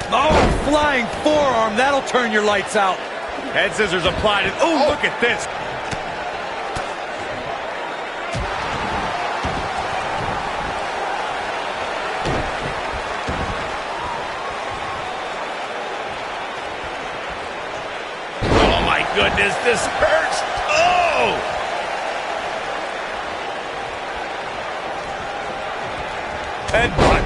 Oh, flying forearm. That'll turn your lights out. Head scissors applied. Oh, look at this. Oh, my goodness. This hurts. Oh! Headbutt.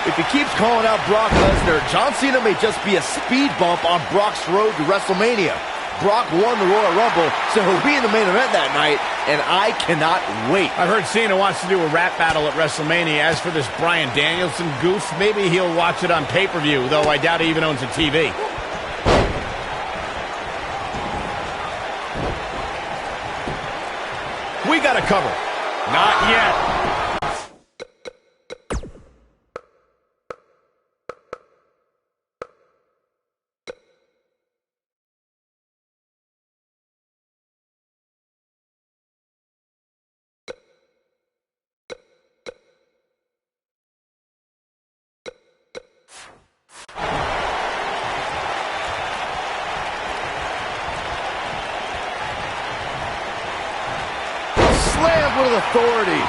If he keeps calling out Brock Lesnar, John Cena may just be a speed bump on Brock's road to WrestleMania. Brock won the Royal Rumble, so he'll be in the main event that night, and I cannot wait. I've heard Cena wants to do a rap battle at WrestleMania. As for this Bryan Danielson goof, maybe he'll watch it on pay-per-view, though I doubt he even owns a TV. We got a cover. Not yet. Slammed with authority.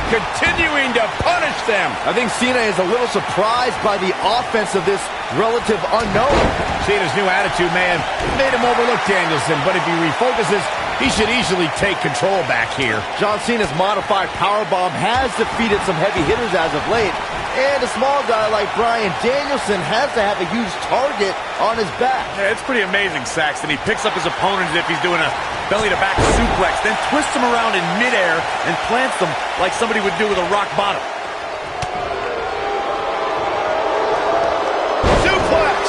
Continuing to punish them. I think Cena is a little surprised by the offense of this relative unknown. Cena's new attitude, man, made him overlook Danielson, but if he refocuses, he should easily take control back here. John Cena's modified powerbomb has defeated some heavy hitters as of late, and a small guy like Bryan Danielson has to have a huge target on his back. Yeah, it's pretty amazing, Saxton. He picks up his opponent as if he's doing a belly-to-back suplex, then twists him around in midair and plants them like somebody would do with a rock bottom. Suplex!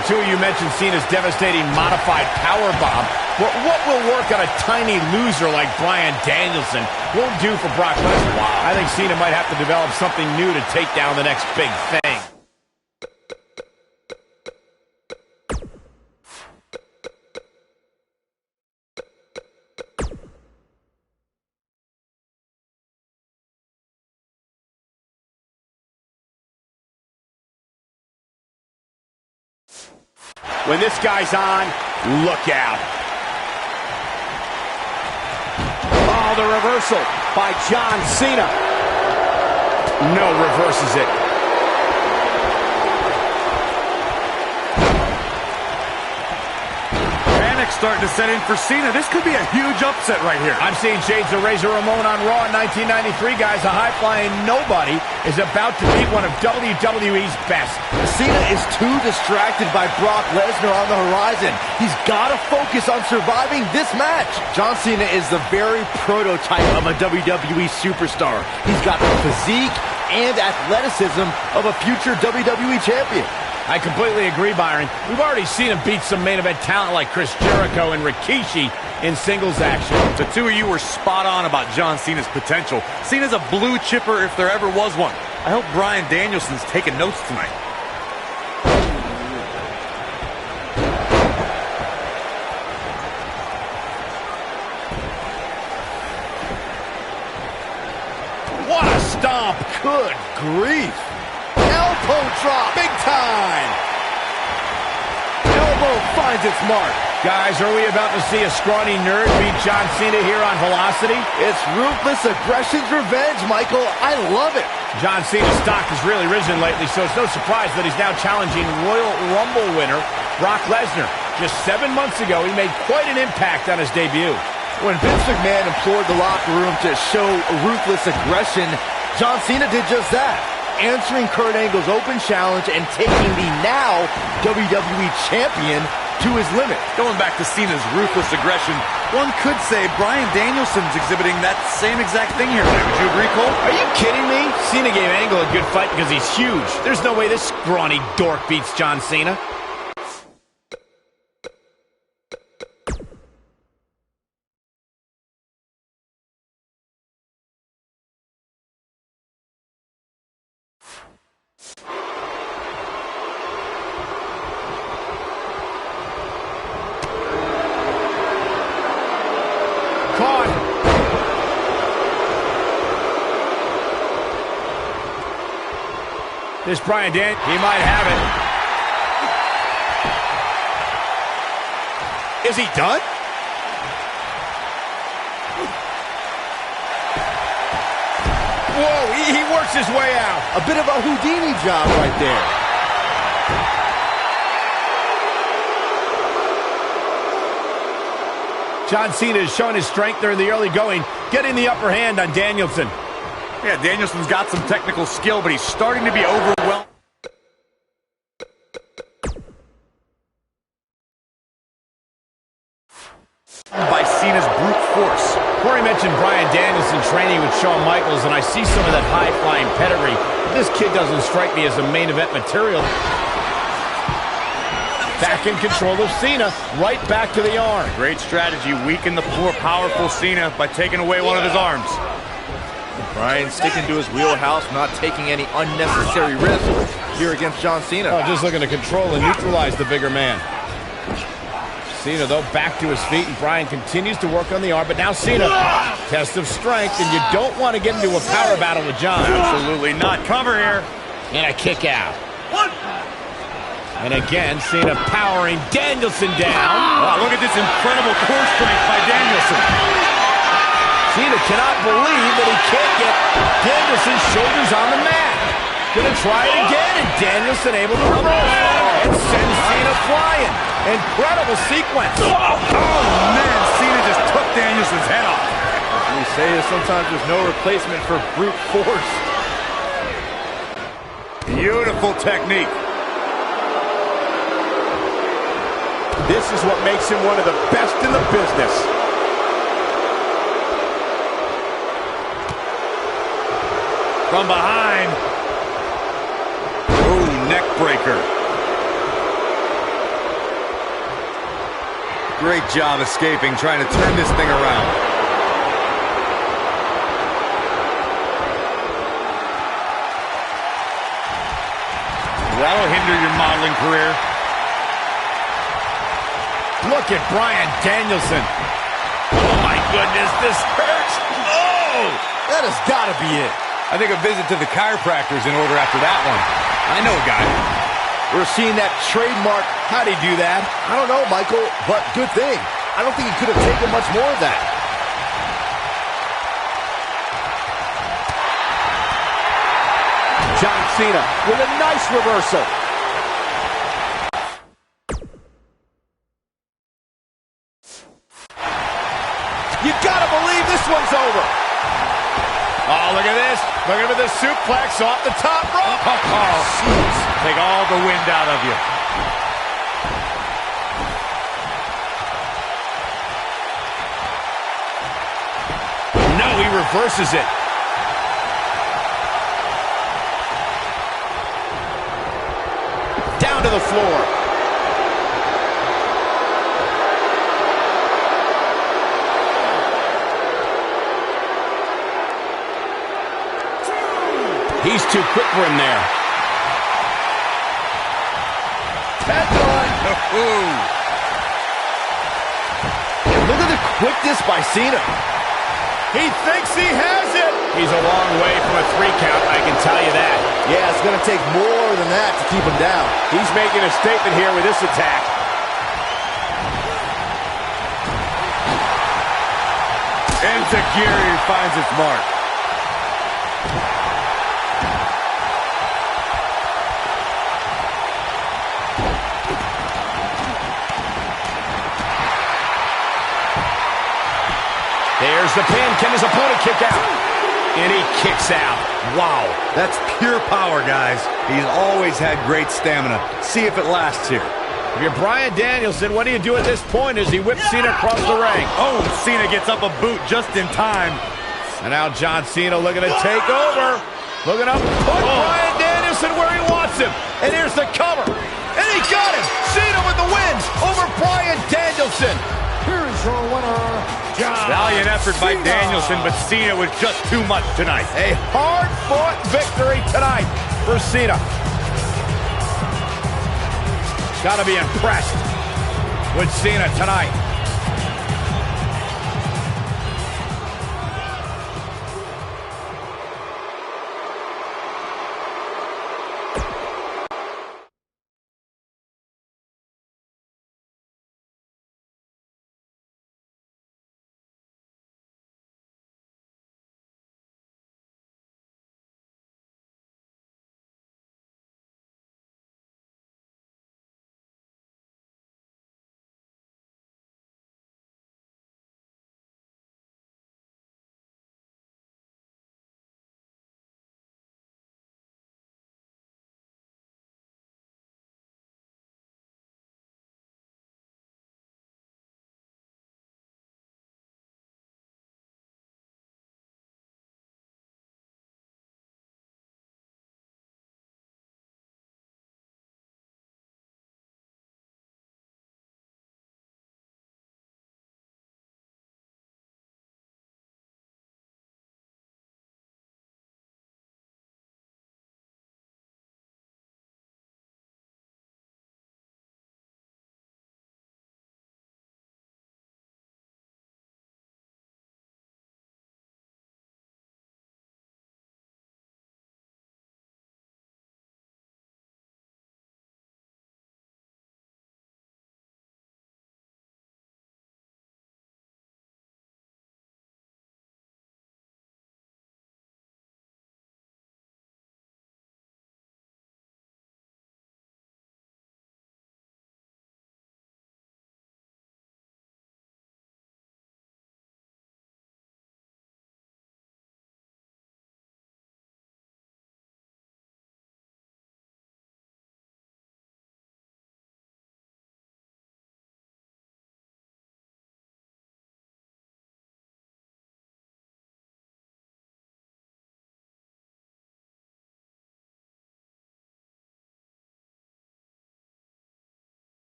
The two of you mentioned Cena's devastating modified powerbomb. But what will work on a tiny loser like Bryan Danielson won't do for Brock Lesnar. Wow. I think Cena might have to develop something new to take down the next big thing. When this guy's on, look out. Oh, the reversal by John Cena. No, reverses it. Panic's starting to set in for Cena. This could be a huge upset right here. I'm seeing shades of Razor Ramon on Raw in 1993, guys. A high-flying nobody is about to beat one of WWE's best. Cena is too distracted by Brock Lesnar on the horizon. He's got to focus on surviving this match. John Cena is the very prototype of a WWE superstar. He's got the physique and athleticism of a future WWE champion. I completely agree, Byron. We've already seen him beat some main event talent like Chris Jericho and Rikishi in singles action. The two of you were spot on about John Cena's potential. Cena's a blue chipper if there ever was one. I hope Bryan Danielson's taking notes tonight. What a stomp! Good grief. Elbow drop. Big time! Elbow finds its mark. Guys, are we about to see a scrawny nerd beat John Cena here on Velocity? It's ruthless aggression's revenge, Michael. I love it. John Cena's stock has really risen lately, so it's no surprise that he's now challenging Royal Rumble winner Brock Lesnar. Just 7 months ago, he made quite an impact on his debut. When Vince McMahon implored the locker room to show ruthless aggression, John Cena did just that, answering Kurt Angle's open challenge and taking the now WWE champion to his limit. Going back to Cena's ruthless aggression, one could say Bryan Danielson's exhibiting that same exact thing here. Would you agree, Cole? Are you kidding me? Cena gave Angle a good fight because he's huge. There's no way this scrawny dork beats John Cena. This Bryan Danielson, he might have it. Is he done? Whoa, he works his way out. A bit of a Houdini job right there. John Cena is showing his strength there in the early going, getting the upper hand on Danielson. Yeah, Danielson's got some technical skill, but he's starting to be overwhelmed by Cena's brute force. Corey mentioned Bryan Danielson training with Shawn Michaels, and I see some of that high-flying pedigree. This kid doesn't strike me as a main event material. Back in control of Cena, right back to the arm. Great strategy, weaken the poor, powerful Cena by taking away one of his arms. Bryan sticking to his wheelhouse, not taking any unnecessary risks here against John Cena. Oh, just looking to control and neutralize the bigger man. Cena, though, back to his feet, and Bryan continues to work on the arm, but now Cena, test of strength, and you don't want to get into a power battle with John. Absolutely not. Cover here. And a kick out. And again, Cena powering Danielson down. Wow, look at this incredible core strength by Danielson. Cena cannot believe that he can't get Danielson's shoulders on the mat. Gonna try it again, and Danielson able to reverse and send Cena flying. Incredible sequence. Oh, man, Cena just took Danielson's head off. We say that sometimes there's no replacement for brute force. Beautiful technique. This is what makes him one of the best in the business. From behind. Ooh, neck breaker. Great job escaping, trying to turn this thing around. That'll hinder your modeling career. Look at Bryan Danielson. Oh, my goodness, this hurts. Oh! That has got to be it. I think a visit to the chiropractor's in order after that one. I know a guy. We're seeing that trademark. How'd he do that? I don't know, Michael, but good thing. I don't think he could have taken much more of that. John Cena with a nice reversal. You gotta believe this one's over. Oh, look at this. Look at the suplex off the top rope. Oh, jeez. Take all the wind out of you. No, he reverses it. Down to the floor. He's too quick for him there. Look at the quickness by Cena. He thinks he has it. He's a long way from a 3 count, I can tell you that. Yeah, it's going to take more than that to keep him down. He's making a statement here with this attack. Enziguri finds its mark. There's the pin. Can his opponent kick out? And he kicks out. Wow, that's pure power, guys. He's always had great stamina. See if it lasts here. If you're Bryan Danielson, what do you do at this point as he whips Cena across the ring? Oh, Cena gets up a boot just in time. And now John Cena looking to take over. Looking up, put Bryan Danielson where he wants him. And here's the cover. And he got him. Cena with the wins over Bryan Danielson. Here is your winner, John Valiant effort by Cena. Danielson, but Cena was just too much tonight. A hard-fought victory tonight for Cena. Gotta be impressed with Cena tonight.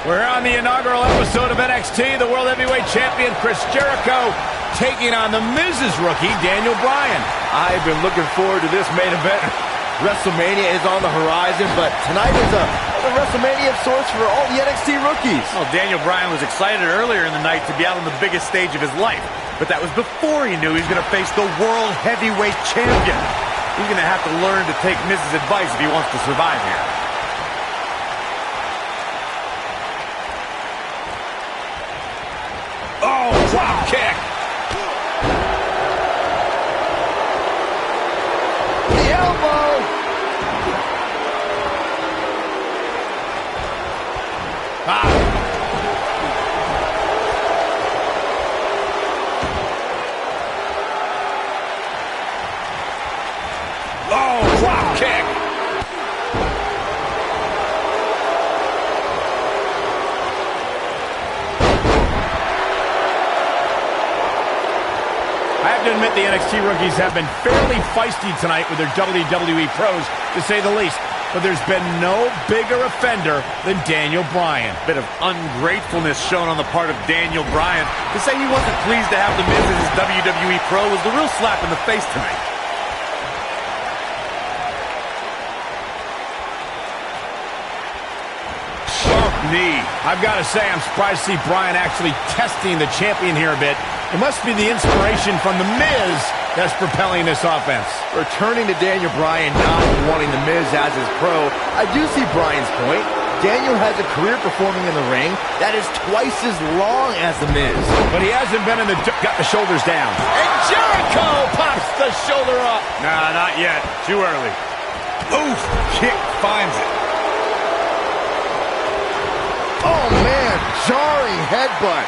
We're on the inaugural episode of NXT. The World Heavyweight Champion Chris Jericho taking on the Miz's rookie, Daniel Bryan. I've been looking forward to this main event. WrestleMania is on the horizon, but tonight is a WrestleMania of sorts for all the NXT rookies. Well, Daniel Bryan was excited earlier in the night to be out on the biggest stage of his life, but that was before he knew he was going to face the World Heavyweight Champion. He's going to have to learn to take Miz's advice if he wants to survive here. Oh, drop kick. The elbow. Oh, drop kick. admit the NXT rookies have been fairly feisty tonight with their WWE pros, to say the least. But there's been no bigger offender than Daniel Bryan. Bit of ungratefulness shown on the part of Daniel Bryan. To say he wasn't pleased to have The Miz as his WWE Pro was the real slap in the face tonight. Sharp knee. I've got to say, I'm surprised to see Bryan actually testing the champion here a bit. It must be the inspiration from The Miz that's propelling this offense. Returning to Daniel Bryan not wanting The Miz as his pro, I do see Bryan's point. Daniel has a career performing in the ring that is twice as long as The Miz. But he hasn't been in the... got the shoulders down. And Jericho pops the shoulder up. Nah, not yet. Too early. Oof! Kick finds it. Oh, man. Jarring headbutt.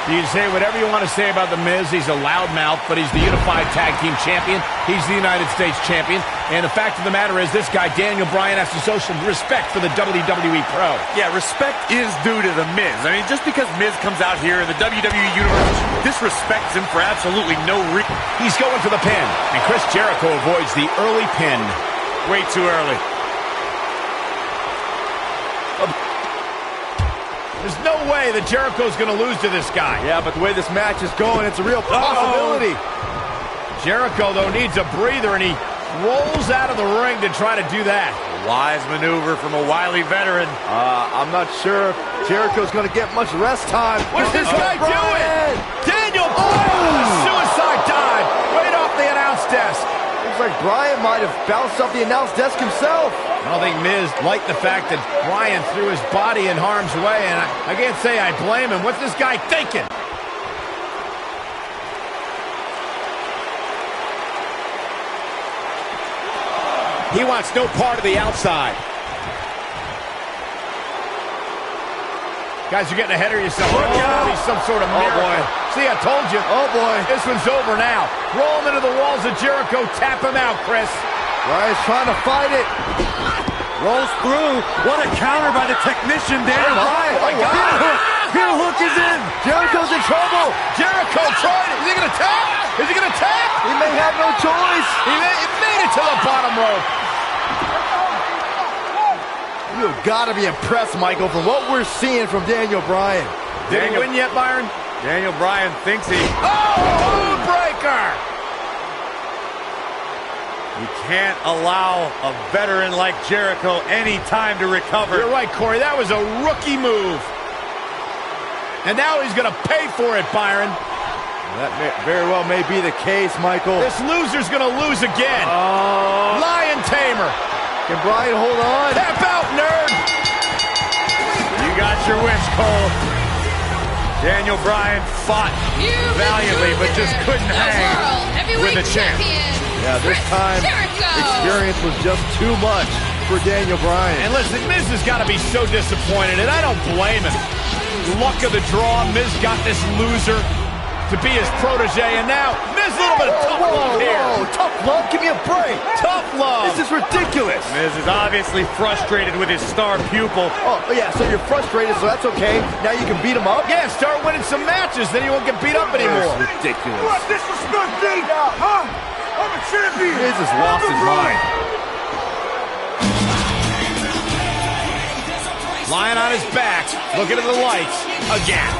You can say whatever you want to say about The Miz. He's a loudmouth, but he's the Unified Tag Team Champion. He's the United States Champion. And the fact of the matter is, this guy, Daniel Bryan, has to show some respect for the WWE Pro. Yeah, respect is due to The Miz. I mean, just because Miz comes out here in the WWE Universe disrespects him for absolutely no reason. He's going for the pin, and Chris Jericho avoids the early pin. Way too early. There's no way that Jericho's going to lose to this guy. Yeah, but the way this match is going, it's a real possibility. Jericho, though, needs a breather, and he rolls out of the ring to try to do that. Wise maneuver from a wily veteran. I'm not sure if Jericho's going to get much rest time. What's this guy doing? Daniel Bryan, suicide dive right off the announce desk. Looks like Bryan might have bounced off the announce desk himself. I don't think Miz liked the fact that Bryan threw his body in harm's way, and I can't say I blame him. What's this guy thinking? He wants no part of the outside. Guys, you're getting ahead of yourself. Look out. Be some sort of miracle. boy. See, I told you. Oh, boy. This one's over now. Roll him into the walls of Jericho. Tap him out, Chris. Bryan's trying to fight it. Rolls through. What a counter by the technician, Daniel Bryan. Oh, my God. Heel hook is in. Jericho's in trouble. Jericho tried it. Is he going to tap? Is he going to tap? He may have no choice. He made it to the bottom rope. You've got to be impressed, Michael, from what we're seeing from Daniel Bryan. Did he win yet, Byron? Daniel Bryan thinks he... Oh, breaker! You can't allow a veteran like Jericho any time to recover. You're right, Corey. That was a rookie move. And now he's going to pay for it, Byron. That very well may be the case, Michael. This loser's going to lose again. Lion Tamer. Can Bryan hold on? Tap out, nerd. You got your wish, Cole. Daniel Bryan fought valiantly, but just couldn't hang with the champ. Yeah, this time, experience was just too much for Daniel Bryan. And listen, Miz has got to be so disappointed, and I don't blame him. Luck of the draw, Miz got this loser to be his protege, and now Miz a little bit of tough love here. Whoa, tough love? Give me a break. Tough love. This is ridiculous. Miz is obviously frustrated with his star pupil. Oh, yeah, so you're frustrated, so that's okay. Now you can beat him up? Yeah, start winning some matches, then you won't get beat up anymore. That's ridiculous. What disrespect me? Huh? I'm a champion. Miz has lost his mind. Lying on his back, looking at the lights again.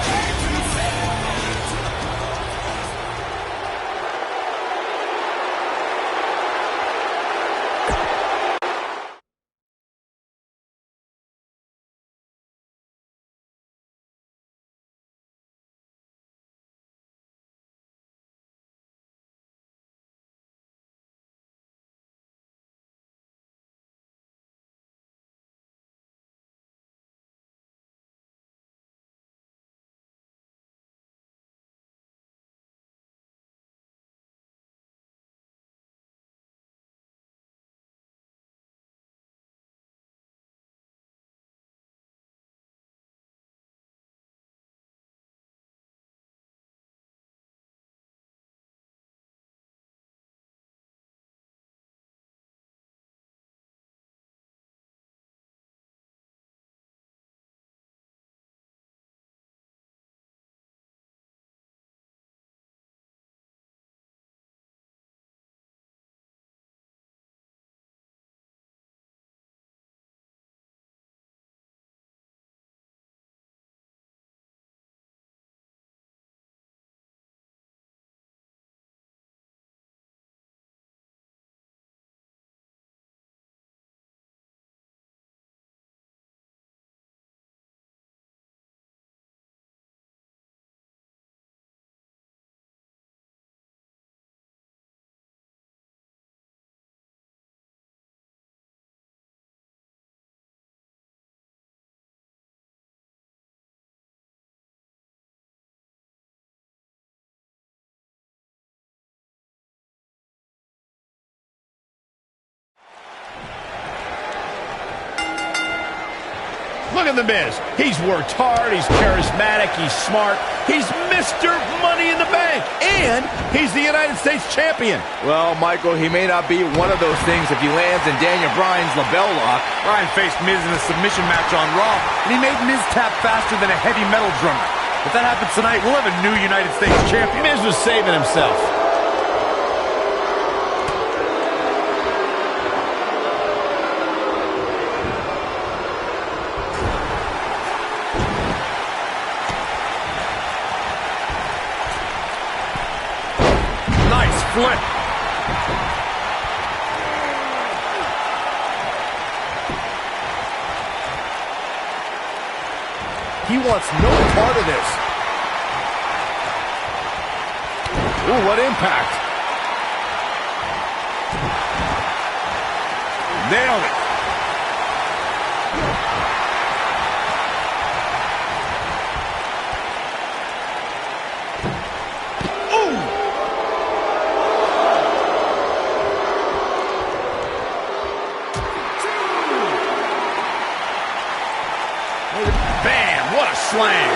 Look at The Miz. He's worked hard, he's charismatic, he's smart, he's Mr. Money in the Bank, and he's the United States champion. Well, Michael, he may not be one of those things if he lands in Daniel Bryan's label lock. Bryan faced Miz in a submission match on Raw, and he made Miz tap faster than a heavy metal drummer. If that happens tonight, we'll have a new United States champion. Miz was saving himself. Flip. He wants no part of this. Ooh, what impact. Nailed it. Bam! What a slam!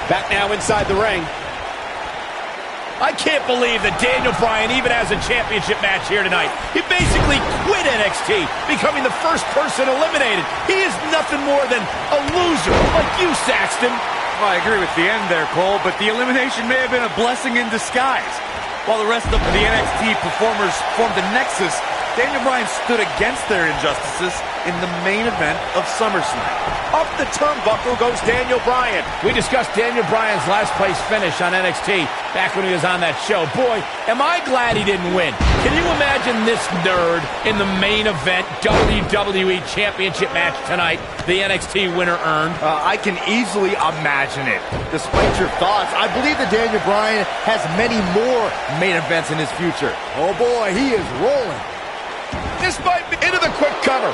Back now inside the ring. I can't believe that Daniel Bryan even has a championship match here tonight. He basically quit NXT, becoming the first person eliminated. He is nothing more than a loser, like you, Saxton. Well, I agree with the end there, Cole, but the elimination may have been a blessing in disguise. While the rest of the NXT performers formed a nexus, Daniel Bryan stood against their injustices in the main event of SummerSlam. Up the turnbuckle goes Daniel Bryan. We discussed Daniel Bryan's last place finish on NXT back when he was on that show. Boy, am I glad he didn't win. Can you imagine this nerd in the main event WWE Championship match tonight the NXT winner earned? I can easily imagine it. Despite your thoughts, I believe that Daniel Bryan has many more main events in his future. Oh boy, he is rolling. This might be into the quick cover.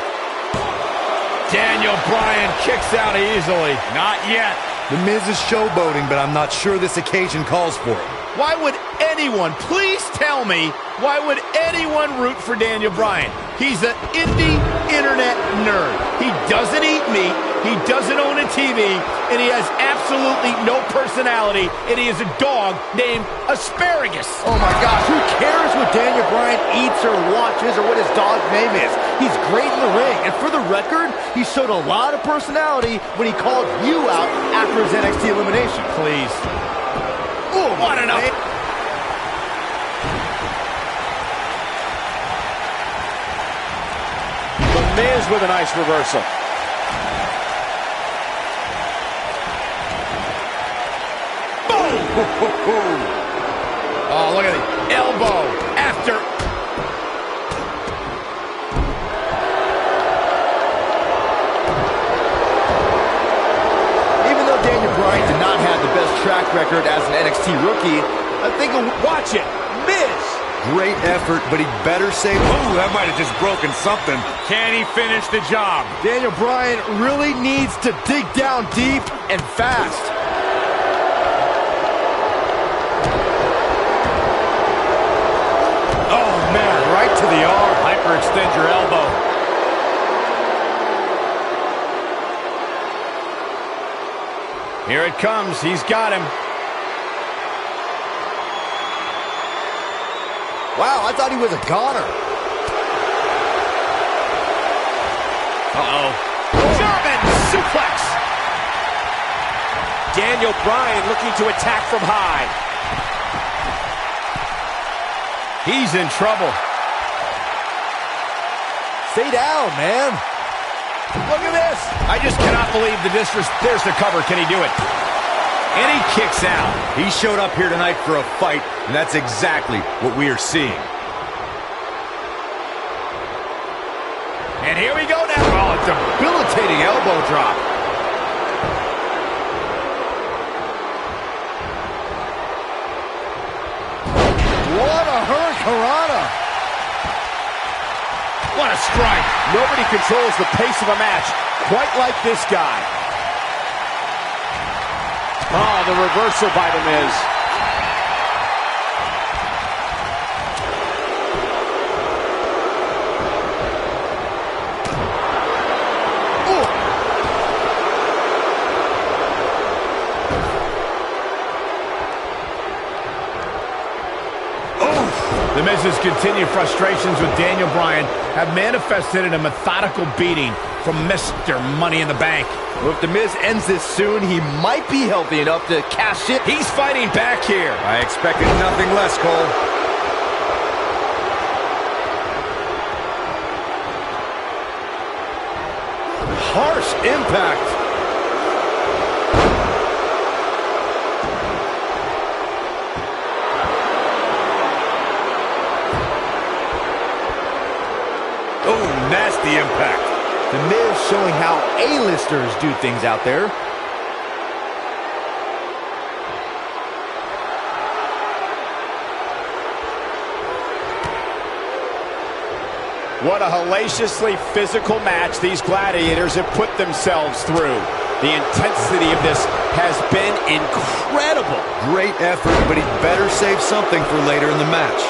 Daniel Bryan kicks out easily. Not yet. The Miz is showboating, but I'm not sure this occasion calls for it. Why would anyone, please tell me, why would anyone root for Daniel Bryan? He's an indie internet nerd. He doesn't eat meat, he doesn't own a TV, and he has absolutely no personality, and he is a dog named Asparagus. Oh my gosh, who cares what Daniel Bryan eats or watches or what his dog's name is? He's great in the ring, and for the record, he showed a lot of personality when he called you out after his NXT elimination. Please. Ooh, what an up. The Miz with a nice reversal. Boom! Oh, look at the elbow after. Even though Daniel Bryan did not have the best track record as an NXT rookie, I think watch it, Miz. Great effort, but he better save. Ooh, that might have just broken something. Can he finish the job? Daniel Bryan really needs to dig down deep and fast. Oh, man, right to the arm. Hyperextend your elbow. Here it comes. He's got him. Wow, I thought he was a goner. Uh-oh. German suplex. Daniel Bryan looking to attack from high. He's in trouble. Stay down, man. Look at this. I just cannot believe the disrespect. There's the cover. Can he do it? And he kicks out. He showed up here tonight for a fight, and that's exactly what we are seeing. And here we go now. Oh, a debilitating elbow drop. What a hurricanrana. What a strike. Nobody controls the pace of a match quite like this guy. Oh, the reversal by The Miz. The Miz's continued frustrations with Daniel Bryan have manifested in a methodical beating from Mr. Money in the Bank. Well, if The Miz ends this soon, he might be healthy enough to cash in. He's fighting back here. I expected nothing less, Cole. Harsh impact. Oh, nasty impact. The Miz showing how A-listers do things out there. What a hellaciously physical match these gladiators have put themselves through. The intensity of this has been incredible. Great effort, but he better save something for later in the match.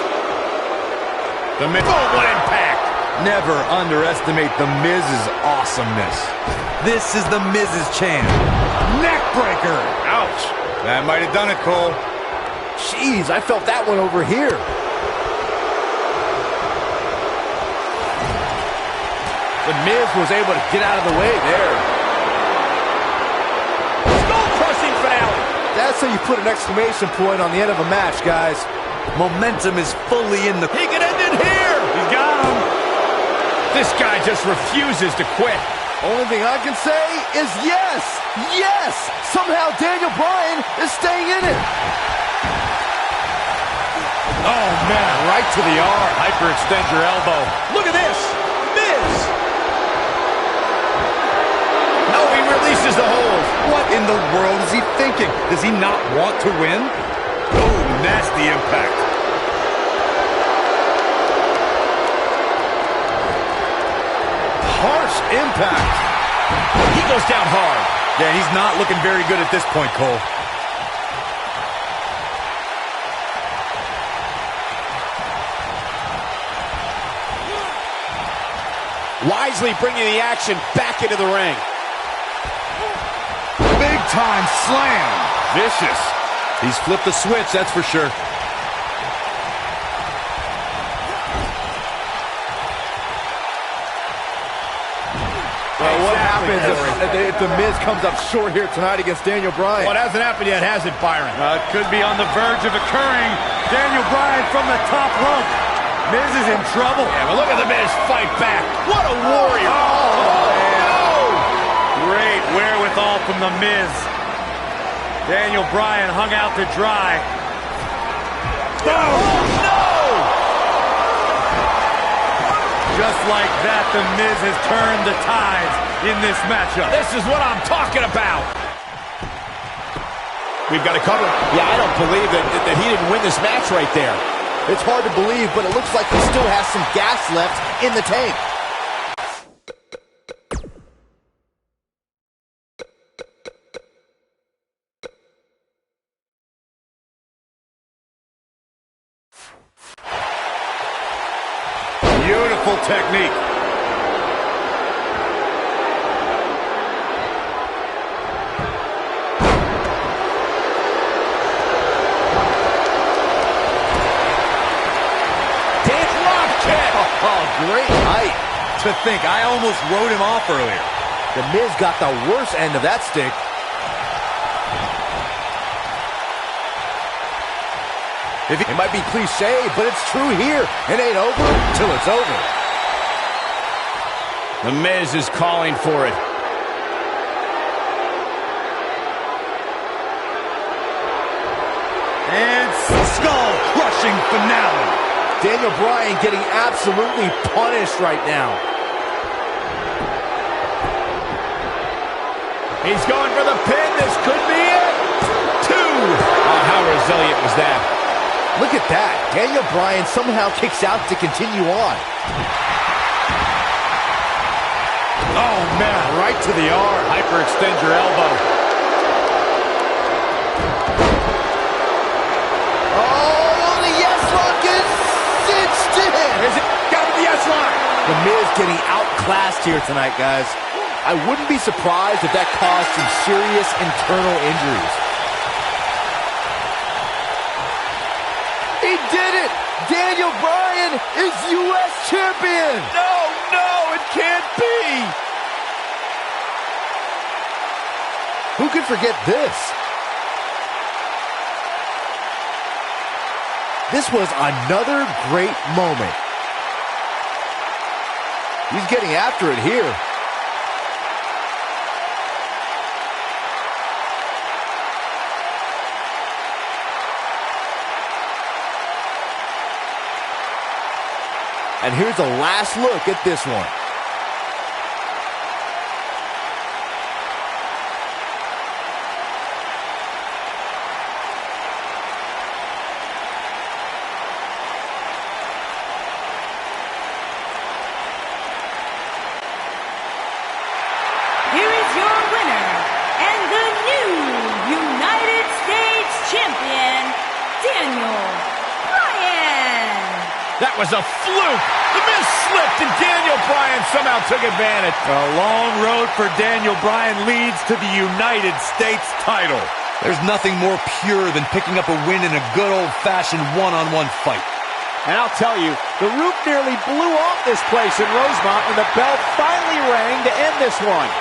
The Miz. Oh, what impact! Never underestimate The Miz's awesomeness. This is The Miz's chant. Neckbreaker! Ouch! That might have done it, Cole. Jeez, I felt that one over here. The Miz was able to get out of the way there. Skull-crushing finale. That's how you put an exclamation point on the end of a match, guys. Momentum is fully in the... He can end it here! He's got him. This guy just refuses to quit. Only thing I can say is yes! Yes! Somehow Daniel Bryan is staying in it. Oh, man, right to the arm. Hyperextend your elbow. Look at this. Miz. No, he releases the hold. What in the world is he thinking? Does he not want to win? Oh, nasty impact. Harsh impact. He goes down hard. Yeah, he's not looking very good at this point, Cole. Wisely bringing the action back into the ring. Big time slam. Vicious. He's flipped the switch, that's for sure. Well, what happens if The Miz comes up short here tonight against Daniel Bryan? Well, it hasn't happened yet, has it, Byron? It could be on the verge of occurring. Daniel Bryan from the top rope. Miz is in trouble. Yeah, but look at The Miz fight back. What a warrior. Great wherewithal from The Miz. Daniel Bryan hung out to dry. Oh, no! Just like that, The Miz has turned the tides in this matchup. This is what I'm talking about. We've got to cover. Yeah, I don't believe that he didn't win this match right there. It's hard to believe, but it looks like he still has some gas left in the tank. Beautiful technique. Oh, great height. To think, I almost wrote him off earlier. The Miz got the worst end of that stick. It might be cliche, but it's true here. It ain't over till it's over. The Miz is calling for it. And skull-crushing finale. Daniel Bryan getting absolutely punished right now. He's going for the pin. This could be it. 2. Oh, how resilient was that? Look at that. Daniel Bryan somehow kicks out to continue on. Oh, man, right to the arm. Hyperextend your elbow. Oh, the yes lock is cinched in. Is it? Got him with the yes lock. The Miz getting outclassed here tonight, guys. I wouldn't be surprised if that caused some serious internal injuries. He did it! Daniel Bryan is U.S. champion! No, it can't be! Who could forget this? This was another great moment. He's getting after it here. And here's a last look at this one. Here is your winner, and the new United States Champion, Daniel Bryan. That was a fluke. The Miz slipped, and Daniel Bryan somehow took advantage. A long road for Daniel Bryan leads to the United States title. There's nothing more pure than picking up a win in a good old-fashioned one-on-one fight. And I'll tell you, the roof nearly blew off this place in Rosemont when the bell finally rang to end this one.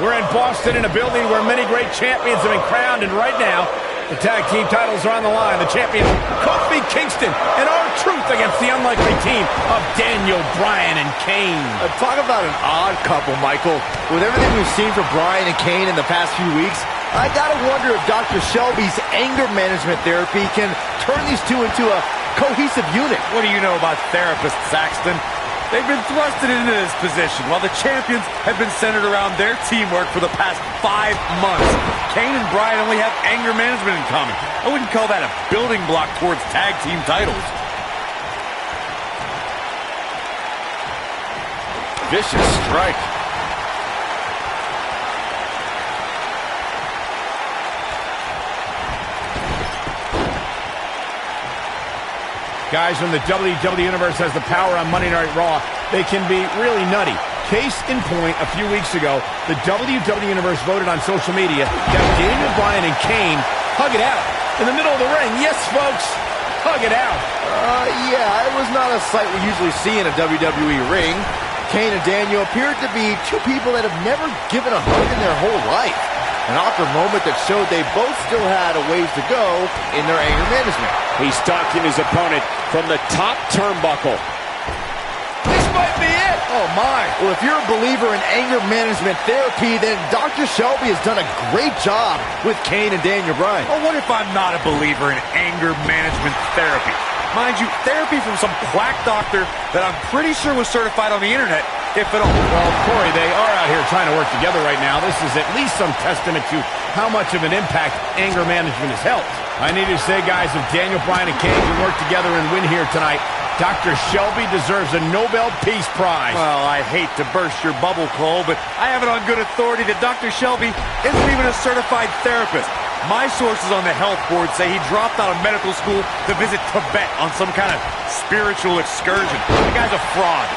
We're in Boston in a building where many great champions have been crowned, and right now, the tag team titles are on the line. The champions, Kofi Kingston and R-Truth against the unlikely team of Daniel Bryan and Kane. Talk about an odd couple, Michael. With everything we've seen from Bryan and Kane in the past few weeks, I gotta wonder if Dr. Shelby's anger management therapy can turn these two into a cohesive unit. What do you know about therapists, Saxton? They've been thrusted into this position while the champions have been centered around their teamwork for the past 5 months. Kane and Bryan only have anger management in common. I wouldn't call that a building block towards tag team titles. Vicious strike. Guys, when the WWE Universe has the power on Monday Night Raw, they can be really nutty. Case in point, a few weeks ago, the WWE Universe voted on social media to have Daniel Bryan and Kane hug it out in the middle of the ring. Yes, folks, hug it out. Yeah, it was not a sight we usually see in a WWE ring. Kane and Daniel appeared to be two people that have never given a hug in their whole life. An awkward moment that showed they both still had a ways to go in their anger management. He's stalking his opponent from the top turnbuckle. This might be it! Oh my! Well, if you're a believer in anger management therapy, then Dr. Shelby has done a great job with Kane and Daniel Bryan. Well, what if I'm not a believer in anger management therapy? Mind you, therapy from some quack doctor that I'm pretty sure was certified on the internet, if at all. Well, Corey, they are out here trying to work together right now. This is at least some testament to how much of an impact anger management has helped. I need to say, guys, if Daniel Bryan and Kane can work together and win here tonight, Dr. Shelby deserves a Nobel Peace Prize. Well, I hate to burst your bubble, Cole, but I have it on good authority that Dr. Shelby isn't even a certified therapist. My sources on the health board say he dropped out of medical school to visit Tibet on some kind of spiritual excursion. The guy's a fraud.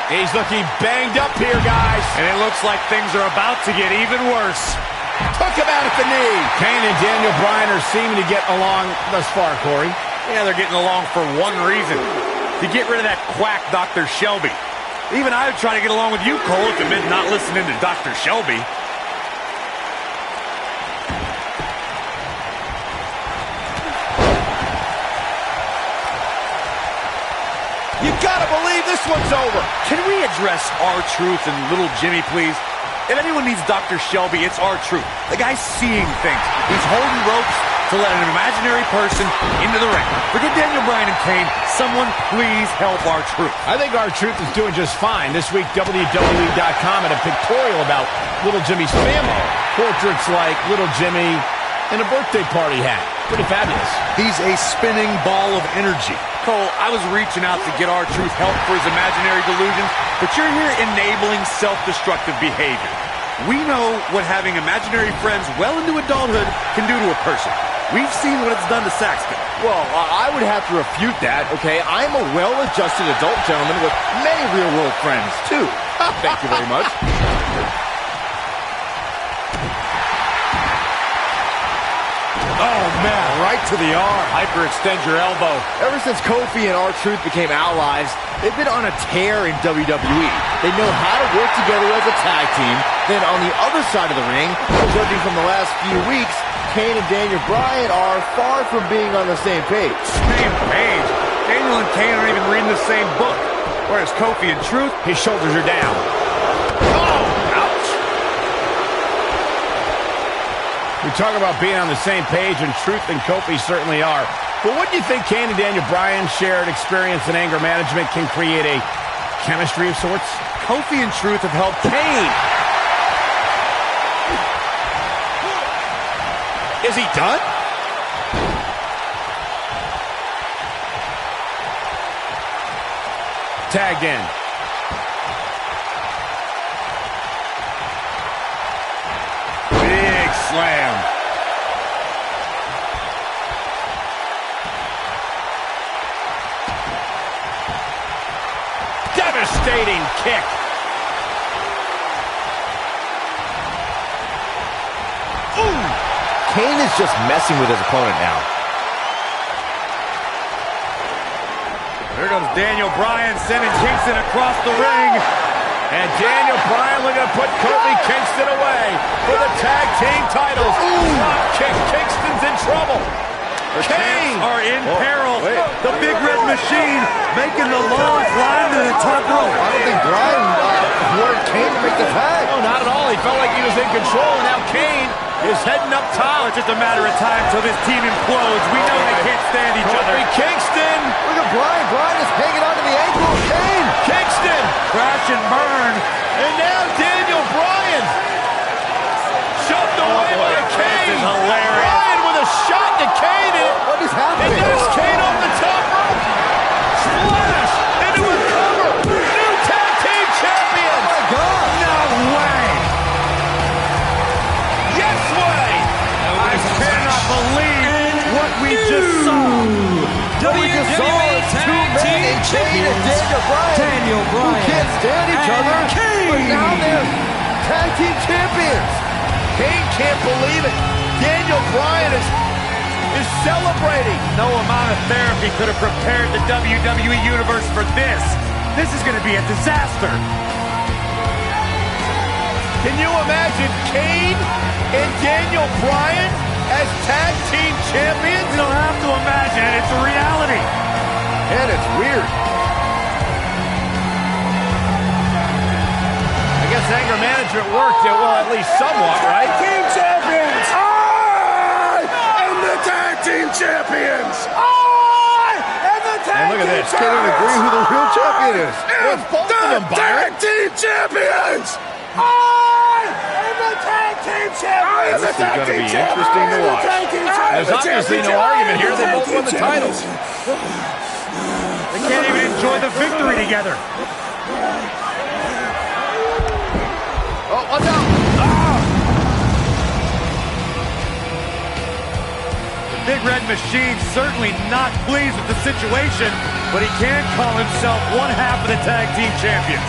He's looking banged up here, guys. And it looks like things are about to get even worse. Took him out at the knee. Kane and Daniel Bryan are seeming to get along thus far, Corey. Yeah, they're getting along for one reason. To get rid of that quack Dr. Shelby. Even I would try to get along with you, Cole, if it meant not listening to Dr. Shelby. You gotta believe this one's over. Can we address R-Truth and Little Jimmy, please? If anyone needs Dr. Shelby, it's R-Truth. The guy's seeing things. He's holding ropes to let an imaginary person into the ring. Forget Daniel Bryan and Kane. Someone please help R-Truth. I think R-Truth is doing just fine. This week, WWE.com had a pictorial about Little Jimmy's family. Portraits like Little Jimmy and a birthday party hat. Pretty fabulous. He's a spinning ball of energy. Cole, I was reaching out to get R-Truth help for his imaginary delusions, but you're here enabling self-destructive behavior. We know what having imaginary friends well into adulthood can do to a person. We've seen what it's done to Saxton. Well, I would have to refute that, okay? I'm a well-adjusted adult gentleman with many real-world friends, too. Thank you very much. Oh, man, right to the arm. Hyperextend your elbow. Ever since Kofi and R-Truth became allies, they've been on a tear in WWE. They know how to work together as a tag team. Then on the other side of the ring, judging from the last few weeks, Kane and Daniel Bryan are far from being on the same page. Same page? Daniel and Kane aren't even reading the same book. Whereas Kofi and Truth, his shoulders are down. Oh, ouch. We talk about being on the same page, and Truth and Kofi certainly are. But what do you think Kane and Daniel Bryan's shared experience in anger management can create a chemistry of sorts? Kofi and Truth have helped Kane. Is he done? Tagged in. Big slam. Devastating kick. Kane is just messing with his opponent now. There comes Daniel Bryan sending Kingston across the ring. And Daniel Bryan looking to put Kofi Kingston away for the tag team titles. Drop kick. Kingston's in trouble. The Kane are in peril. The Big Red Machine making the long climb to the top rope. I don't think Bryan wanted Kane to make the tag. No, not at all. He felt like he was in control, and now Kane is heading up top. It's just a matter of time till this team implodes. We know they can't stand each other. Kofi Kingston. Look at Bryan. Bryan is hanging on to the ankle of Kane. Kingston. Crash and burn. And now Daniel Bryan. Shoved away by Kane. This is hilarious. Bryan with a shot to Kane. What is happening? And there's Kane on the top rope. Splash into a cover. New tag team champions. Oh, my God. No way. Yes way. I cannot believe what we just saw. We just saw two men in Kane and Daniel Bryan. Daniel Bryan who can't stand each other. Kane. But now they're tag team champions. Kane can't believe it. Daniel Bryan is celebrating. No amount of therapy could have prepared the WWE Universe for this. This is going to be a disaster. Can you imagine Kane and Daniel Bryan as tag team champions? You don't have to imagine it. It's a reality. And it's weird. I guess anger management worked, well, at least somewhat, right? Team champions! I am the tag team champions! I am the tag And look at team this. Can't even agree who the real champion is. Well, it's both of them, Byron. tag team champions! I am the tag team champions! This is going to be interesting to watch. There's obviously no argument here. They both won the titles. They can't even enjoy the victory together. Oh, watch out. The Big Red Machine's certainly not pleased with the situation, but he can call himself one half of the tag team champions.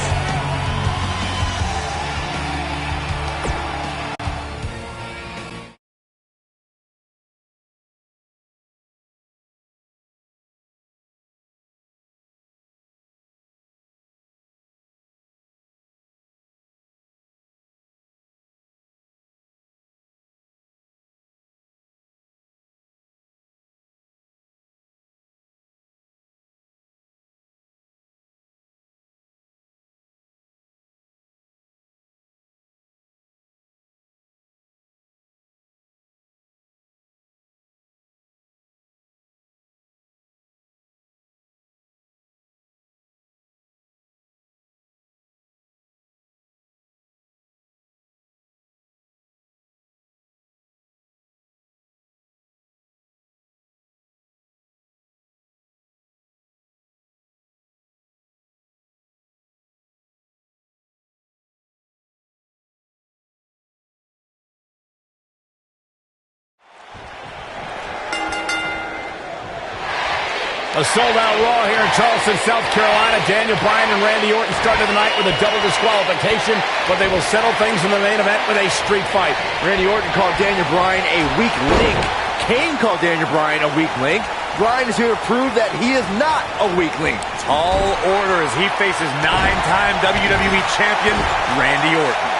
A sold-out Raw here in Charleston, South Carolina. Daniel Bryan and Randy Orton started the night with a double disqualification, but they will settle things in the main event with a street fight. Randy Orton called Daniel Bryan a weak link. Kane called Daniel Bryan a weak link. Bryan is here to prove that he is not a weak link. Tall order as he faces 9-time WWE champion Randy Orton.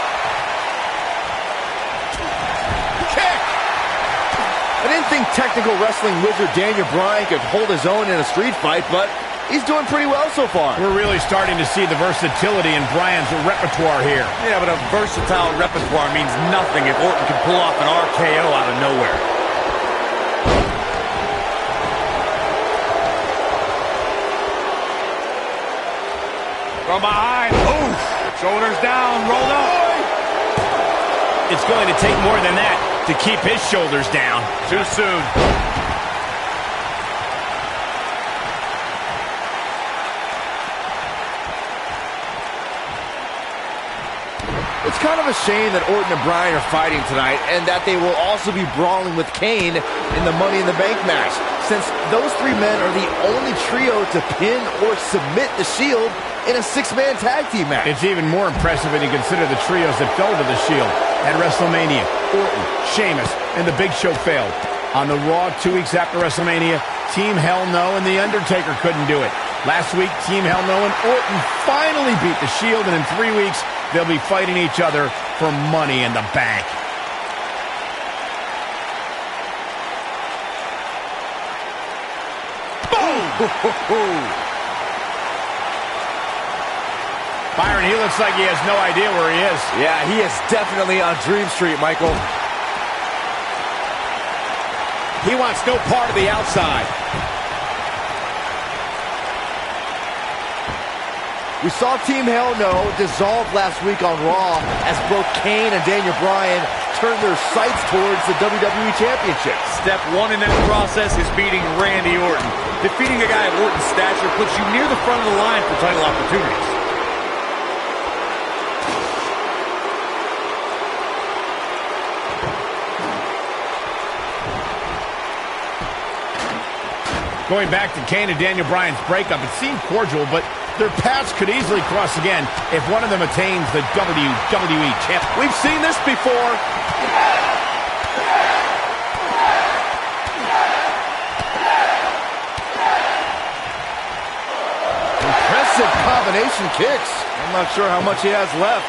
I didn't think technical wrestling wizard Daniel Bryan could hold his own in a street fight, but he's doing pretty well so far. We're really starting to see the versatility in Bryan's repertoire here. Yeah, but a versatile repertoire means nothing if Orton can pull off an RKO out of nowhere. From behind. Oof. Shoulders down. Rolled up. It's going to take more than that to keep his shoulders down. Too soon. It's kind of a shame that Orton and Bryan are fighting tonight and that they will also be brawling with Kane in the Money in the Bank match, since those three men are the only trio to pin or submit the Shield in a six-man tag team match. It's even more impressive when you consider the trios that fell to the Shield at WrestleMania. Orton, Sheamus, and The Big Show failed. On the Raw 2 weeks after WrestleMania, Team Hell No and The Undertaker couldn't do it. Last week, Team Hell No and Orton finally beat the Shield, and in 3 weeks, they'll be fighting each other for Money in the Bank. Boom! Byron, he looks like he has no idea where he is. Yeah, he is definitely on Dream Street, Michael. He wants no part of the outside. We saw Team Hell No dissolve last week on Raw as both Kane and Daniel Bryan turned their sights towards the WWE Championship. Step one in that process is beating Randy Orton. Defeating a guy of Orton's stature puts you near the front of the line for title opportunities. Going back to Kane and Daniel Bryan's breakup, it seemed cordial, but Their paths could easily cross again if one of them attains the WWE champ. We've seen this before. Impressive combination kicks. I'm not sure how much he has left.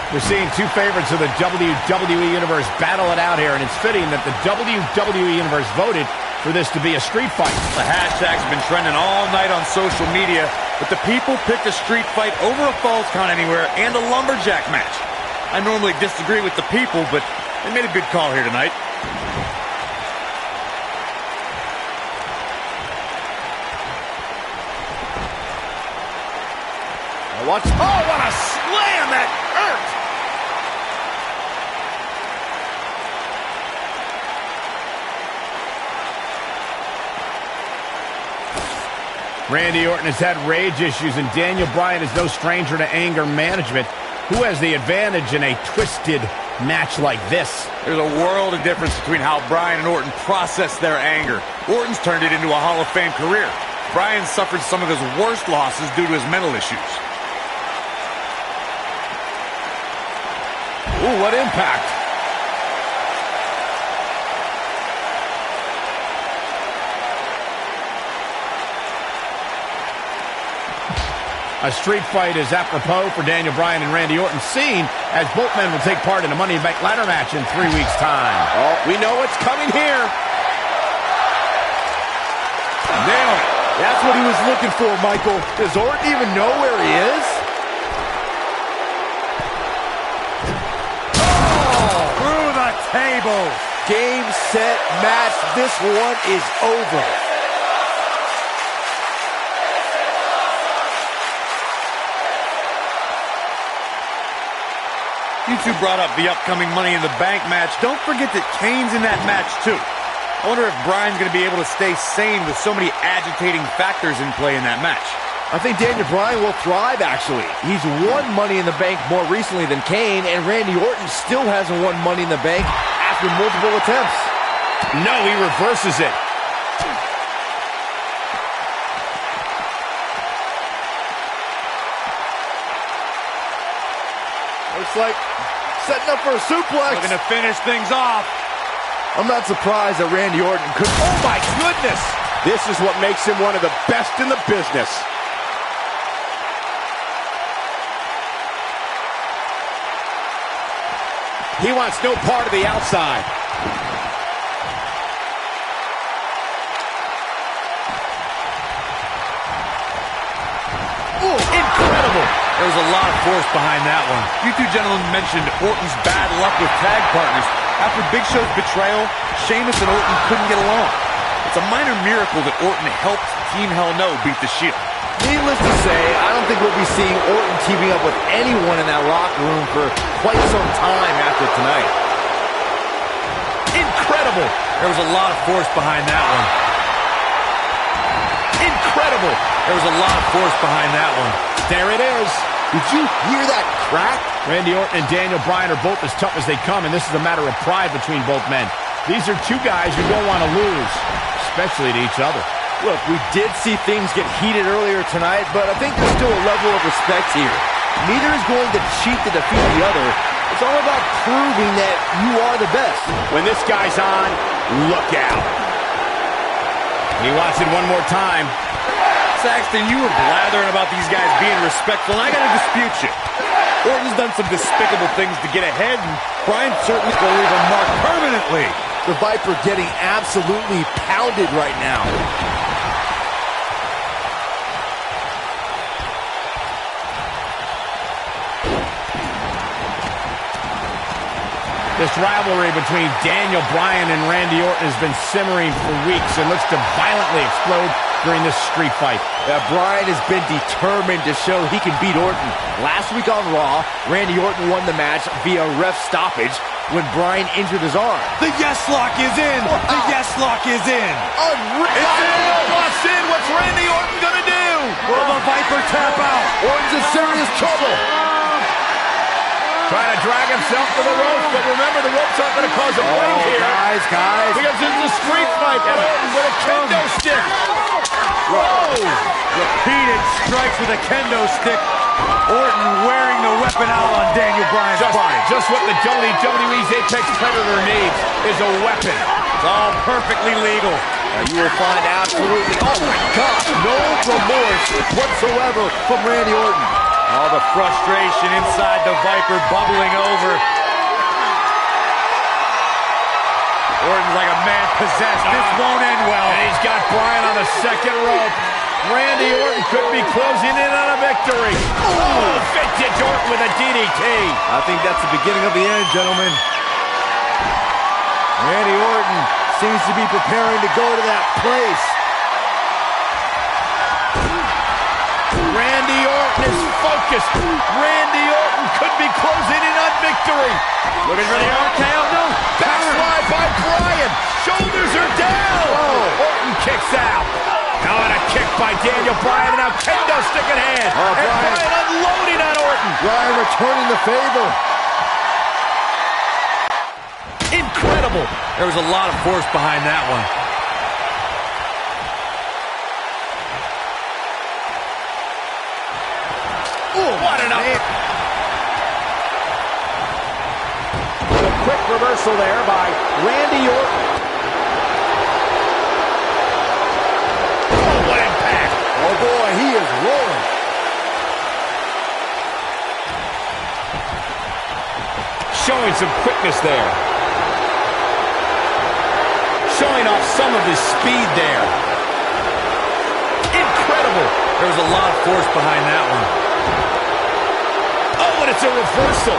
We're seeing two favorites of the WWE Universe battle it out here, and it's fitting that the WWE Universe voted for this to be a street fight. The hashtag's been trending all night on social media, but the people picked a street fight over a Falls Count Anywhere and a lumberjack match. I normally disagree with the people, but they made a good call here tonight. Watch. Oh, what a slam! That hurt! Randy Orton has had rage issues, and Daniel Bryan is no stranger to anger management. Who has the advantage in a twisted match like this? There's a world of difference between how Bryan and Orton process their anger. Orton's turned it into a Hall of Fame career. Bryan suffered some of his worst losses due to his mental issues. Ooh, what impact! A street fight is apropos for Daniel Bryan and Randy Orton, seen as both men will take part in a Money in the Bank ladder match in 3 weeks' time. Oh, we know what's coming here. Nailed it. That's what he was looking for, Michael. Does Orton even know where he is? Oh, through the table. Game, set, match. This one is over. You two brought up the upcoming Money in the Bank match. Don't forget that Kane's in that match, too. I wonder if Bryan's going to be able to stay sane with so many agitating factors in play in that match. I think Daniel Bryan will thrive, actually. He's won Money in the Bank more recently than Kane, and Randy Orton still hasn't won Money in the Bank after multiple attempts. No, he reverses it. Looks like setting up for a suplex. Looking to finish things off. I'm not surprised that Randy Orton could... Oh, my goodness! This is what makes him one of the best in the business. He wants no part of the outside. Ooh, incredible! There was a lot of force behind that one. You two gentlemen mentioned Orton's bad luck with tag partners. After Big Show's betrayal, Sheamus and Orton couldn't get along. It's a minor miracle that Orton helped Team Hell No beat the Shield. Needless to say, I don't think we'll be seeing Orton teaming up with anyone in that locker room for quite some time after tonight. Incredible! There was a lot of force behind that one. Incredible! There was a lot of force behind that one. There it is. Did you hear that crack? Randy Orton and Daniel Bryan are both as tough as they come, and this is a matter of pride between both men. These are two guys who don't want to lose, especially to each other. Look, we did see things get heated earlier tonight, but I think there's still a level of respect here. Neither is going to cheat to defeat the other. It's all about proving that you are the best. When this guy's on, look out. He wants it one more time. Saxton, you were blathering about these guys being respectful, and I gotta dispute you. Orton's done some despicable things to get ahead, and Bryan certainly will leave a mark permanently. The Viper getting absolutely pounded right now. This rivalry between Daniel Bryan and Randy Orton has been simmering for weeks and looks to violently explode during this street fight. Bryan has been determined to show he can beat Orton. Last week on Raw, Randy Orton won the match via ref stoppage when Bryan injured his arm. The yes lock is in! Wow. The yes lock is in! Unreal! Locks in! What's Randy Orton gonna do? Will the Viper tap out? Orton's in serious trouble. Trying to drag himself to the ropes, but remember, the ropes aren't going to cause a break here. Guys. Because it's a street fight, but Orton with a kendo stick. Whoa! Repeated strikes with a kendo stick. Orton wearing the weapon out on Daniel Bryan's body. Just what the WWE's Apex Predator needs is a weapon. It's all perfectly legal. You will find absolutely, oh my God, no remorse whatsoever from Randy Orton. All the frustration inside the Viper bubbling over. Orton's like a man possessed. This won't end well. And he's got Bryan on the second rope. Randy Orton could be closing in on a victory. Oh, vintage Orton with a DDT. I think that's the beginning of the end, gentlemen. Randy Orton seems to be preparing to go to that place. Randy Orton is focused. Randy Orton could be closing in on victory. Looking for the RKO. No. Backslide by Bryan. Shoulders are down. Oh. Orton kicks out. Now on a kick by Daniel Bryan, and now kendo stick in hand. Oh, and Bryan unloading on Orton. Bryan returning the favor. Incredible. There was a lot of force behind that one. Ooh, what an up. A quick reversal there by Randy Orton. Oh, what impact. Oh boy, he is rolling. Showing some quickness there. Showing off some of his speed there. Incredible. There was a lot of force behind that one. Oh, and it's a reversal.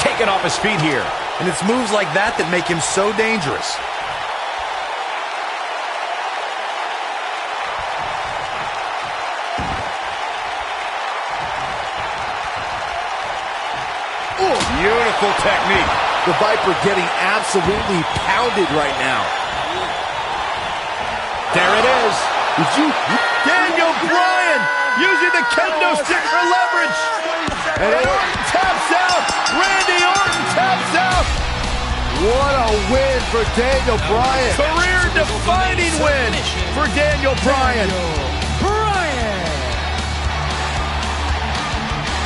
Taken off his feet here. And it's moves like that that make him so dangerous. Ooh, beautiful technique. The Viper getting absolutely pounded right now. There it is. Daniel Bryan using the kendo stick for leverage. And Orton taps out. Randy Orton taps out. What a win for Daniel Bryan. Career-defining win for Daniel Bryan.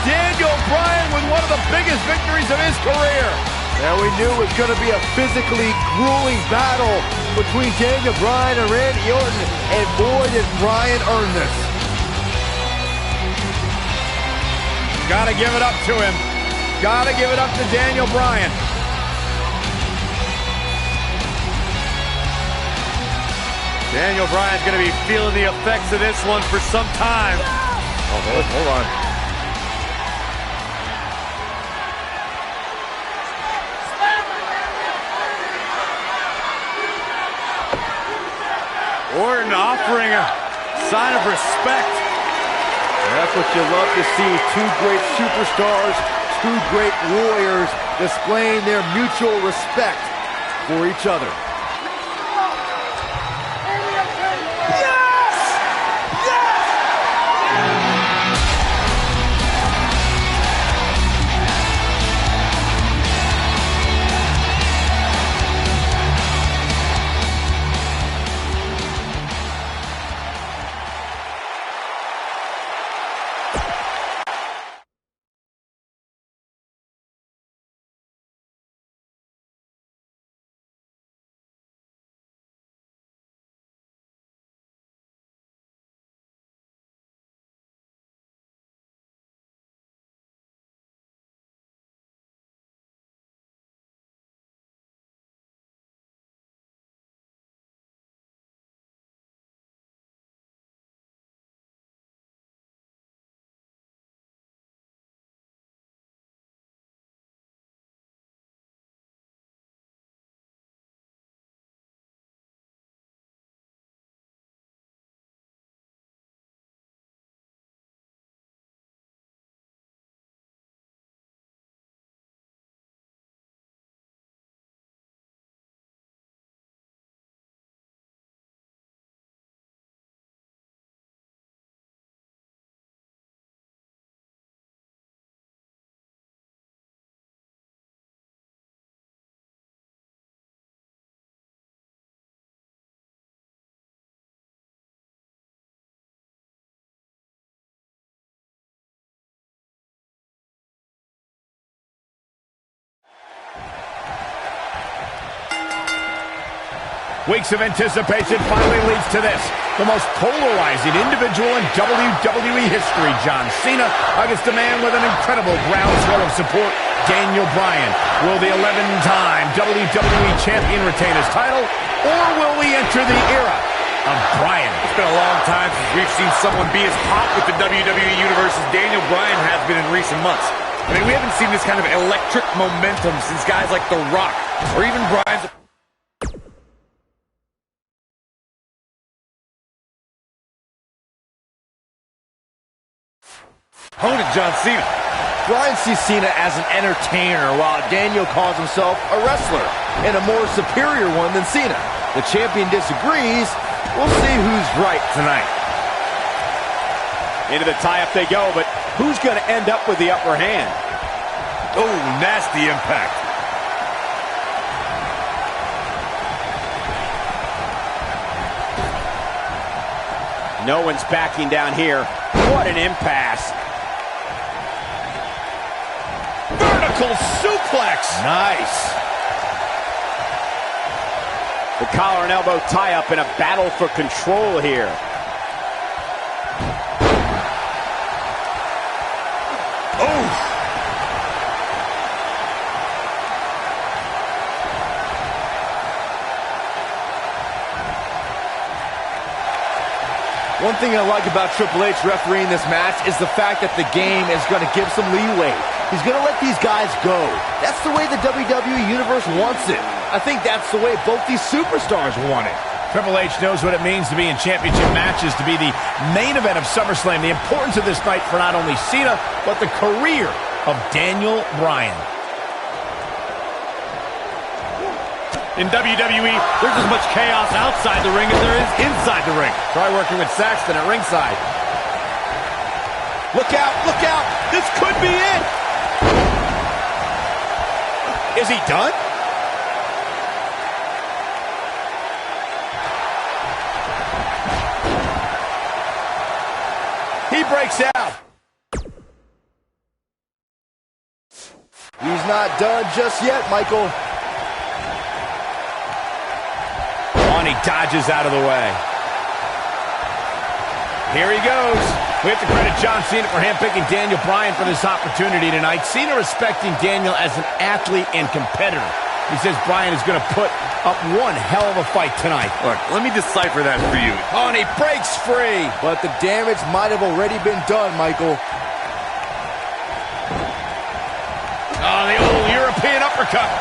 Daniel Bryan with one of the biggest victories of his career. And we knew it was going to be a physically grueling battle between Daniel Bryan and Randy Orton, and boy did Bryan earn this. Gotta give it up to him. Gotta give it up to Daniel Bryan. Daniel Bryan's going to be feeling the effects of this one for some time. Oh, hold on. Orton offering a sign of respect. That's what you love to see. Two great superstars, two great warriors displaying their mutual respect for each other. Weeks of anticipation finally leads to this. The most polarizing individual in WWE history, John Cena, against a man with an incredible groundswell of support, Daniel Bryan. Will the 11-time WWE Champion retain his title, or will we enter the era of Bryan? It's been a long time since we've seen someone be as hot with the WWE Universe as Daniel Bryan has been in recent months. I mean, we haven't seen this kind of electric momentum since guys like The Rock, or even Bryan's opponent, John Cena. Bryan sees Cena as an entertainer, while Daniel calls himself a wrestler, and a more superior one than Cena. The champion disagrees. We'll see who's right tonight. Into the tie-up they go, but who's going to end up with the upper hand? Oh, nasty impact. No one's backing down here. What an impasse. Vertical suplex. Nice. The collar and elbow tie-up in a battle for control here. Oh! One thing I like about Triple H refereeing this match is the fact that the game is going to give some leeway. He's going to let these guys go. That's the way the WWE Universe wants it. I think that's the way both these superstars want it. Triple H knows what it means to be in championship matches, to be the main event of SummerSlam. The importance of this night for not only Cena, but the career of Daniel Bryan. In WWE, there's as much chaos outside the ring as there is inside the ring. Try working with Saxton at ringside. Look out, look out. This could be it. Is he done? He breaks out. He's not done just yet, Michael. He dodges out of the way. Here he goes. We have to credit John Cena for handpicking Daniel Bryan for this opportunity tonight. Cena respecting Daniel as an athlete and competitor. He says Bryan is going to put up one hell of a fight tonight. Look, let me decipher that for you. Oh, and he breaks free. But the damage might have already been done, Michael. Oh, the old European uppercut.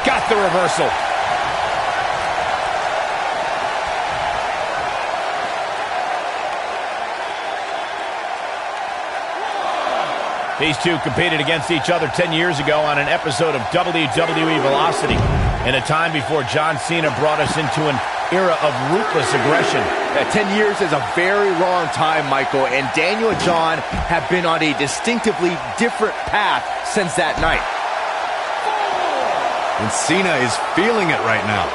Got the reversal. These two competed against each other 10 years ago on an episode of WWE Velocity, in a time before John Cena brought us into an era of ruthless aggression. 10 years is a very long time, Michael, and Daniel and John have been on a distinctively different path since that night. And Cena is feeling it right now.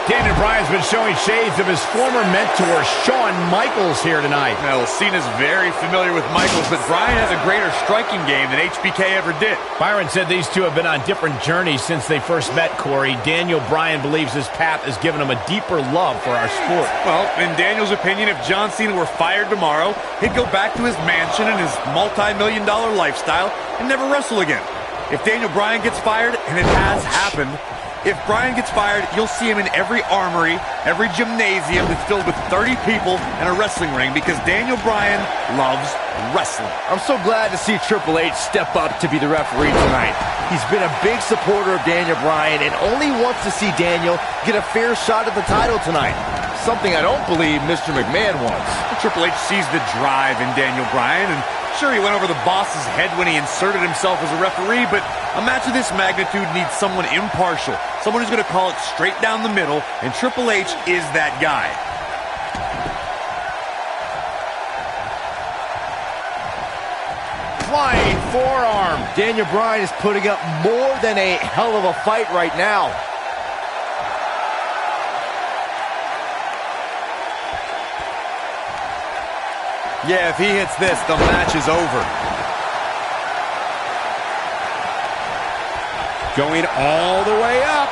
Daniel Bryan's been showing shades of his former mentor, Shawn Michaels, here tonight. Well, Cena's very familiar with Michaels, but Bryan has a greater striking game than HBK ever did. Byron said these two have been on different journeys since they first met, Corey. Daniel Bryan believes this path has given him a deeper love for our sport. Well, in Daniel's opinion, if John Cena were fired tomorrow, he'd go back to his mansion and his multi-million-dollar lifestyle and never wrestle again. If Daniel Bryan gets fired, and it has happened, if Bryan gets fired, you'll see him in every armory, every gymnasium that's filled with 30 people and a wrestling ring, because Daniel Bryan loves wrestling. I'm so glad to see Triple H step up to be the referee tonight. He's been a big supporter of Daniel Bryan and only wants to see Daniel get a fair shot at the title tonight. Something I don't believe Mr. McMahon wants. Triple H sees the drive in Daniel Bryan, and sure, he went over the boss's head when he inserted himself as a referee, but a match of this magnitude needs someone impartial, someone who's going to call it straight down the middle, and Triple H is that guy. Flying forearm. Daniel Bryan is putting up more than a hell of a fight right now. Yeah, if he hits this, the match is over. Going all the way up.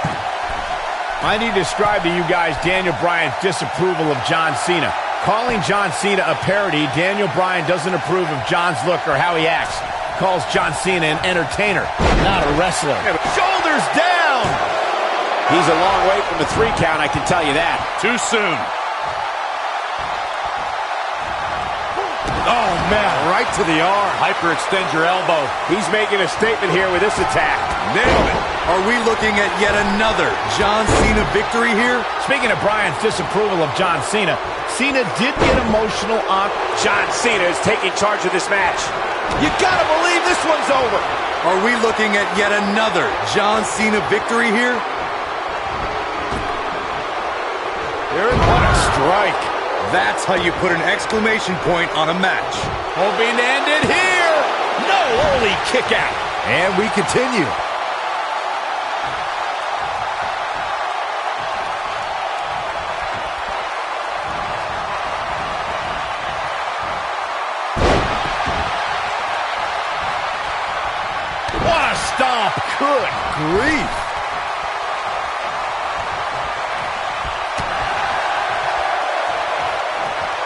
I need to describe to you guys Daniel Bryan's disapproval of John Cena. Calling John Cena a parody, Daniel Bryan doesn't approve of John's look or how he acts. Calls John Cena an entertainer, not a wrestler. Shoulders down! He's a long way from the 3 count, I can tell you that. Too soon. Oh, man, right to the arm. Hyperextend your elbow. He's making a statement here with this attack. Nailed it. Are we looking at yet another John Cena victory here? Speaking of Bryan's disapproval of John Cena, Cena did get emotional on... John Cena is taking charge of this match. You gotta believe this one's over. Are we looking at yet another John Cena victory here? What a strike. That's how you put an exclamation point on a match. Hoping to end it here. No, holy kick out. And we continue. What a stomp. Good grief.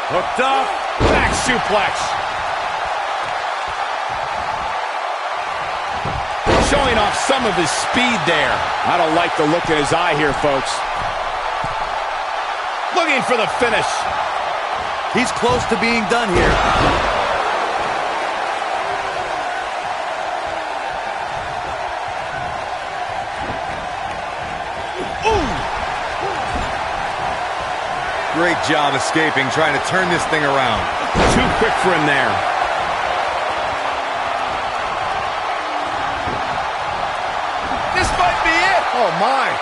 Hooked up. Back suplex. Showing off some of his speed there. I don't like the look in his eye here, folks. Looking for the finish. He's close to being done here. Great job escaping, trying to turn this thing around. Too quick for him there. This might be it. Oh, my.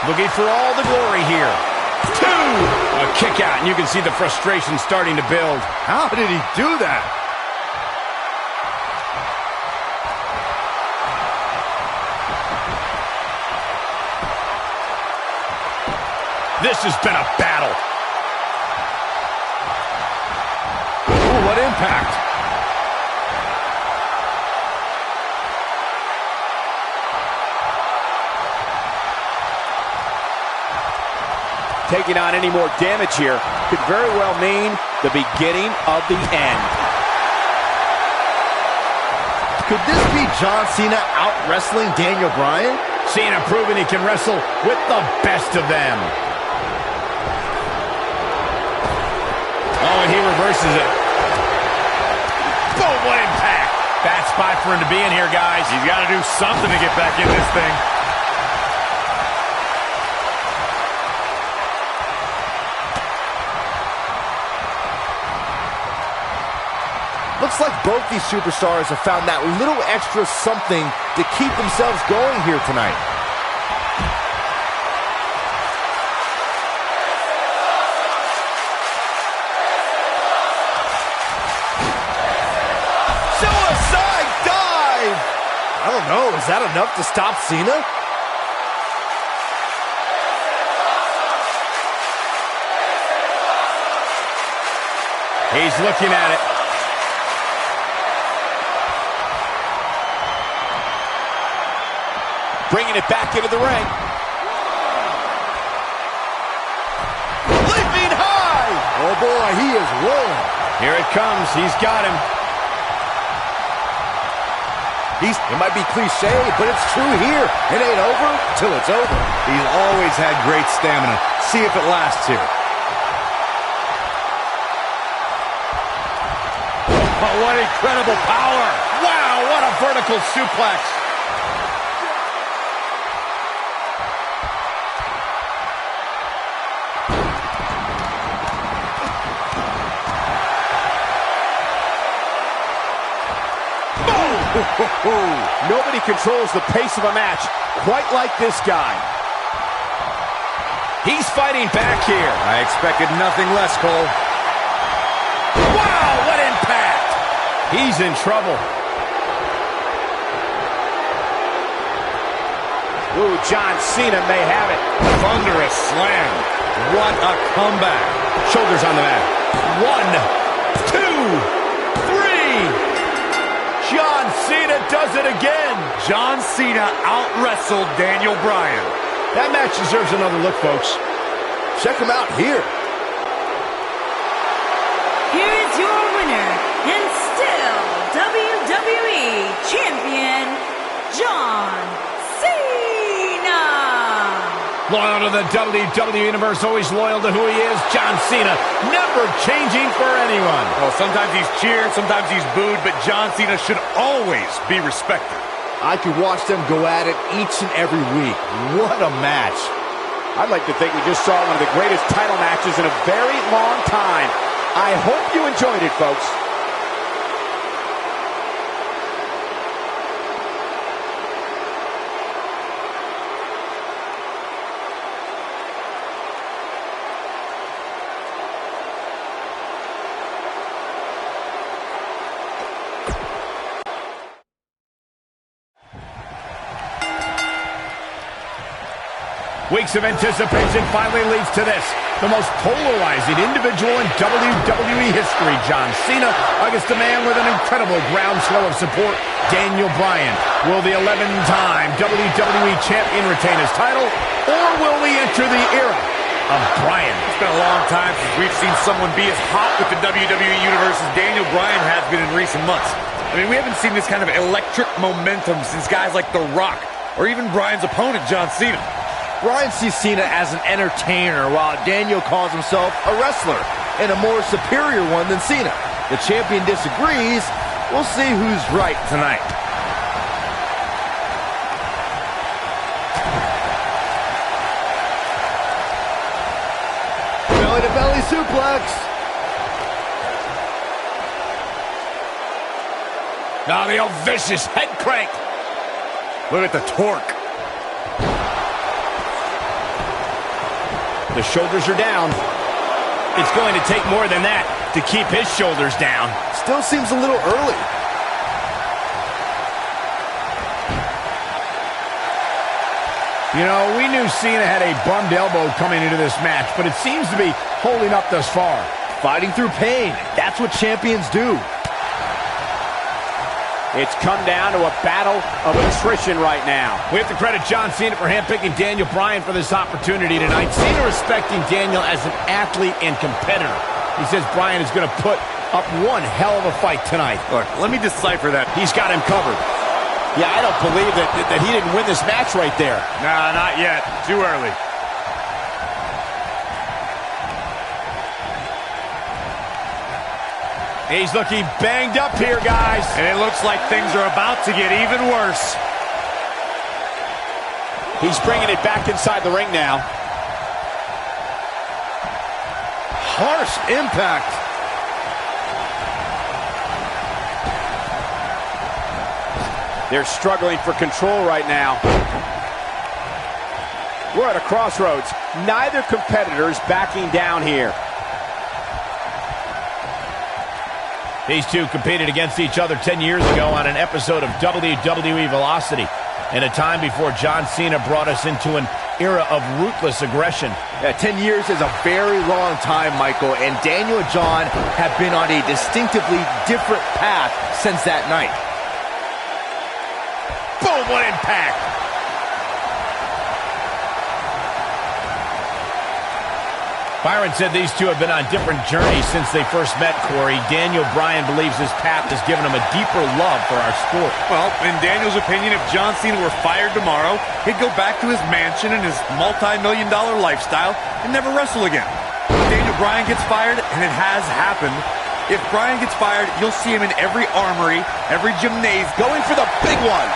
Looking for all the glory here. 2! A kick out, and you can see the frustration starting to build. How did he do that? This has been a battle. Ooh, what impact. Taking on any more damage here could very well mean the beginning of the end. Could this be John Cena out-wrestling Daniel Bryan? Cena proving he can wrestle with the best of them. Oh, and he reverses it. Boom, what impact. Bad spot for him to be in here, guys. He's got to do something to get back in this thing. Looks like both these superstars have found that little extra something to keep themselves going here tonight. Suicide dive! I don't know, is that enough to stop Cena? He's looking at it. Bringing it back into the ring. Leaping high! Oh boy, he is rolling. Here it comes. He's got him. It might be cliche, but it's true here. It ain't over till it's over. He's always had great stamina. See if it lasts here. Oh, what incredible power. Wow, what a vertical suplex. Nobody controls the pace of a match quite like this guy. He's fighting back here. I expected nothing less, Cole. Wow, what impact! He's in trouble. Ooh, John Cena may have it. Thunderous slam. What a comeback. Shoulders on the mat. 1, 2, 3. John Cena does it again. John Cena out-wrestled Daniel Bryan. That match deserves another look, folks. Check him out here. Here is your winner, and still WWE Champion, John Cena. Loyal to the WWE Universe, always loyal to who he is, John Cena, never changing for anyone. Well, sometimes he's cheered, sometimes he's booed, but John Cena should always be respected. I could watch them go at it each and every week. What a match. I'd like to think we just saw one of the greatest title matches in a very long time. I hope you enjoyed it, folks. Weeks of anticipation finally leads to this. The most polarizing individual in WWE history, John Cena, against a man with an incredible groundswell of support, Daniel Bryan. Will the 11-time WWE Champion retain his title, or will we enter the era of Bryan? It's been a long time since we've seen someone be as hot with the WWE Universe as Daniel Bryan has been in recent months. I mean, we haven't seen this kind of electric momentum since guys like The Rock, or even Bryan's opponent, John Cena. Bryan sees Cena as an entertainer, while Daniel calls himself a wrestler, and a more superior one than Cena. The champion disagrees. We'll see who's right tonight. Belly-to-belly suplex. Now the old vicious head crank. Look at the torque. The shoulders are down. It's going to take more than that to keep his shoulders down. Still seems a little early. You know, we knew Cena had a bummed elbow coming into this match, but it seems to be holding up thus far. Fighting through pain. That's what champions do. It's come down to a battle of attrition right now. We have to credit John Cena for handpicking Daniel Bryan for this opportunity tonight. Cena respecting Daniel as an athlete and competitor. He says Bryan is going to put up one hell of a fight tonight. Look, let me decipher that. He's got him covered. Yeah, I don't believe that he didn't win this match right there. Nah, not yet. Too early. He's looking banged up here, guys. And it looks like things are about to get even worse. He's bringing it back inside the ring now. Harsh impact. They're struggling for control right now. We're at a crossroads. Neither competitor is backing down here. These two competed against each other 10 years ago on an episode of WWE Velocity, in a time before John Cena brought us into an era of ruthless aggression. Yeah, 10 years is a very long time, Michael, and Daniel and John have been on a distinctively different path since that night. Boom, what impact! Byron said these two have been on different journeys since they first met, Corey. Daniel Bryan believes this path has given him a deeper love for our sport. Well, in Daniel's opinion, if John Cena were fired tomorrow, he'd go back to his mansion and his multi-million-dollar lifestyle and never wrestle again. Daniel Bryan gets fired, and it has happened. If Bryan gets fired, you'll see him in every armory, every gymnasium, going for the big one.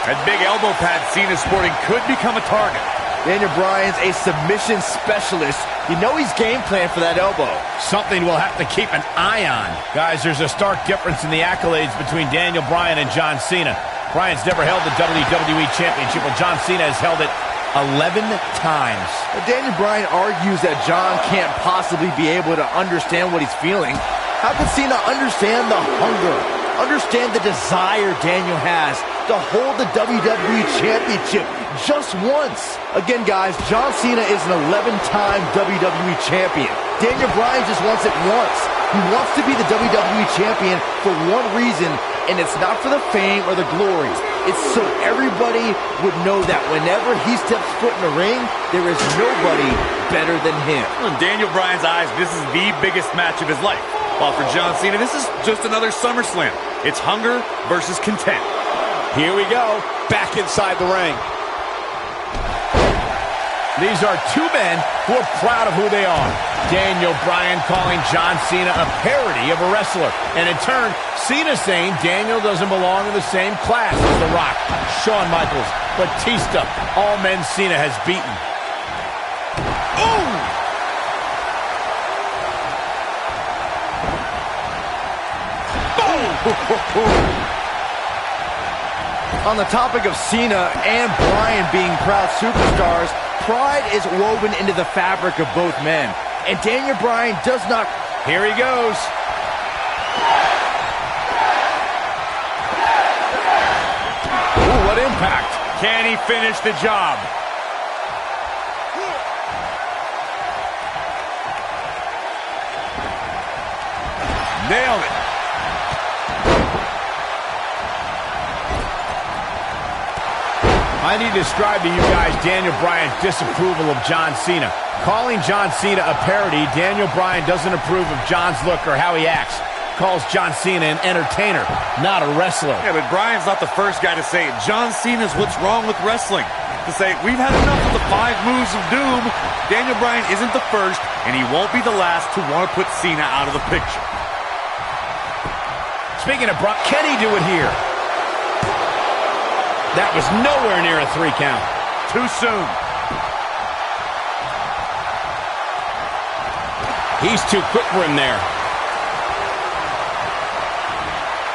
That big elbow pad Cena's sporting could become a target. Daniel Bryan's a submission specialist. You know he's game planned for that elbow. Something we'll have to keep an eye on. Guys, there's a stark difference in the accolades between Daniel Bryan and John Cena. Bryan's never held the WWE Championship, while John Cena has held it 11 times. But Daniel Bryan argues that John can't possibly be able to understand what he's feeling. How can Cena understand the hunger, Understand the desire Daniel has to hold the WWE Championship just once. Again, guys, John Cena is an 11-time WWE Champion. Daniel Bryan just wants it once. He wants to be the WWE Champion for one reason, and it's not for the fame or the glory. It's so everybody would know that whenever he steps foot in the ring, there is nobody better than him. In Daniel Bryan's eyes, this is the biggest match of his life. While for John Cena, this is just another SummerSlam. It's hunger versus content. Here we go, back inside the ring. These are two men who are proud of who they are. Daniel Bryan calling John Cena a parody of a wrestler. And in turn, Cena saying Daniel doesn't belong in the same class as The Rock, Shawn Michaels, Batista, all men Cena has beaten. Ooh! Boom! On the topic of Cena and Bryan being proud superstars, pride is woven into the fabric of both men. And Daniel Bryan does not... Here he goes. Ooh, what impact. Can he finish the job? Nailed it. I need to describe to you guys Daniel Bryan's disapproval of John Cena. Calling John Cena a parody, Daniel Bryan doesn't approve of John's look or how he acts. Calls John Cena an entertainer, not a wrestler. Yeah, but Bryan's not the first guy to say it. John Cena's what's wrong with wrestling. To say, we've had enough of the 5 moves of doom. Daniel Bryan isn't the first, and he won't be the last to want to put Cena out of the picture. Speaking of Brock, can he do it here? That was nowhere near a 3 count. Too soon. He's too quick for him there.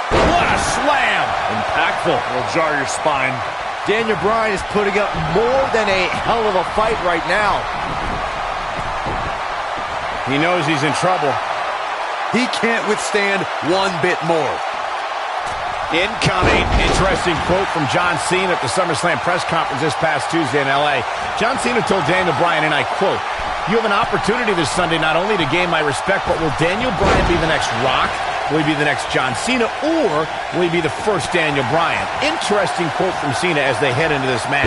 What a slam! Impactful. Will jar your spine. Daniel Bryan is putting up more than a hell of a fight right now. He knows he's in trouble. He can't withstand one bit more. Incoming. Interesting quote from John Cena at the SummerSlam press conference this past Tuesday in L.A. John Cena told Daniel Bryan, and I quote, "You have an opportunity this Sunday not only to gain my respect, but will Daniel Bryan be the next Rock? Will he be the next John Cena? Or will he be the first Daniel Bryan?" Interesting quote from Cena as they head into this match.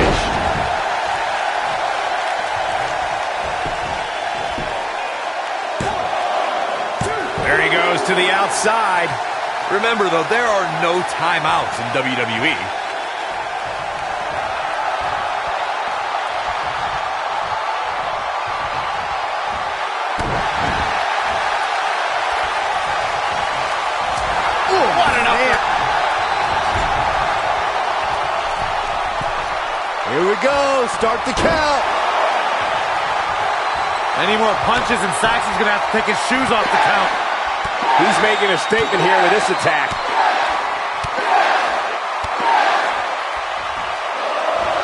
There he goes to the outside. Remember, though, there are no timeouts in WWE. What an upper. Here we go. Start the count. Any more punches and Saxon's going to have to take his shoes off the count. He's making a statement here with this attack.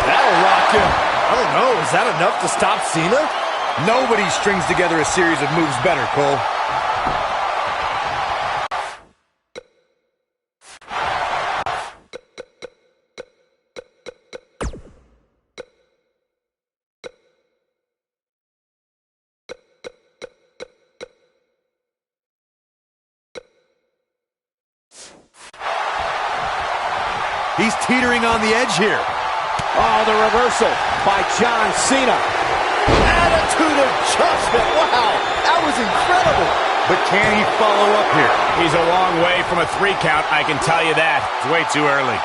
That'll rock him. I don't know. Is that enough to stop Cena? Nobody strings together a series of moves better, Cole. He's teetering on the edge here. Oh, the reversal by John Cena. Attitude adjustment. Wow, that was incredible. But can he follow up here? He's a long way from a 3 count, I can tell you that. It's way too early.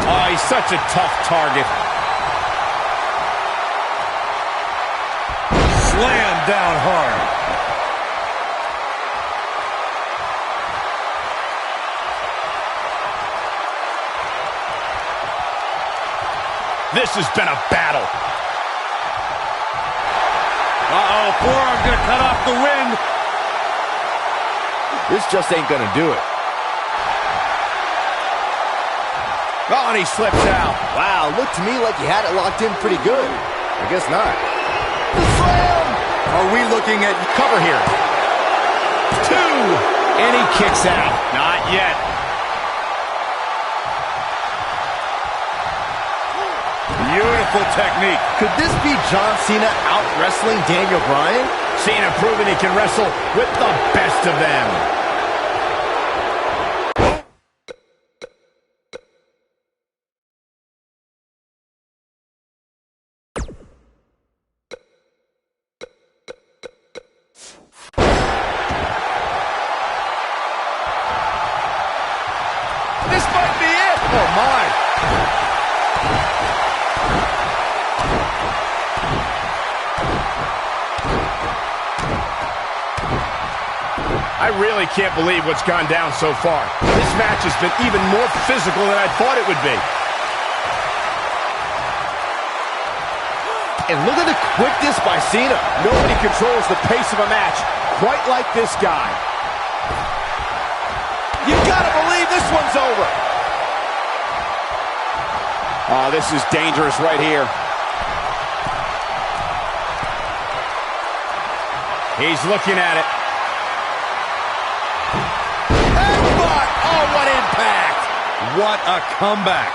Oh, he's such a tough target. Slam down hard. This has been a battle. Uh-oh, forearm's gonna cut off the wind. This just ain't gonna do it. Oh, and he slips out. Wow, looked to me like he had it locked in pretty good. I guess not. The slam! Are we looking at Cover here. 2. And he kicks out. Not yet. Beautiful technique. Could this be John Cena out-wrestling Daniel Bryan? Cena proving he can wrestle with the best of them. This might be it. Oh, my. I really can't believe what's gone down so far. This match has been even more physical than I thought it would be. And look at the quickness by Cena. Nobody controls the pace of a match quite like this guy. You gotta believe this one's over. Oh, this is dangerous right here. He's looking at it. Headbutt! Oh, what impact! what a comeback?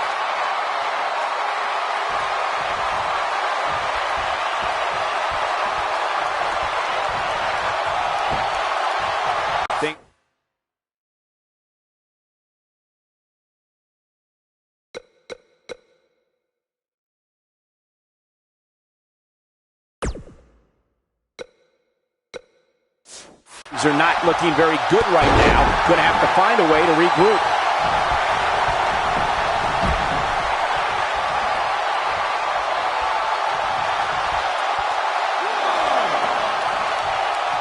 These are not looking very good right now. Going to have to find a way to regroup.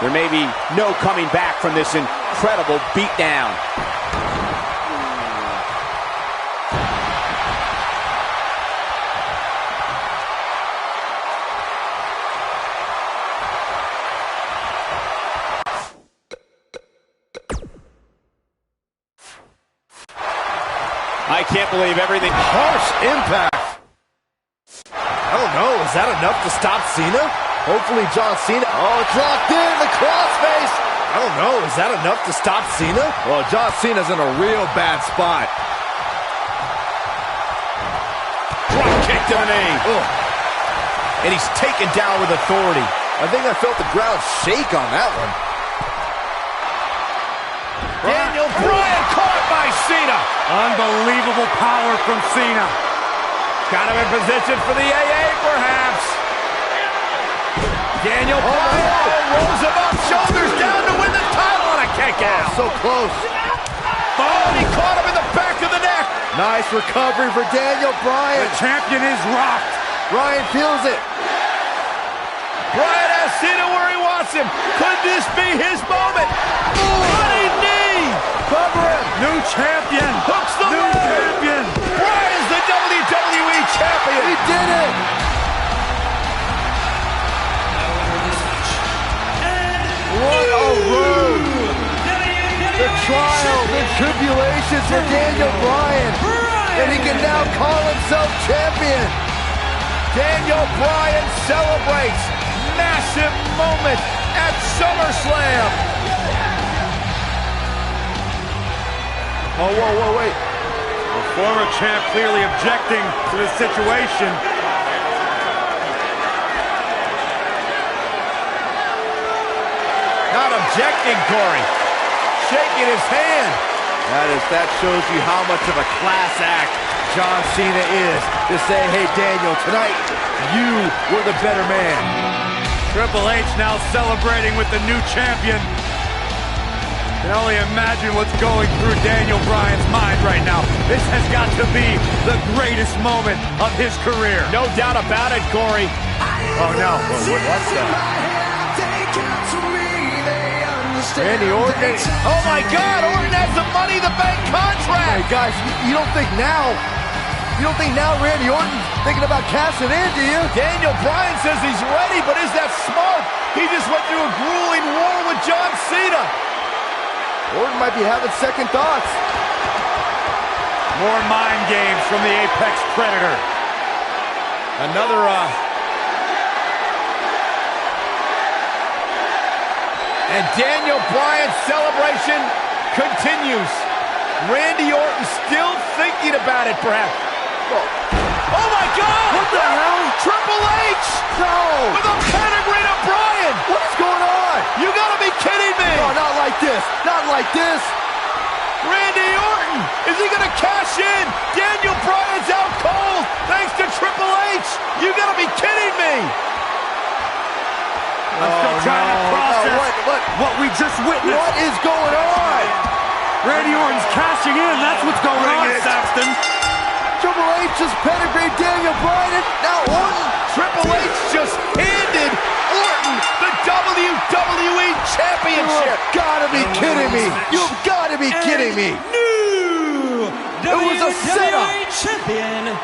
There may be no coming back from this incredible beatdown. I can't believe everything. Harsh impact. I don't know. Is that enough to stop Cena? Hopefully John Cena. Oh, it's locked in. The crossface. I don't know. Is that enough to stop Cena? Well, John Cena's in a real bad spot. Drop kick to the knee. Oh. And he's taken down with authority. I think I felt the ground shake on that one. Daniel Bryan caught by Cena. Unbelievable power from Cena. Got him in position for the AA, perhaps. Daniel Bryan rolls him up, shoulders down to win the title on a kick out. So close. Oh, and he caught him in the back of the neck. Nice recovery for Daniel Bryan. The champion is rocked. Bryan feels it. Bryan has Cena where he wants him. Could this be his moment? Running knee. Cover him. New champion. Hooks the New leg. champion. Bryan's the WWE champion. He did it. What a road. The trials and tribulations for Daniel Bryan. And he can now call himself champion. Daniel Bryan celebrates. Massive moment at SummerSlam. Oh, whoa, wait. The former champ clearly objecting to the situation. Not objecting, Corey. Shaking his hand. That shows you how much of a class act John Cena is. To say, hey, Daniel, tonight you were the better man. Triple H now celebrating with the new champion. Can only imagine what's going through Daniel Bryan's mind right now. This has got to be the greatest moment of his career. No doubt about it, Corey. Oh, no. What's that? Randy Orton. Oh, my God. Orton has the Money in the Bank contract. Hey, guys, you don't think now Randy Orton's thinking about cashing in, do you? Daniel Bryan says he's ready, but is that smart? He just went through a grueling war with John Cena. Orton might be having second thoughts. More mind games from the Apex Predator. Another, And Daniel Bryan's celebration continues. Randy Orton still thinking about it, perhaps. Oh my God! What the hell? Triple H! No! With a pedigree to Bryan! What is going on? You gotta be kidding me! No, not like this. Not like this. Randy Orton! Is he gonna cash in? Daniel Bryan's out cold thanks to Triple H! You gotta be kidding me! I'm still trying to process what we just witnessed. What is going on? Randy Orton's cashing in. That's what's going on, Saxton. Triple H just pedigreed Daniel Bryan, and now Orton. Triple H just handed Orton the WWE Championship. You've gotta be kidding me. You've gotta be kidding me. New It was a setup. WWE Champion,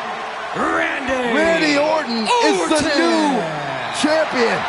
Randy Orton is the new champion.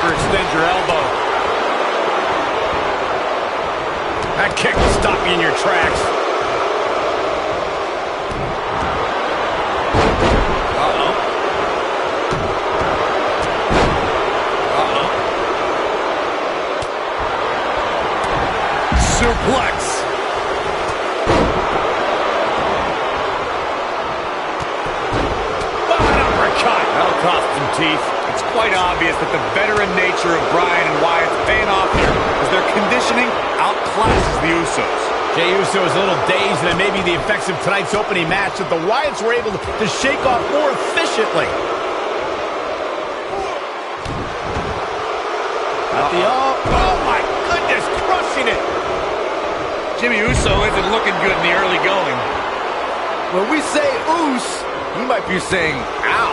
Extend your elbow. That kick will stop you in your tracks. Uh-oh. Uh-oh. Suplex. Uppercut. That'll cost some teeth. It's quite obvious that the veteran nature of Bryan and Wyatt's paying off here as their conditioning outclasses the Usos. Jey Uso is a little dazed, and it may be the effects of tonight's opening match that the Wyatts were able to shake off more efficiently. Oh my goodness, crushing it. Jimmy Uso isn't looking good in the early going. When we say oos, he might be saying ow.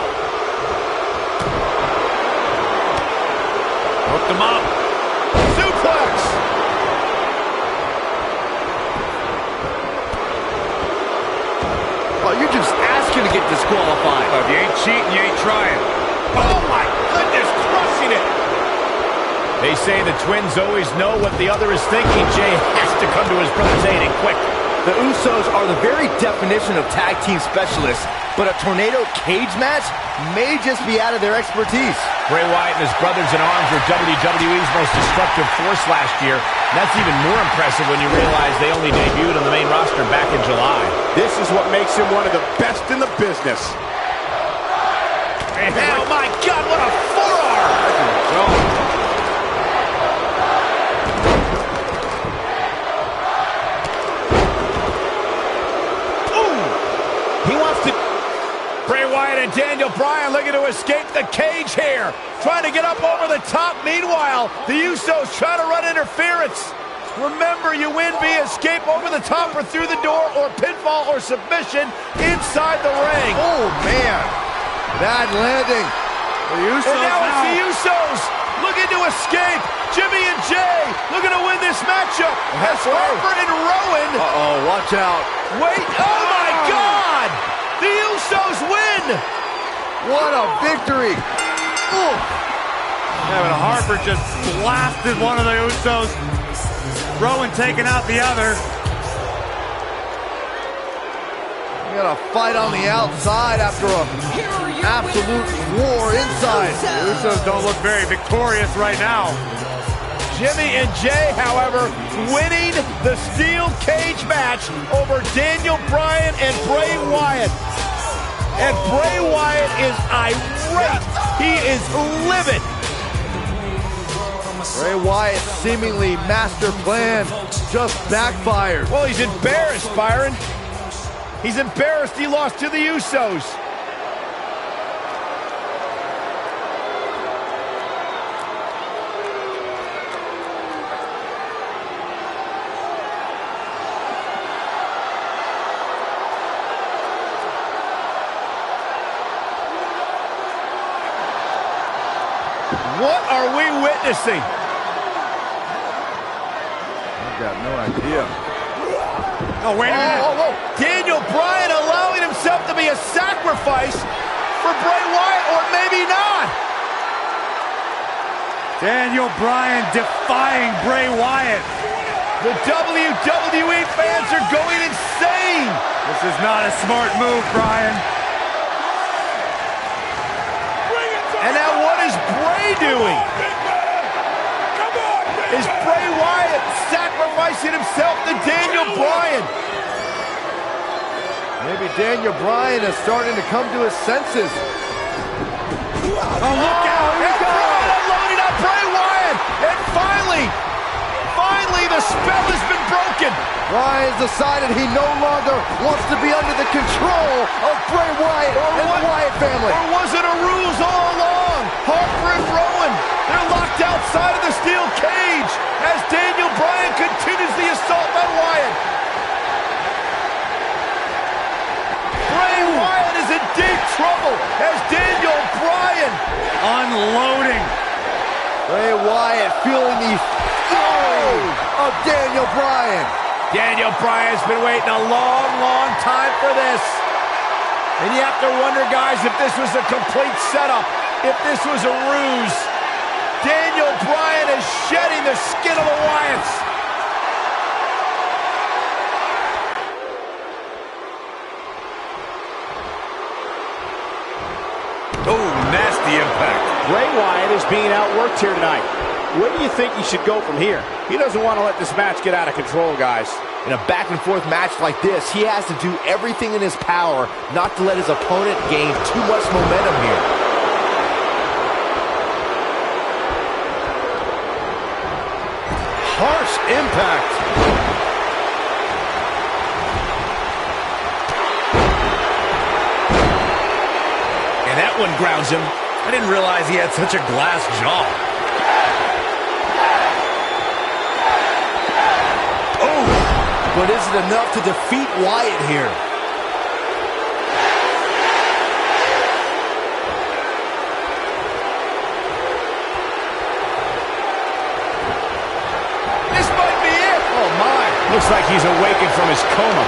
Hooked him up. Suplex. shouldn't get disqualified. Well, if you ain't cheating, you ain't trying. Oh, my goodness, crushing it. They say the twins always know what the other is thinking. Jay has to come to his brother's aid and quick. The Usos are the very definition of tag team specialists, but a tornado cage match may just be out of their expertise. Bray Wyatt and his brothers-in-arms were WWE's most destructive force last year. That's even more impressive when you realize they only debuted on the main roster back in July. This is what makes him one of the best in the business. Oh, my God, what a forearm! He wants to... Bray Wyatt and Daniel Bryan looking to escape the cage here. Trying to get up over the top. Meanwhile, the Usos trying to run interference. Remember, you win via escape over the top or through the door or pinfall or submission inside the ring. Oh, man. Bad landing. The Usos And now it's the Usos looking to escape. Jimmy and Jay looking to win this matchup. As Harper and Rowan... Uh-oh, watch out. Wait, oh my God! The Usos win! What a victory. Ooh. Yeah, but Harper just blasted one of the Usos. Rowan taking out the other. We got a fight on the outside after a absolute war inside. The Usos don't look very victorious right now. Jimmy and Jay, however, winning the steel cage match over Daniel Bryan and Bray Wyatt. And Bray Wyatt is irate. He is livid. Bray Wyatt's seemingly master plan just backfired. Well, he's embarrassed, Byron. He's embarrassed he lost to the Usos. What are we witnessing? I've got no idea. Oh, wait a minute. Daniel Bryan allowing himself to be a sacrifice for Bray Wyatt, or maybe not. Daniel Bryan defying Bray Wyatt. The WWE fans are going insane. This is not a smart move, Bryan. And now what is Bray doing? Is Bray Wyatt sacrificing himself to Daniel Bryan? Maybe Daniel Bryan is starting to come to his senses. Oh, look out! And Bryan unloading on Bray Wyatt! And finally, the spell has been broken! Bryan's decided he no longer wants to be under the control of Bray Wyatt and the Wyatt family. Or was it a ruse all along? Harper and Rowan, they're locked outside of the steel cage as Daniel Bryan continues the assault on Wyatt. Bray Wyatt is in deep trouble as Daniel Bryan Unloading. Bray Wyatt feeling the fury of Daniel Bryan. Daniel Bryan's been waiting a long, long time for this. And you have to wonder, guys, if this was a complete setup, if this was a ruse. Daniel Bryan is shedding the skin of the Wyatts. Oh, nasty impact. Bray Wyatt is being outworked here tonight. Where do you think he should go from here? He doesn't want to let this match get out of control, guys. In a back-and-forth match like this, he has to do everything in his power not to let his opponent gain too much momentum here. Harsh impact. And that one grounds him. I didn't realize he had such a glass jaw. Oh, but is it enough to defeat Wyatt here? This might be it. Oh, my. Looks like he's awakened from his coma.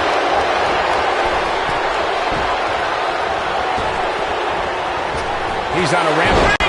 He's on a rampage.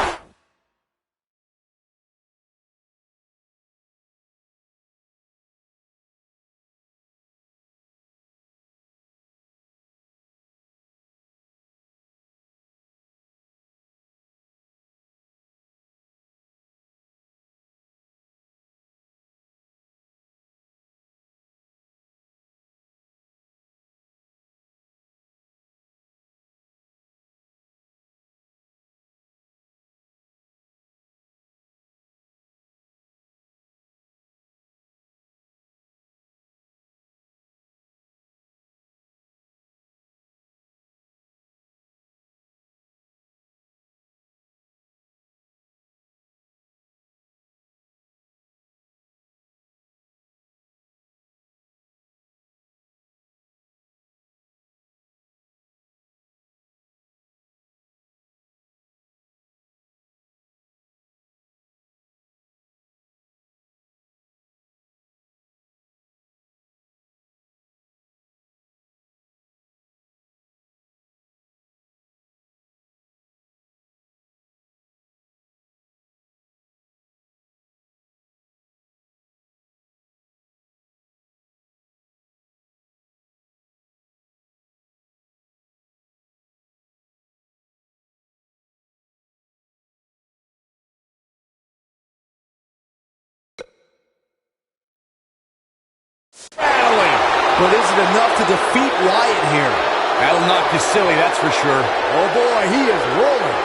But is it enough to defeat Wyatt here? That'll knock you silly, that's for sure. Oh boy, he is rolling.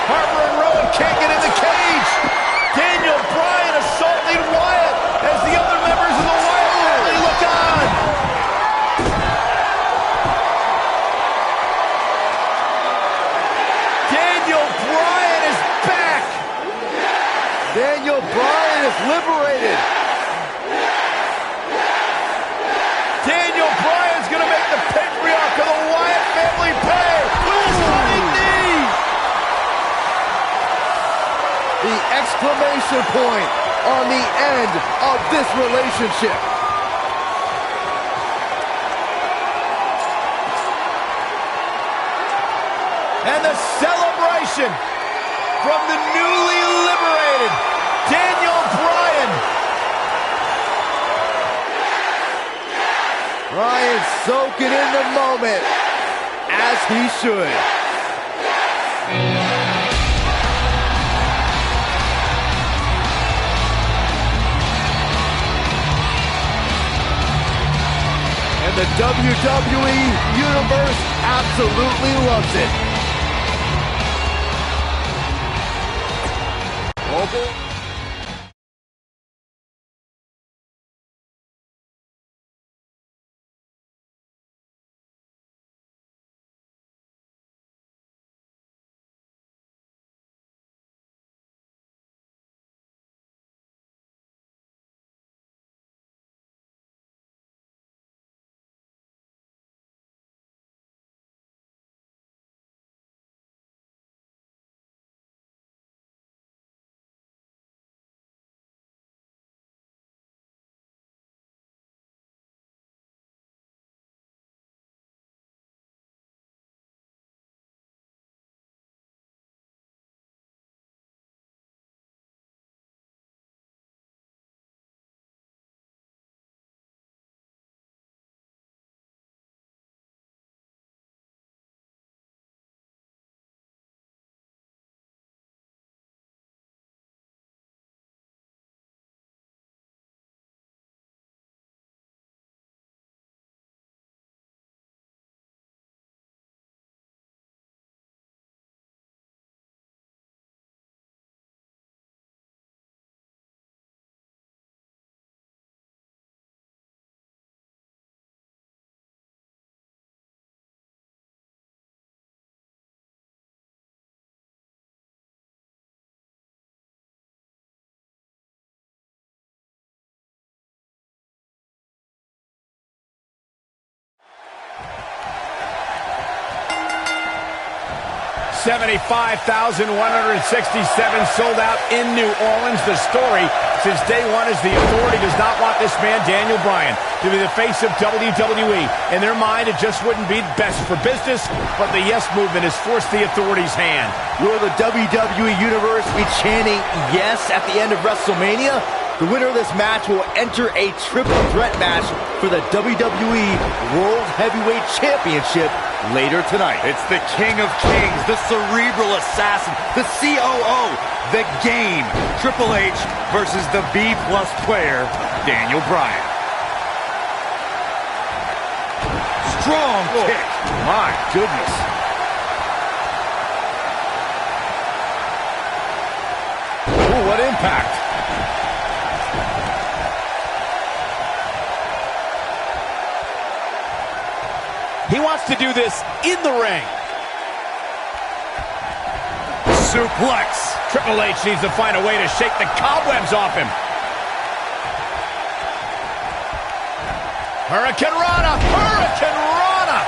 Harper and Rowan can't get in the cage. Daniel Bryan assaulting Wyatt as the other members of the Wyatt family look on. Daniel Bryan is back. Daniel Bryan is liberated. Daniel Bryan's going to make the patriarch of the Wyatt family pay with his running knee. The exclamation point on the end of this relationship. And the celebration from the newly liberated Daniel Bryan. Bryan soaking in the moment, as he should. And the WWE Universe absolutely loves it. Oh boy. 75,167 sold out in New Orleans. The story since day one is the Authority does not want this man, Daniel Bryan, to be the face of WWE. In their mind, it just wouldn't be best for business, but the Yes Movement has forced the Authority's hand. Will the WWE Universe be chanting yes at the end of WrestleMania? The winner of this match will enter a triple threat match for the WWE World Heavyweight Championship later tonight. It's the King of Kings, the Cerebral Assassin, the COO, the Game, Triple H versus the B-plus player, Daniel Bryan. Strong kick. My goodness. Ooh, what impact. He wants to do this in the ring. Suplex. Triple H needs to find a way to shake the cobwebs off him. Hurricane Rana! Hurricane Rana!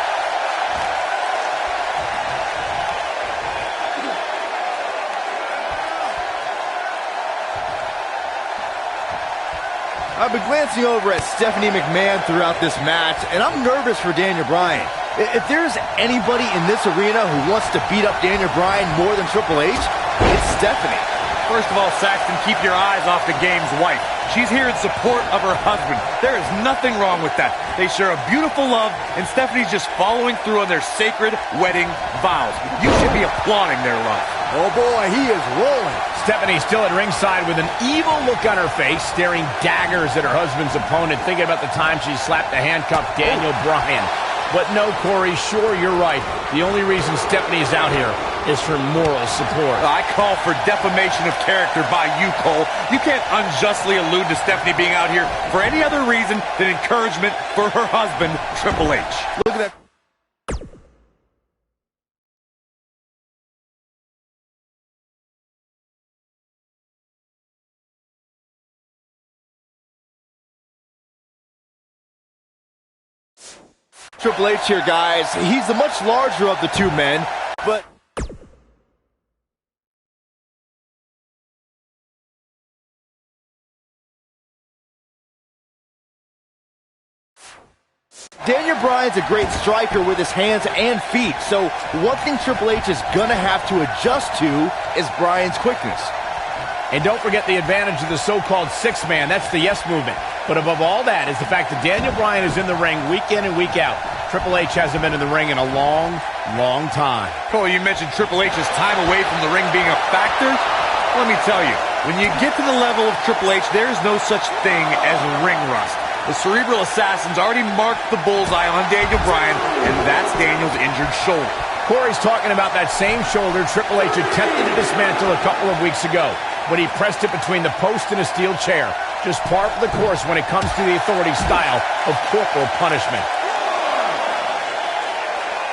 I've been glancing over at Stephanie McMahon throughout this match, and I'm nervous for Daniel Bryan. If there's anybody in this arena who wants to beat up Daniel Bryan more than Triple H, it's Stephanie. First of all, Saxton, keep your eyes off the Game's wife. She's here in support of her husband. There is nothing wrong with that. They share a beautiful love, and Stephanie's just following through on their sacred wedding vows. You should be applauding their love. Oh boy, he is rolling. Stephanie still at ringside with an evil look on her face, staring daggers at her husband's opponent, thinking about the time she slapped the handcuffed Daniel Bryan. But no, Corey, sure, you're right. The only reason Stephanie's out here is for moral support. I call for defamation of character by you, Cole. You can't unjustly allude to Stephanie being out here for any other reason than encouragement for her husband, Triple H. Look at that. Triple H here, guys. He's the much larger of the two men, but Daniel Bryan's a great striker with his hands and feet, so one thing Triple H is gonna have to adjust to is Bryan's quickness. And don't forget the advantage of the so-called six-man. That's the Yes Movement. But above all that is the fact that Daniel Bryan is in the ring week in and week out. Triple H hasn't been in the ring in a long, long time. Cole, you mentioned Triple H's time away from the ring being a factor. Let me tell you, when you get to the level of Triple H, there's no such thing as ring rust. The Cerebral Assassin's already marked the bullseye on Daniel Bryan, and that's Daniel's injured shoulder. Corey's talking about that same shoulder Triple H attempted to dismantle a couple of weeks ago when he pressed it between the post and a steel chair. Just par for the course when it comes to the Authority style of corporal punishment.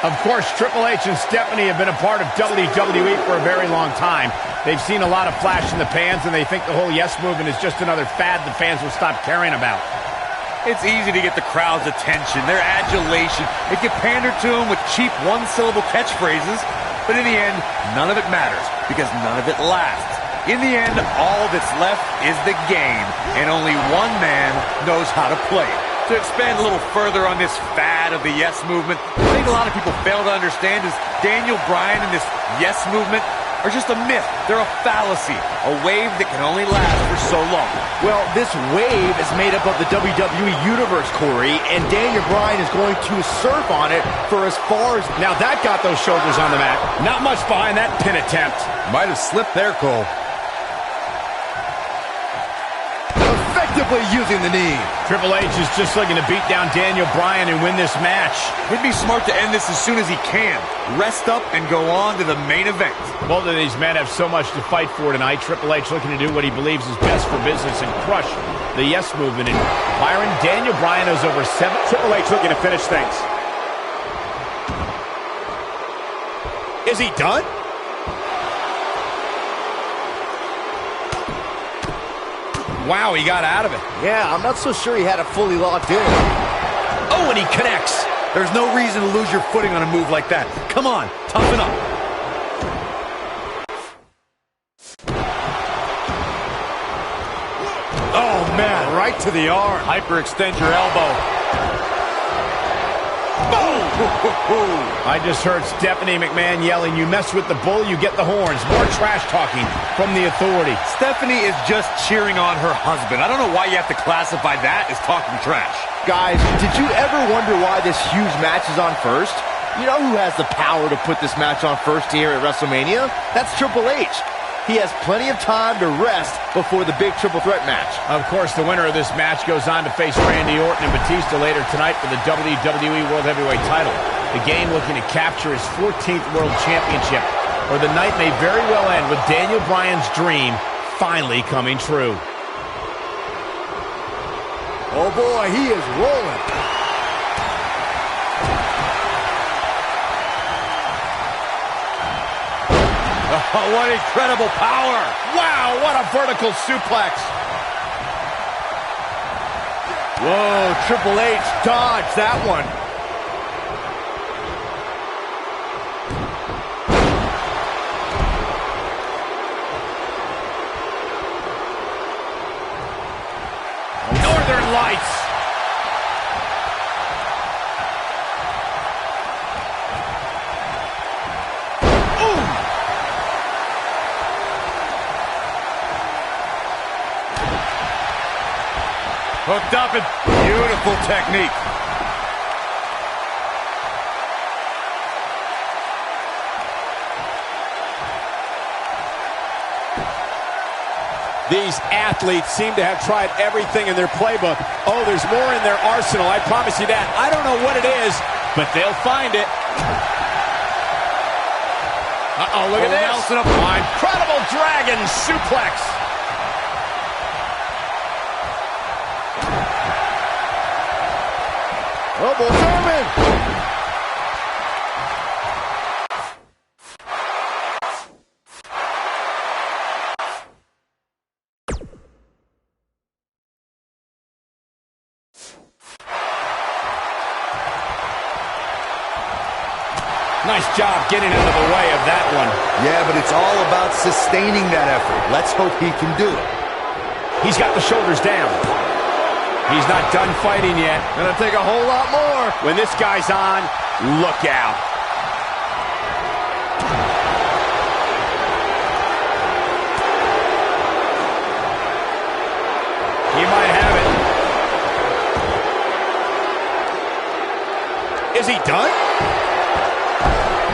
Of course, Triple H and Stephanie have been a part of WWE for a very long time. They've seen a lot of flash in the pans, and they think the whole Yes Movement is just another fad the fans will stop caring about. It's easy to get the crowd's attention, their adulation. If you pander to them with cheap one-syllable catchphrases, but in the end, none of it matters, because none of it lasts. In the end, all that's left is the game, and only one man knows how to play it. To expand a little further on this fad of the Yes Movement, I think a lot of people fail to understand is Daniel Bryan and this Yes Movement are just a myth. They're a fallacy, a wave that can only last for so long. Well, this wave is made up of the WWE Universe, Corey, and Daniel Bryan is going to surf on it for as far as... Now that got those shoulders on the mat. Not much behind that pin attempt. Might have slipped there, Cole. Effectively using the knee. Triple H is just looking to beat down Daniel Bryan and win this match. It'd be smart to end this as soon as he can. Rest up and go on to the main event. Both of these men have so much to fight for tonight. Triple H looking to do what he believes is best for business and crush the Yes Movement. And Byron, Daniel Bryan is over 7. Triple H looking to finish things. Is he done? Wow, he got out of it. Yeah, I'm not so sure he had it fully locked in. Oh, and he connects. There's no reason to lose your footing on a move like that. Come on, toughen up. right to the arm. Hyperextend your elbow. Boom! I just heard Stephanie McMahon yelling, "You mess with the bull, you get the horns." More trash talking from the Authority. Stephanie is just cheering on her husband. I don't know why you have to classify that as talking trash. Guys, did you ever wonder why this huge match is on first? You know who has the power to put this match on first here at WrestleMania? That's Triple H. He has plenty of time to rest before the big triple threat match. Of course, the winner of this match goes on to face Randy Orton and Batista later tonight for the WWE World Heavyweight title. The game looking to capture his 14th World Championship, or the night may very well end with Daniel Bryan's dream finally coming true. Oh boy, he is rolling. Oh, what incredible power! Wow, what a vertical suplex! Whoa, Triple H dodged that one. Northern Lights! Hooked up and beautiful technique. These athletes seem to have tried everything in their playbook. Oh, there's more in their arsenal, I promise you that. I don't know what it is, but they'll find it. Uh-oh, look at this. Nelson up line. Incredible dragon suplex. Oh boy, German! Nice job getting out of the way of that one. Yeah, but it's all about sustaining that effort. Let's hope he can do it. He's got the shoulders down. He's not done fighting yet. Gonna take a whole lot more. When this guy's on, look out. He might have it. Is he done?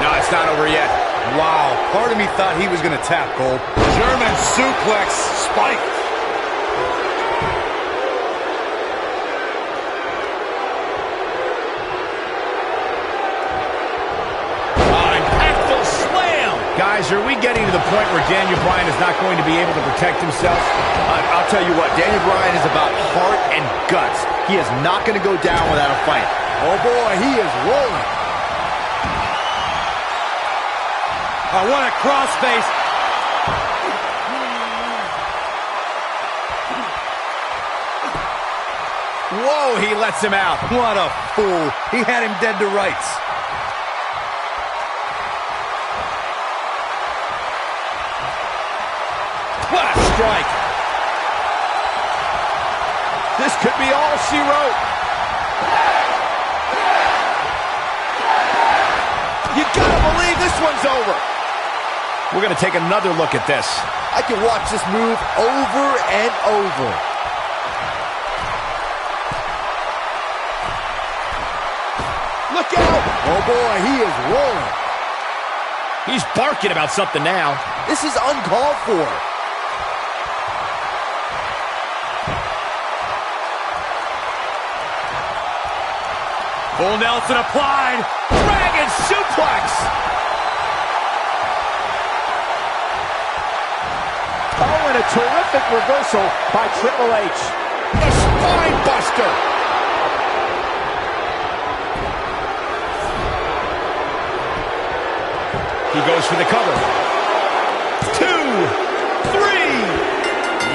No, it's not over yet. Wow, part of me thought he was going to tap, Cole. German suplex spiked. Impactful slam. Guys, are we getting to the point where Daniel Bryan is not going to be able to protect himself? I'll tell you what, Daniel Bryan is about heart and guts. He is not going to go down without a fight. Oh boy, he is rolling. Oh, what a crossface. Whoa, he lets him out. What a fool. He had him dead to rights. What a strike. This could be all she wrote. You gotta believe this one's over. We're gonna take another look at this. I can watch this move over and over. Look out! Oh boy, he is rolling. He's barking about something now. This is uncalled for. Full Nelson applied. Dragon suplex! Oh, and a terrific reversal by Triple H. A spine buster! He goes for the cover. 2, 3.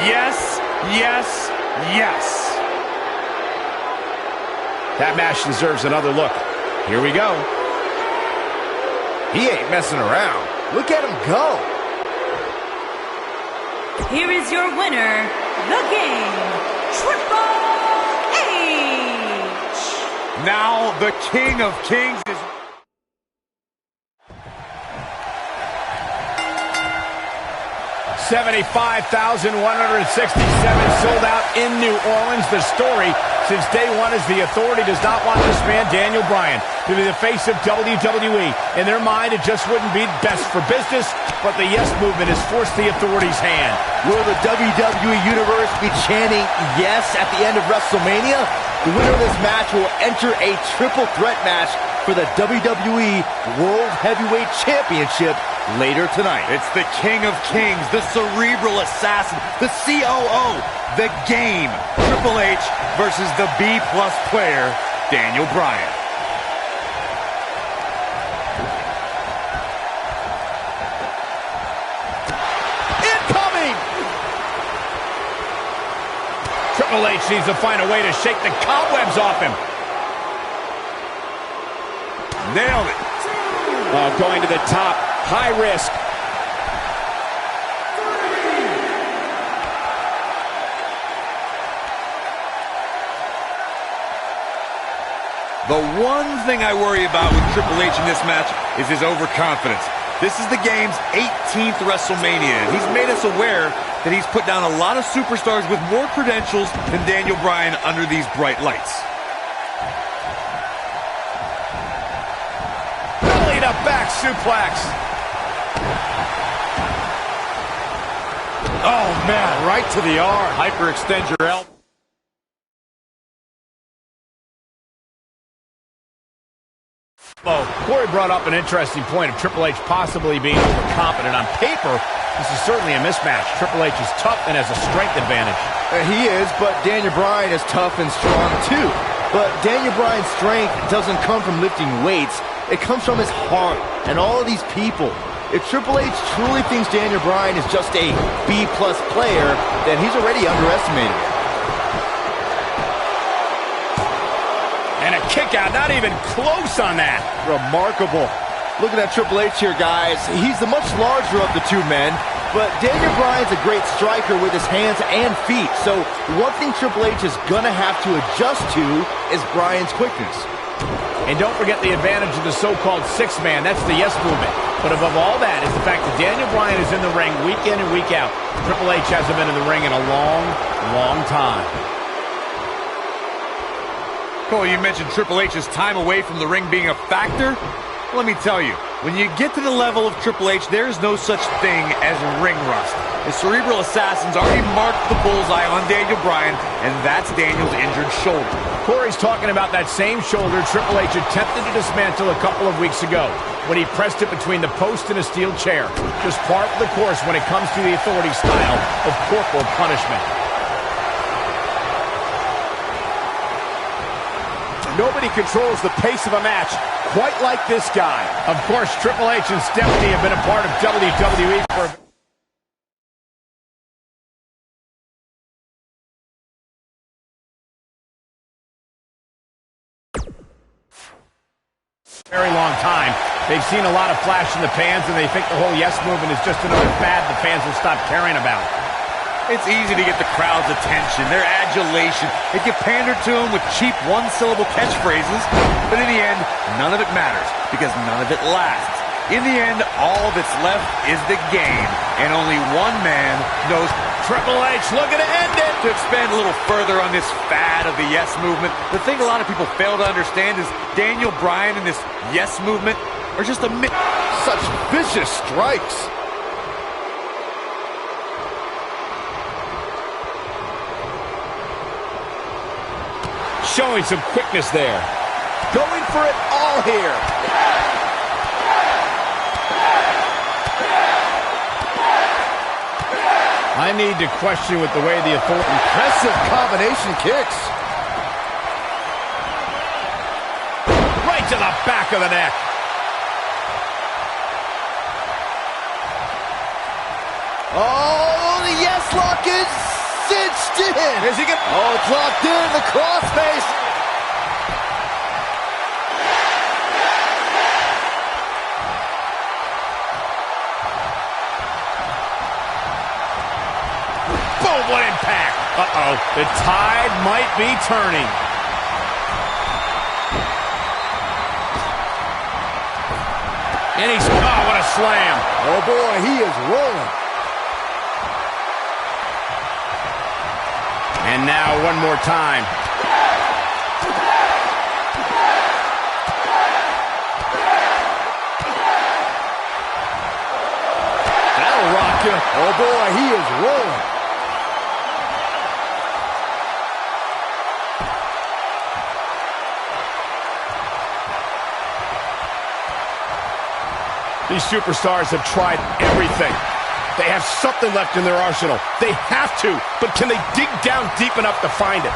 Yes, yes, yes. That match deserves another look. Here we go. He ain't messing around. Look at him go. Here is your winner, The Game, Triple H. Now the King of Kings is... $75,167 sold out in New Orleans. The story since day one is the Authority does not want this man, Daniel Bryan, to be the face of WWE. In their mind, it just wouldn't be best for business, but the Yes Movement has forced the Authority's hand. Will the WWE Universe be chanting yes at the end of WrestleMania? The winner of this match will enter a triple threat match for the WWE World Heavyweight Championship later tonight. It's the King of Kings, the Cerebral Assassin, the COO, the Game, Triple H versus the B-plus player, Daniel Bryan. Incoming! Triple H needs to find a way to shake the cobwebs off him. Nailed it. Oh, going to the top. High risk. The one thing I worry about with Triple H in this match is his overconfidence. This is the Game's 18th WrestleMania. He's made us aware that he's put down a lot of superstars with more credentials than Daniel Bryan under these bright lights. Belly to back suplex. Oh, man, right to the arm. Hyperextend your elbow. Corey brought up an interesting point of Triple H possibly being overconfident. On paper, this is certainly a mismatch. Triple H is tough and has a strength advantage. He is, but Daniel Bryan is tough and strong too. But Daniel Bryan's strength doesn't come from lifting weights. It comes from his heart and all of these people. If Triple H truly thinks Daniel Bryan is just a B-plus player, then he's already underestimated him. And a kick out, not even close on that. Remarkable. Looking at Triple H here, guys, he's the much larger of the two men, but Daniel Bryan's a great striker with his hands and feet. So one thing Triple H is gonna have to adjust to is Bryan's quickness. And don't forget the advantage of the so-called six-man. That's the Yes Movement. But above all that is the fact that Daniel Bryan is in the ring week in and week out. Triple H hasn't been in the ring in a long, long time. Cole, you mentioned Triple H's time away from the ring being a factor. Let me tell you, when you get to the level of Triple H, there's no such thing as ring rust. The Cerebral Assassin's already marked the bullseye on Daniel Bryan, and that's Daniel's injured shoulder. Corey's talking about that same shoulder Triple H attempted to dismantle a couple of weeks ago when he pressed it between the post and a steel chair. Just part of the course when it comes to the Authority style of corporal punishment. Nobody controls the pace of a match quite like this guy. Of course, Triple H and Stephanie have been a part of WWE for a very long time. They've seen a lot of flash in the pans, and they think the whole Yes Movement is just another fad the fans will stop caring about. It's easy to get the crowd's attention, their adulation, if you pander to them with cheap one-syllable catchphrases. But in the end, none of it matters, because none of it lasts. In the end, all that's left is the Game, and only one man knows. Triple H looking to end it. To expand a little further on this fad of the Yes Movement, the thing a lot of people fail to understand is Daniel Bryan and this Yes Movement are just Such vicious strikes. Showing some quickness there. Going for it all here. I need to question with the way the Authority. Impressive combination kicks. Right to the back of the neck. Oh, the Yes Lock is cinched in. Is he gonna... Oh, it's locked in. The crossface. Boom, what impact. Uh-oh, the tide might be turning. And he's, oh, what a slam. Oh boy, he is rolling. And now one more time. That'll rock you. Oh boy, he is rolling. These superstars have tried everything. They have something left in their arsenal. They have to, but can they dig down deep enough to find it?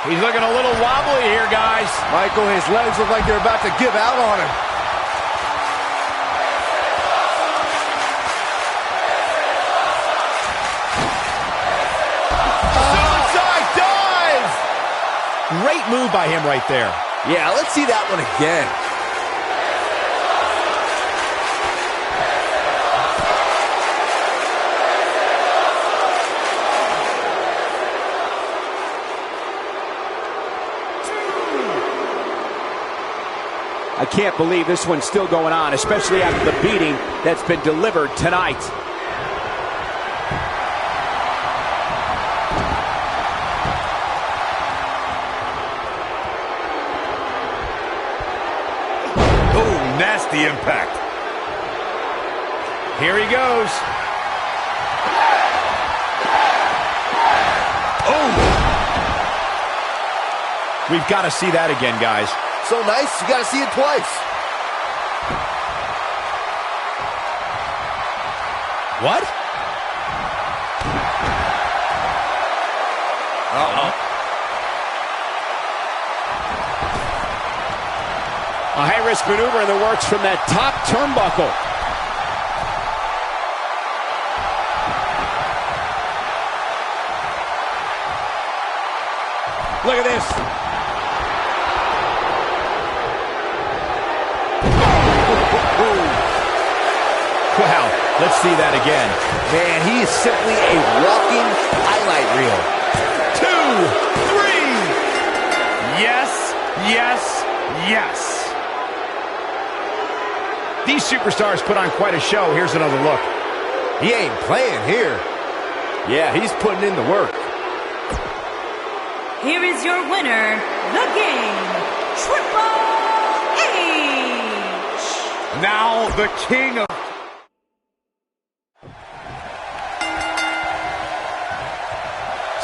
He's looking a little wobbly here, guys. Michael, his legs look like they're about to give out on him. Suicide dive! Great move by him right there. Yeah, let's see that one again. I can't believe this one's still going on, especially after the beating that's been delivered tonight. Oh, nasty impact. Here he goes. Oh! We've got to see that again, guys. So nice, you gotta see it twice. What? Uh-oh. A high-risk maneuver in the works from that top turnbuckle. Look at this. Wow, let's see that again. Man, he is simply a walking highlight reel. 2, 3. Yes, yes, yes. These superstars put on quite a show. Here's another look. He ain't playing here. Yeah, he's putting in the work. Here is your winner, The Game, Triple H. Now the king of...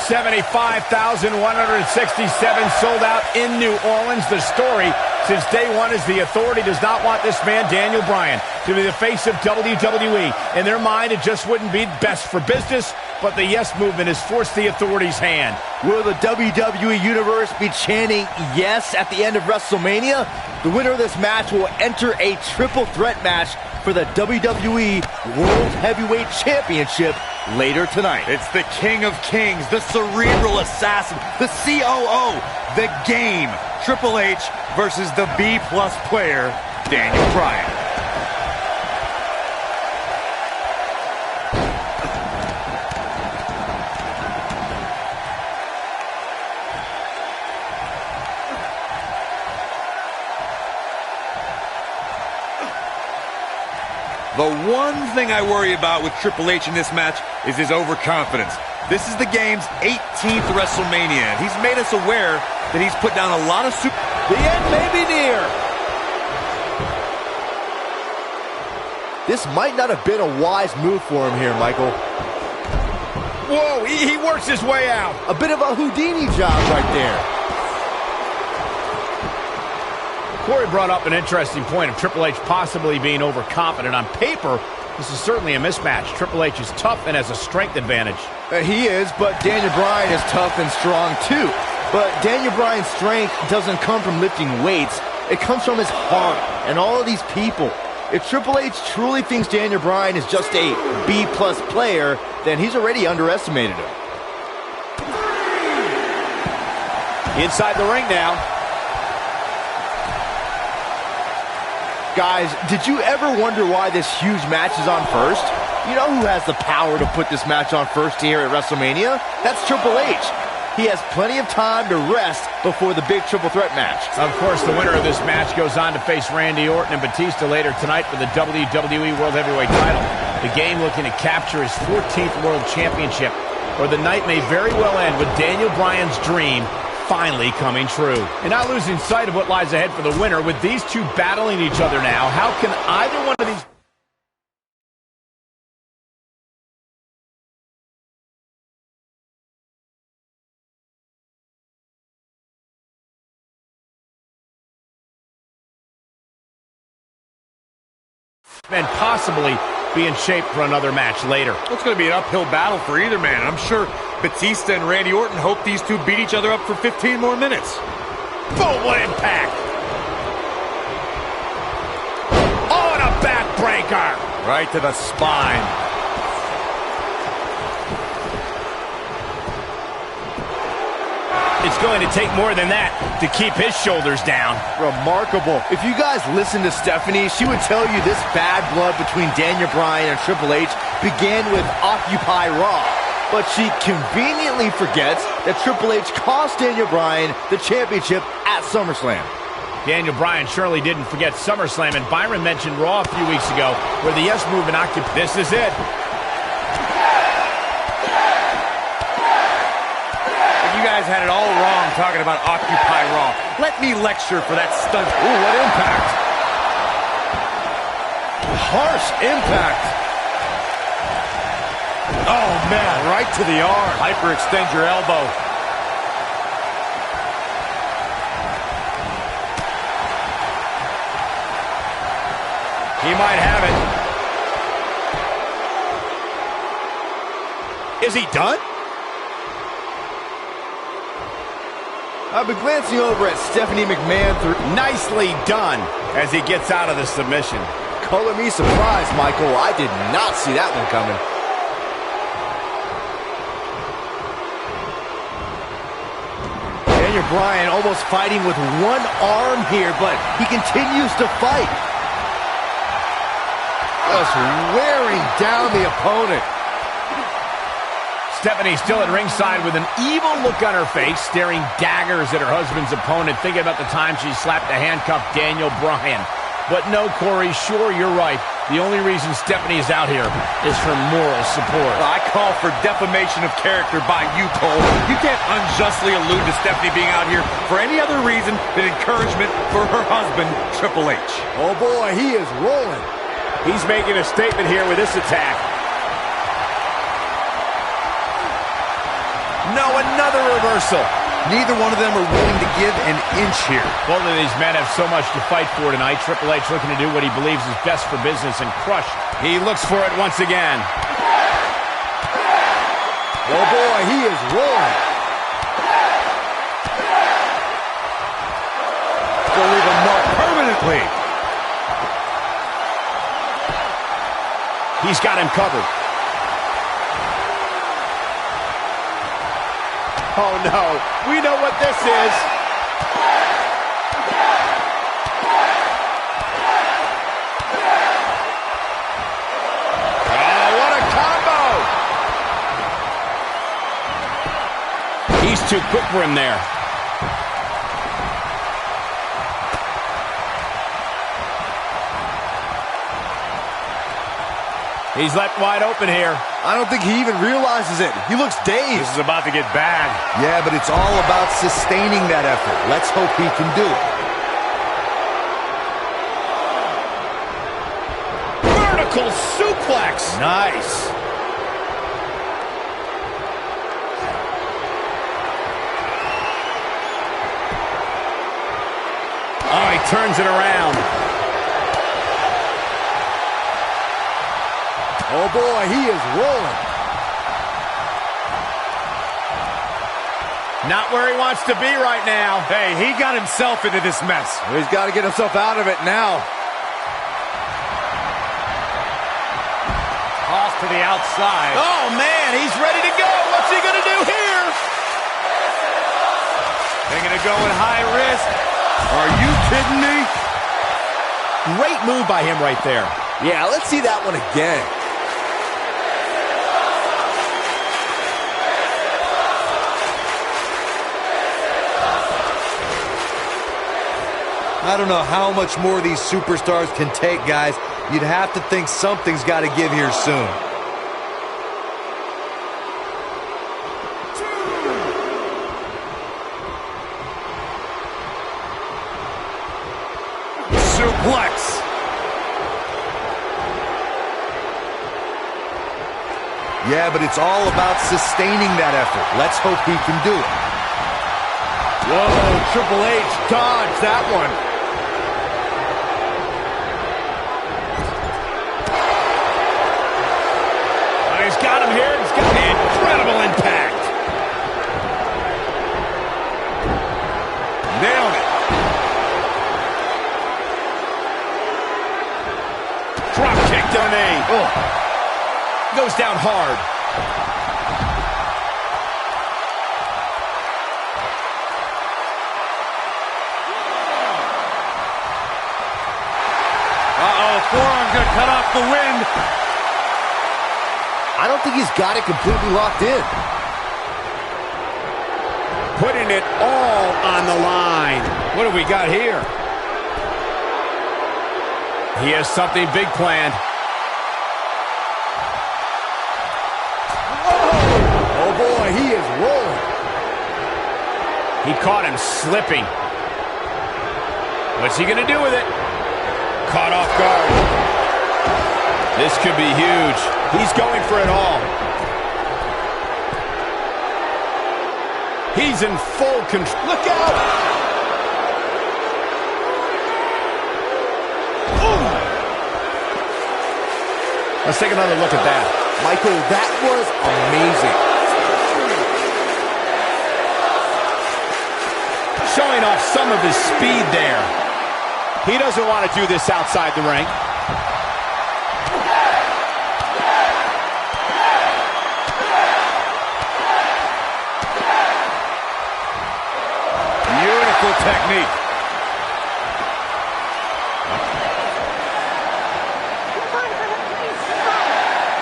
$75,167 sold out in New Orleans. The story since day one is the Authority does not want this man, Daniel Bryan, to be the face of WWE. In their mind, it just wouldn't be best for business, but the Yes Movement has forced the Authority's hand. Will the WWE Universe be chanting yes at the end of WrestleMania? The winner of this match will enter a triple threat match for the WWE World Heavyweight Championship later tonight. It's the King of Kings, the Cerebral Assassin, the COO, the Game, Triple H versus the B-plus player, Daniel Bryan. The one thing I worry about with Triple H in this match is his overconfidence. This is the Game's 18th WrestleMania, and he's made us aware that he's put down a lot of super... The end may be near. This might not have been a wise move for him here, Michael. Whoa, he works his way out. A bit of a Houdini job right there. Corey brought up an interesting point of Triple H possibly being overconfident. On paper, this is certainly a mismatch. Triple H is tough and has a strength advantage. He is, but Daniel Bryan is tough and strong too. But Daniel Bryan's strength doesn't come from lifting weights. It comes from his heart and all of these people. If Triple H truly thinks Daniel Bryan is just a B-plus player, then he's already underestimated him. Inside the ring now. Guys, did you ever wonder why this huge match is on first? You know who has the power to put this match on first here at WrestleMania? That's Triple H. He has plenty of time to rest before the big triple threat match. Of course, the winner of this match goes on to face Randy Orton and Batista later tonight for the WWE World Heavyweight title. The game looking to capture his 14th World Championship, or the night may very well end with Daniel Bryan's dream finally coming true. And not losing sight of what lies ahead for the winner, with these two battling each other now, how can either one of these and possibly be in shape for another match later? Well, it's going to be an uphill battle for either man. I'm sure Batista and Randy Orton hope these two beat each other up for 15 more minutes. Boom, what impact! Oh, and a backbreaker! Right to the spine. It's going to take more than that to keep his shoulders down. Remarkable. If you guys listen to Stephanie, she would tell you this bad blood between Daniel Bryan and Triple H began with Occupy Raw. But she conveniently forgets that Triple H cost Daniel Bryan the championship at SummerSlam. Daniel Bryan surely didn't forget SummerSlam, and Byron mentioned Raw a few weeks ago where the Yes Movement occupied. This is it. You guys had it all wrong talking about Occupy Raw. Let me lecture for that stunt. Ooh, what impact. Harsh impact. Oh, man, right to the arm. Hyperextend your elbow. He might have it. Is he done? I've been glancing over at Stephanie McMahon through. Nicely done as he gets out of the submission. Color me surprised, Michael. I did not see that one coming. Daniel Bryan almost fighting with one arm here, but he continues to fight. Just wearing down the opponent. Stephanie still at ringside with an evil look on her face, staring daggers at her husband's opponent, thinking about the time she slapped a handcuffed Daniel Bryan. But no, Corey, sure, you're right. The only reason Stephanie is out here is for moral support. I call for defamation of character by you, Cole. You can't unjustly allude to Stephanie being out here for any other reason than encouragement for her husband, Triple H. Oh boy, he is rolling. He's making a statement here with this attack. No, another reversal. Neither one of them are willing to give an inch here. Both of these men have so much to fight for tonight. Triple H looking to do what he believes is best for business and crush. He looks for it once again. Oh boy, he is rolling. Gonna leave a mark permanently. He's got him covered. Oh no, we know what this is. Oh, what a combo! He's too quick for him there. He's left wide open here. I don't think he even realizes it. He looks dazed. This is about to get bad. Yeah, but it's all about sustaining that effort. Let's hope he can do it. Vertical suplex. Nice. Oh, he turns it around. Oh boy, he is rolling. Not where he wants to be right now. Hey, he got himself into this mess. He's got to get himself out of it now. Toss to the outside. Oh man, he's ready to go. What's he gonna do here? They're gonna go in high risk. Are you kidding me? Great move by him right there. Yeah, let's see that one again. I don't know how much more these superstars can take, guys. You'd have to think something's got to give here soon. Suplex. Yeah, but it's all about sustaining that effort. Let's hope he can do it. Whoa, Triple H dodged that one. He's got him here. He's got an incredible impact. Nailed it. Drop kick to the knee. Oh. Goes down hard. Uh-oh, forearm's gonna cut off the wind. I don't think he's got it completely locked in. Putting it all on the line. What do we got here? He has something big planned. Oh boy, he is rolling. He caught him slipping. What's he gonna do with it? Caught off guard. This could be huge. He's going for it all. He's in full control. Look out! Ooh. Let's take another look at that. Michael, that was amazing. Showing off some of his speed there. He doesn't want to do this outside the ring. Beautiful technique.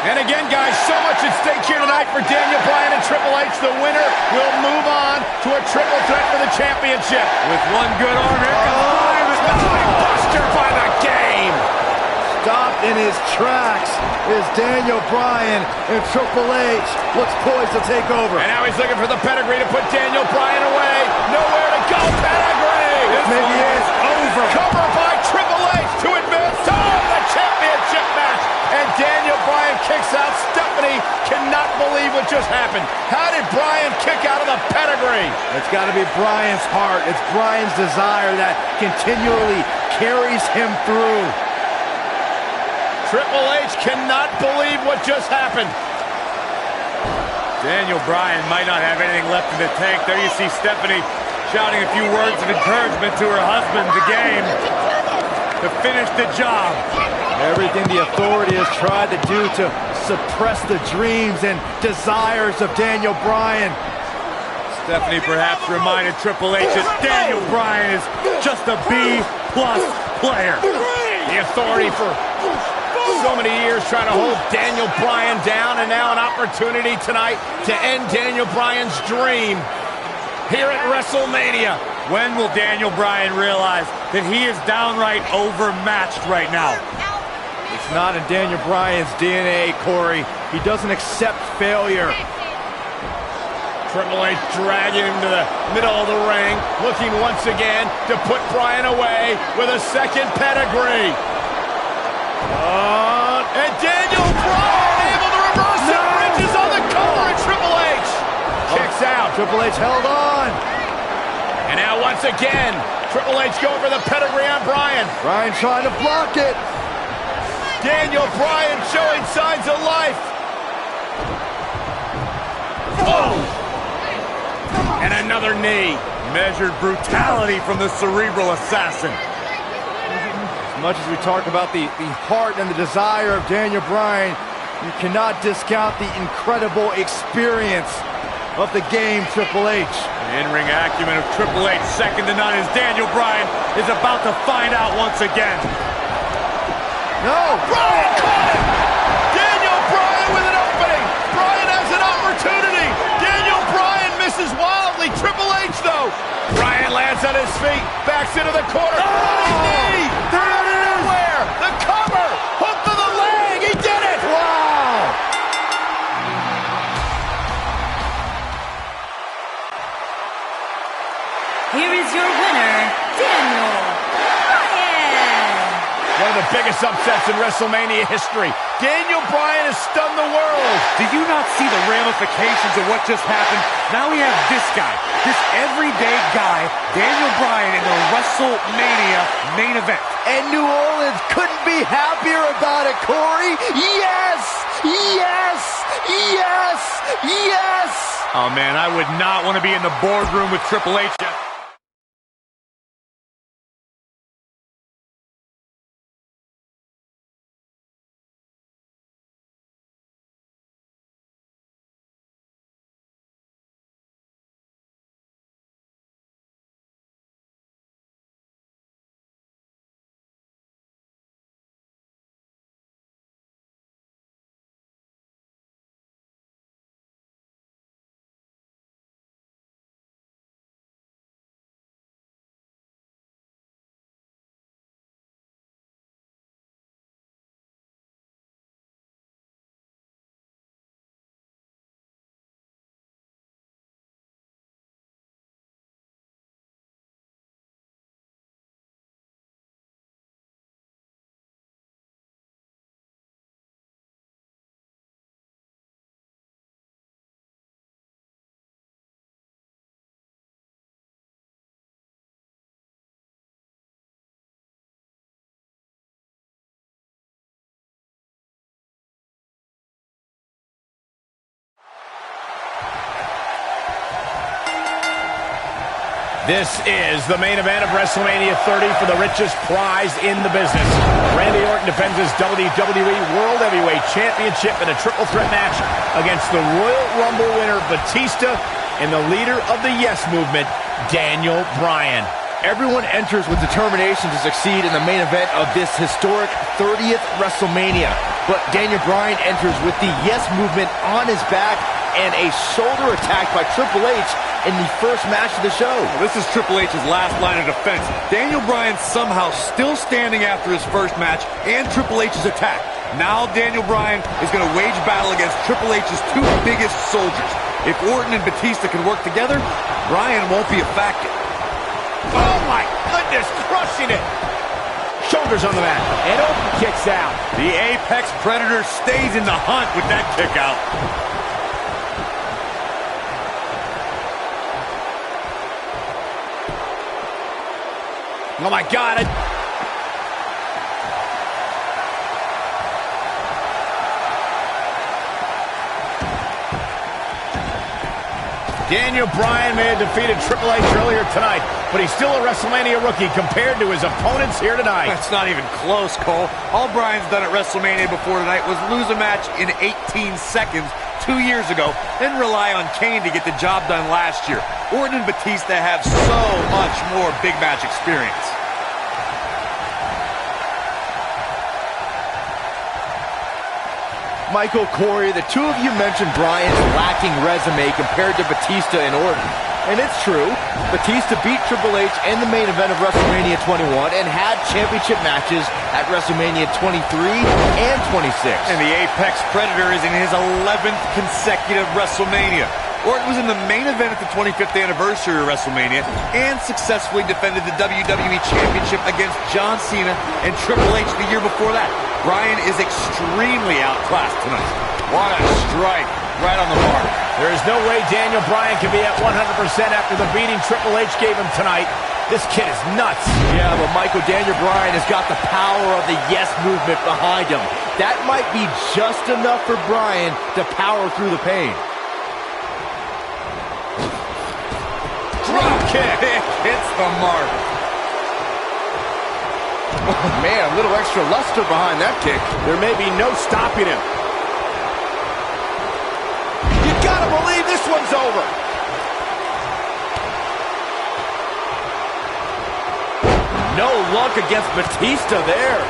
And again, guys, so much at stake here tonight for Daniel Bryan and Triple H. The winner will move on to a triple threat for the championship. With one good arm, here comes Bryan. Buster by the game. Stopped in his tracks is Daniel Bryan, and Triple H looks poised to take over. And now he's looking for the pedigree to put Daniel Bryan away. Nowhere to go, pedigree. This maybe is over. Cover by Triple H to advance to the championship match. And Daniel Bryan kicks out. Stephanie cannot believe what just happened. How did Bryan kick out of the pedigree? It's got to be Bryan's heart. It's Bryan's desire that continually carries him through. Triple H cannot believe what just happened. Daniel Bryan might not have anything left in the tank. There you see Stephanie shouting a few words of encouragement to her husband, the game, to finish the job. Everything the authority has tried to do to suppress the dreams and desires of Daniel Bryan. Stephanie perhaps reminded Triple H that Daniel Bryan is just a B-plus player. The authority for so many years trying to hold Daniel Bryan down, and now an opportunity tonight to end Daniel Bryan's dream here at WrestleMania. When will Daniel Bryan realize that he is downright overmatched right now? It's not in Daniel Bryan's DNA, Corey. He doesn't accept failure. Triple H dragging him to the middle of the ring, looking once again to put Bryan away with a second pedigree. And Daniel Bryan able to reverse it. Bridges on the cover, and Triple H kicks out. Triple H held on. And now once again, Triple H going for the pedigree on Bryan. Bryan trying to block it. Daniel Bryan showing signs of life. Oh! And another knee. Measured brutality from the cerebral assassin. As much as we talk about the heart and the desire of Daniel Bryan, you cannot discount the incredible experience of the game, Triple H. The in-ring acumen of Triple H, second to none, as Daniel Bryan is about to find out once again. No. Bryan caught him! Daniel Bryan with an opening! Bryan has an opportunity! Daniel Bryan misses wildly! Triple H, though! Bryan lands on his feet, backs into the corner. Knee! They're out of nowhere! The cover! Hook to the leg! He did it! Wow. Here is your winner, Daniel Bryan. One of the biggest upsets in WrestleMania history. Daniel Bryan has stunned the world. Did you not see the ramifications of what just happened? Now we have this guy, this everyday guy, Daniel Bryan, in the WrestleMania main event. And New Orleans couldn't be happier about it, Corey. Yes! Yes! Yes! Yes! Oh, man, I would not want to be in the boardroom with Triple H. This is the main event of WrestleMania 30 for the richest prize in the business. Randy Orton defends his WWE World Heavyweight Championship in a triple threat match against the Royal Rumble winner Batista and the leader of the Yes Movement, Daniel Bryan. Everyone enters with determination to succeed in the main event of this historic 30th WrestleMania. But Daniel Bryan enters with the Yes Movement on his back and a shoulder attack by Triple H in the first match of the show. This is Triple H's last line of defense. Daniel Bryan somehow still standing after his first match and Triple H's attack. Now Daniel Bryan is going to wage battle against Triple H's two biggest soldiers. If Orton and Batista can work together, Bryan won't be a factor. Oh my goodness, crushing it! Shoulders on the mat, and Orton kicks out. The Apex Predator stays in the hunt with that kick out. Oh my God. Daniel Bryan may have defeated Triple H earlier tonight, but he's still a WrestleMania rookie compared to his opponents here tonight. That's not even close, Cole. All Bryan's done at WrestleMania before tonight was lose a match in 18 seconds 2 years ago, then rely on Kane to get the job done last year. Orton and Batista have so much more big match experience. Michael, Corey, the two of you mentioned Bryan's lacking resume compared to Batista and Orton. And it's true. Batista beat Triple H in the main event of WrestleMania 21 and had championship matches at WrestleMania 23 and 26. And the Apex Predator is in his 11th consecutive WrestleMania. Orton was in the main event at the 25th anniversary of WrestleMania and successfully defended the WWE Championship against John Cena and Triple H the year before that. Bryan is extremely outclassed tonight. What a strike. Right on the mark. There is no way Daniel Bryan can be at 100% after the beating Triple H gave him tonight. This kid is nuts. Yeah, but Michael, Daniel Bryan has got the power of the Yes Movement behind him. That might be just enough for Bryan to power through the pain. Drop kick. Hits the mark. Oh, man, a little extra luster behind that kick. There may be no stopping him. You gotta believe this one's over. No luck against Batista there.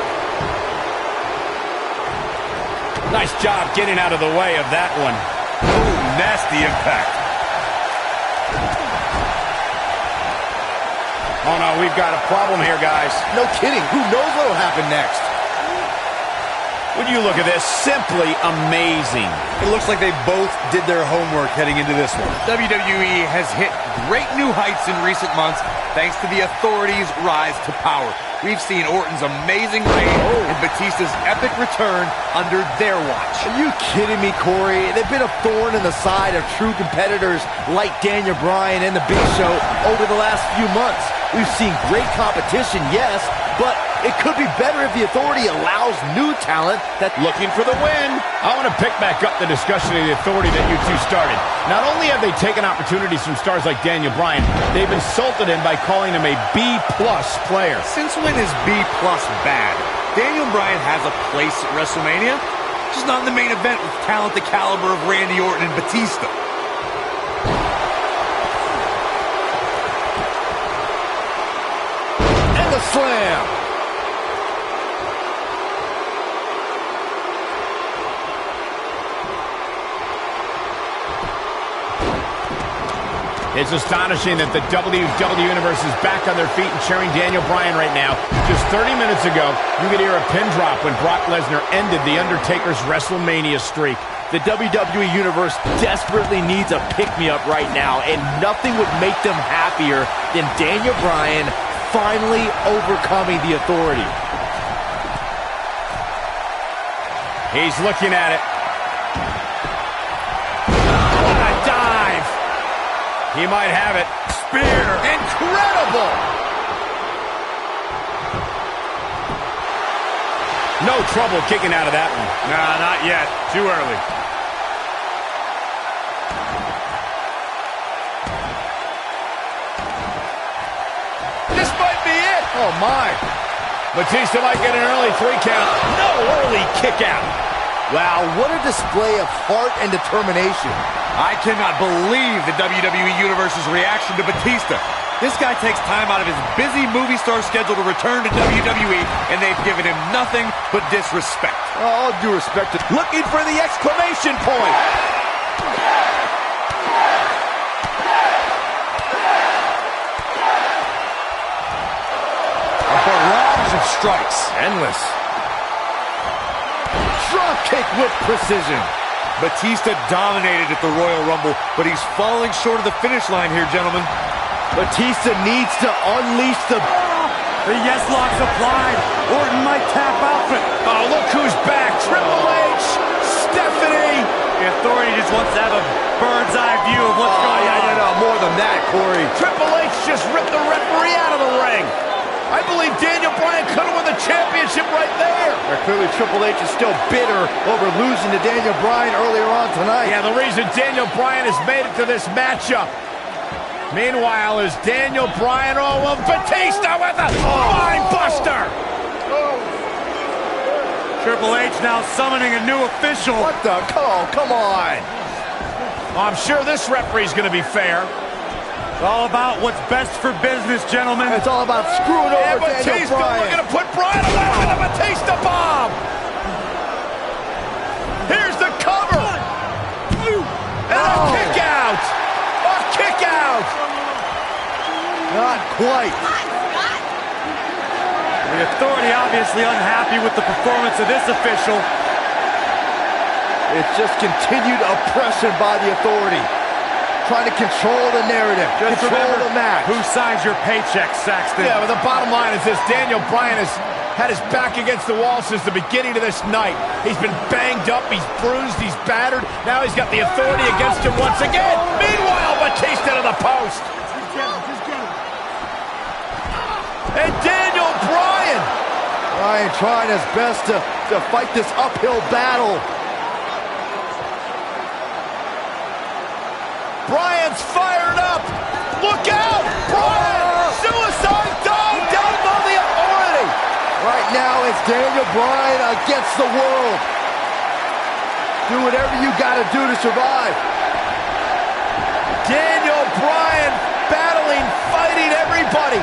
Nice job getting out of the way of that one. Ooh, nasty impact. Oh, no, we've got a problem here, guys. No kidding. Who knows what will happen next? When you look at this, simply amazing. It looks like they both did their homework heading into this one. WWE has hit great new heights in recent months thanks to the Authority's rise to power. We've seen Orton's amazing reign and Batista's epic return under their watch. Are you kidding me, Corey? They've been a thorn in the side of true competitors like Daniel Bryan and The Big Show over the last few months. We've seen great competition, yes, but it could be better if the Authority allows new talent that... Looking for the win. I want to pick back up the discussion of the Authority that you two started. Not only have they taken opportunities from stars like Daniel Bryan, they've insulted him by calling him a B-plus player. Since when is B-plus bad? Daniel Bryan has a place at WrestleMania, just not in the main event with talent the caliber of Randy Orton and Batista. And the slam! It's astonishing that the WWE Universe is back on their feet and cheering Daniel Bryan right now. Just 30 minutes ago, you could hear a pin drop when Brock Lesnar ended The Undertaker's WrestleMania streak. The WWE Universe desperately needs a pick-me-up right now, and nothing would make them happier than Daniel Bryan finally overcoming the Authority. He's looking at it. What a dive! He might have it. Spear! Incredible! No trouble kicking out of that one. Nah, not yet. Too early. This might be it. Oh, my. Batista might get an early 3 count. No early kick out. Wow, what a display of heart and determination. I cannot believe the WWE Universe's reaction to Batista. This guy takes time out of his busy movie star schedule to return to WWE, and they've given him nothing but disrespect. All due respect to... Looking for the exclamation point. A barrage of strikes. Endless. Drop kick with precision. Batista dominated at the Royal Rumble, but he's falling short of the finish line here, gentlemen. Batista needs to unleash the... The yes lock's applied. Orton might tap out. Oh, look who's back. Triple H, Stephanie. The Authority just wants to have a bird's eye view of what's going on. No, more than that, Corey. Triple H just ripped the referee out of the ring. I believe Daniel Bryan could have won the championship right there. Clearly, Triple H is still bitter over losing to Daniel Bryan earlier on tonight. Yeah, the reason Daniel Bryan has made it to this matchup. Meanwhile, is Daniel Bryan, Batista with a spine buster. Triple H now summoning a new official. What the? Come on. I'm sure this referee's going to be fair. It's all about what's best for business, gentlemen. It's all about screwing over Daniel Batista, Bryan. we're going to put Bryan away with a Batista bomb. Here's the cover. And a kick out. A kick out. Not quite. The Authority obviously unhappy with the performance of this official. It's just continued oppression by the Authority. Trying to control the narrative, Just control remember the match. who signs your paycheck, Saxton? Yeah, but the bottom line is this. Daniel Bryan has had his back against the wall since the beginning of this night. He's been banged up, he's bruised, he's battered. Now he's got the Authority against him once again. Meanwhile, Batista to the post. And Daniel Bryan. Bryan trying his best to fight this uphill battle. Bryan's fired up. Look out! Bryan! Suicide dive down on the Authority. Right now, it's Daniel Bryan against the world. Do whatever you gotta do to survive. Daniel Bryan battling, fighting everybody.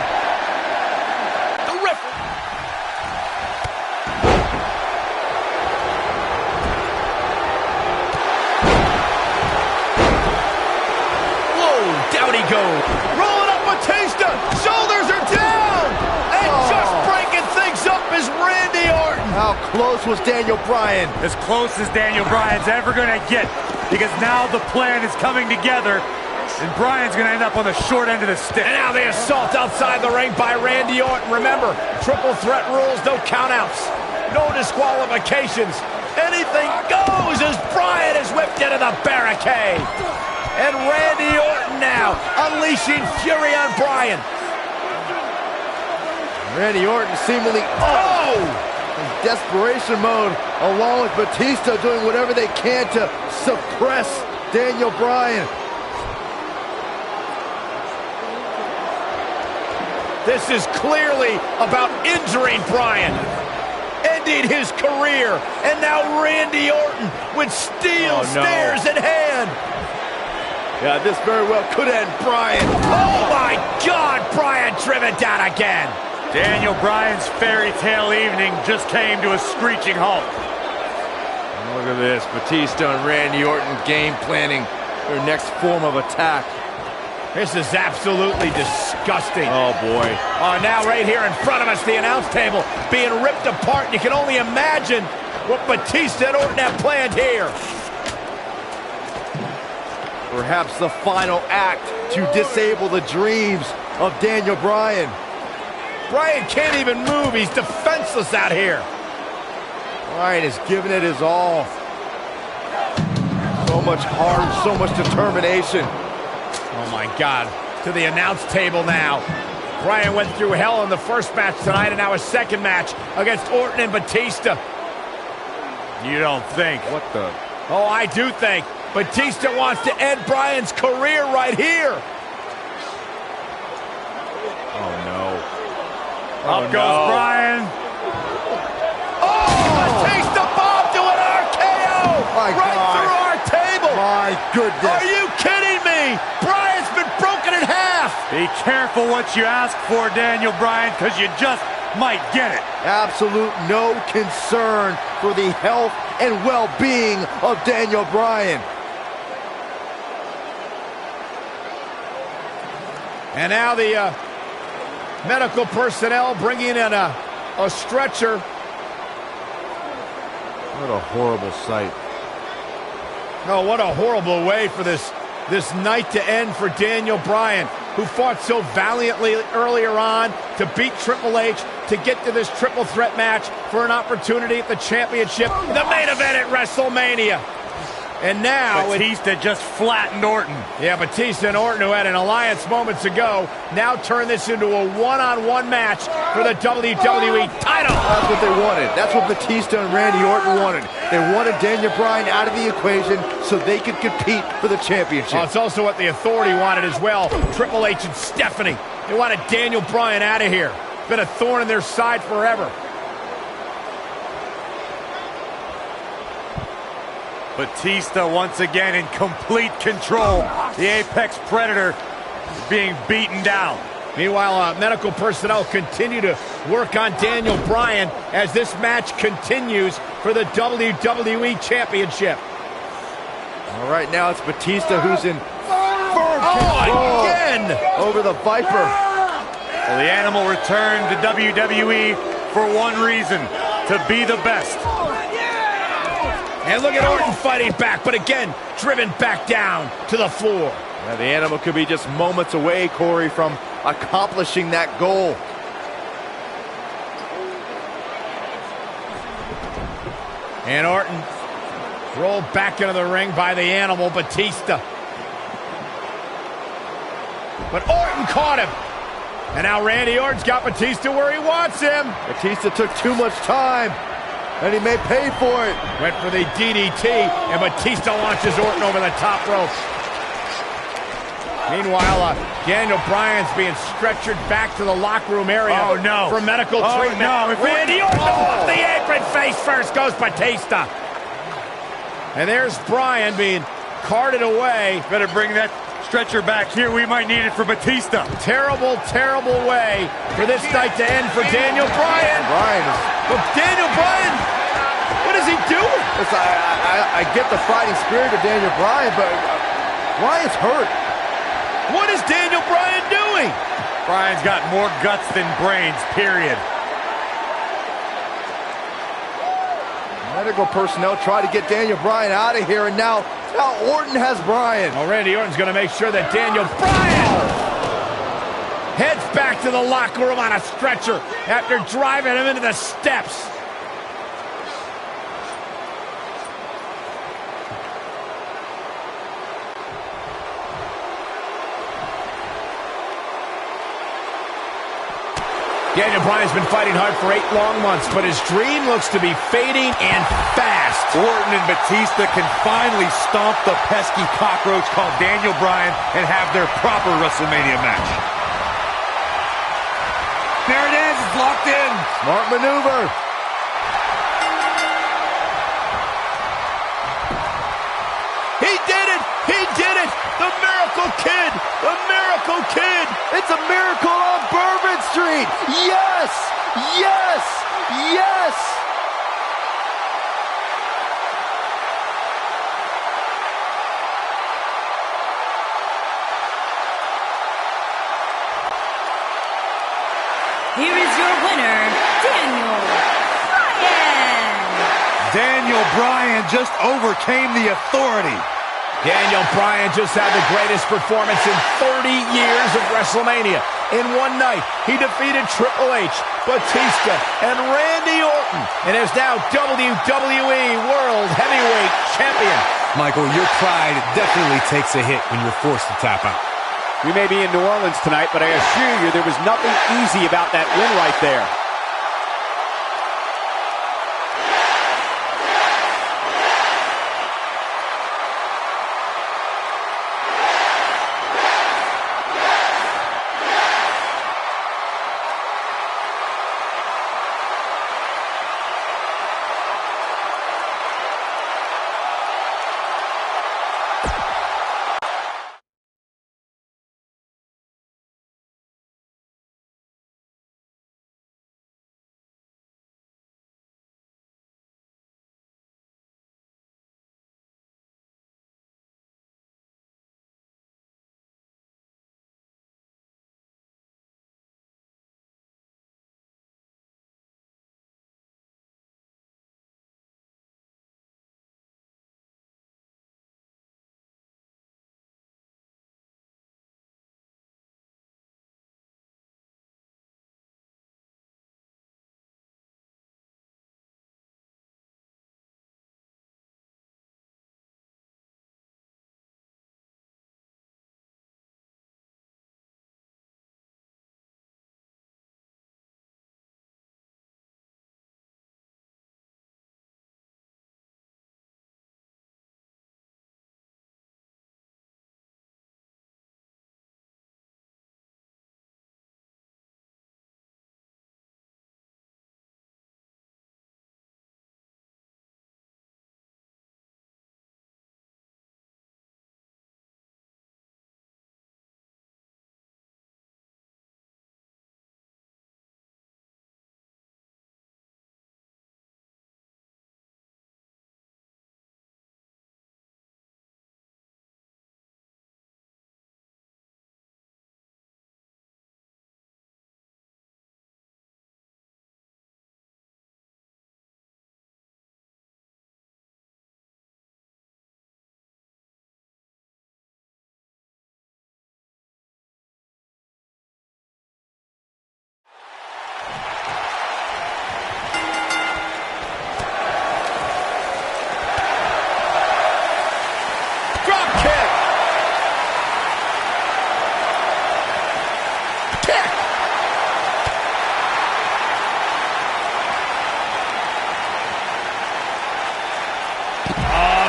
close was Daniel Bryan? As close as Daniel Bryan's ever going to get, because now the plan is coming together, and Bryan's going to end up on the short end of the stick. And now the assault outside the ring by Randy Orton. Remember, triple threat rules, no countouts, no disqualifications. Anything goes as Bryan is whipped into the barricade. And Randy Orton now unleashing fury on Bryan. Randy Orton seemingly in desperation mode, along with Batista doing whatever they can to suppress Daniel Bryan. This is clearly about injuring Bryan, ending his career, and now Randy Orton with steel stairs in hand. Yeah, this very well could end Bryan. Oh my God, Bryan driven down again. Daniel Bryan's fairy tale evening just came to a screeching halt. Look at this, Batista and Randy Orton game planning their next form of attack. This is absolutely disgusting. Oh boy. Oh, now right here in front of us, the announce table being ripped apart. You can only imagine what Batista and Orton have planned here. Perhaps the final act to disable the dreams of Daniel Bryan. Bryan can't even move. He's defenseless out here. Bryan is giving it his all. So much heart, so much determination. Oh my God. To the announce table now. Bryan went through hell in the first match tonight, and now a second match against Orton and Batista. You don't think? What the? Oh, I do think. Batista wants to end Bryan's career right here. Oh no. Up goes Bryan. Oh, Batista bomb to an RKO! My right God. through our table! My goodness. Are you kidding me? Bryan's been broken in half! Be careful what you ask for, Daniel Bryan, because you just might get it. Absolute no concern for the health and well-being of Daniel Bryan. And now the medical personnel bringing in a stretcher. What a horrible sight. Oh, what a horrible way for this night to end for Daniel Bryan, who fought so valiantly earlier on to beat Triple H, to get to this triple threat match for an opportunity at the championship, the main event at WrestleMania. And now Batista just flattened Orton. Yeah, Batista and Orton, who had an alliance moments ago, now turn this into a one-on-one match for the WWE title. That's what they wanted. That's what Batista and Randy Orton wanted. They wanted Daniel Bryan out of the equation so they could compete for the championship. Oh, it's also what the Authority wanted as well. Triple H and Stephanie. They wanted Daniel Bryan out of here. Been a thorn in their side forever. Batista once again in complete control. The Apex Predator being beaten down. Meanwhile, medical personnel continue to work on Daniel Bryan as this match continues for the WWE Championship. All right, now it's Batista who's in firm control again over the Viper. Well, the Animal returned to WWE for one reason, to be the best. And look at Orton fighting back, but again, driven back down to the floor. Now, the Animal could be just moments away, Corey, from accomplishing that goal. And Orton rolled back into the ring by the Animal, Batista. But Orton caught him. And now Randy Orton's got Batista where he wants him. Batista took too much time, and he may pay for it. Went for the DDT, and Batista launches Orton over the top rope. Meanwhile, Daniel Bryan's being stretchered back to the locker room area for medical treatment. No. Randy Orton off the apron, face first goes Batista. And there's Bryan being carted away. Better bring that stretcher back here. We might need it for Batista. Terrible, terrible way for this night to end for Daniel Bryan. But Daniel Bryan, what is he doing? Listen, I get the fighting spirit of Daniel Bryan, but Bryan's hurt. What is Daniel Bryan doing? Bryan's got more guts than brains, period. Medical personnel try to get Daniel Bryan out of here, and now Orton has Bryan. Well, Randy Orton's going to make sure that Daniel Bryan heads back to the locker room on a stretcher after driving him into the steps. Daniel Bryan's been fighting hard for 8 long months, but his dream looks to be fading and fast. Orton and Batista can finally stomp the pesky cockroach called Daniel Bryan and have their proper WrestleMania match. There it is, it's locked in. Smart maneuver. He did it! He did it! The Miracle Kid! The Miracle Kid! It's a miracle on Bourbon Street. Yes! Yes! Yes! Here is your winner, Daniel Bryan. Daniel Bryan just overcame the authority. Daniel Bryan just had the greatest performance in 30 years of WrestleMania. In one night, he defeated Triple H, Batista, and Randy Orton, and is now WWE World Heavyweight Champion. Michael, your pride definitely takes a hit when you're forced to tap out. We may be in New Orleans tonight, but I assure you there was nothing easy about that win right there.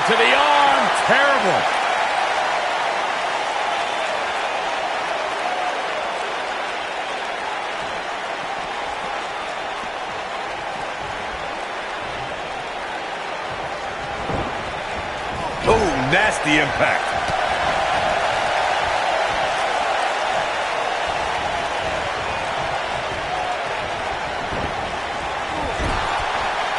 To the arm. Terrible. Oh, nasty impact.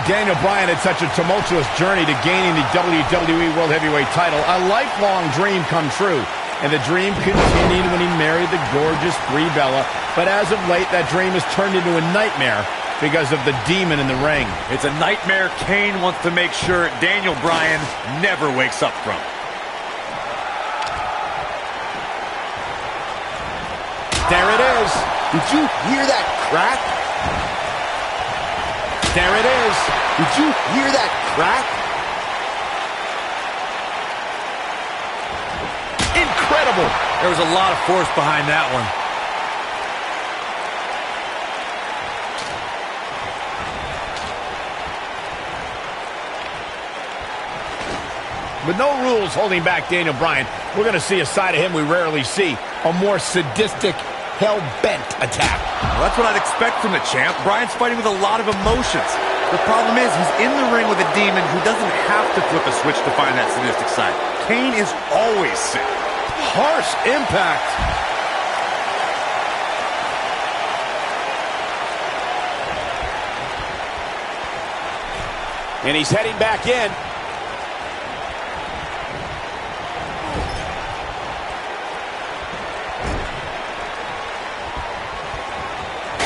Daniel Bryan had such a tumultuous journey to gaining the WWE World Heavyweight title. A lifelong dream come true. And the dream continued when he married the gorgeous Brie Bella. But as of late, that dream has turned into a nightmare because of the demon in the ring. It's a nightmare Kane wants to make sure Daniel Bryan never wakes up from. There it is. Did you hear that crack? There it is. Did you hear that crack? Incredible. There was a lot of force behind that one. With no rules holding back Daniel Bryan, we're going to see a side of him we rarely see. A more sadistic, hell-bent attack. Well, that's what I'd expect from the champ. Bryan's fighting with a lot of emotions. The problem is he's in the ring with a demon who doesn't have to flip a switch to find that sadistic side. Kane is always sick. Harsh impact. And he's heading back in.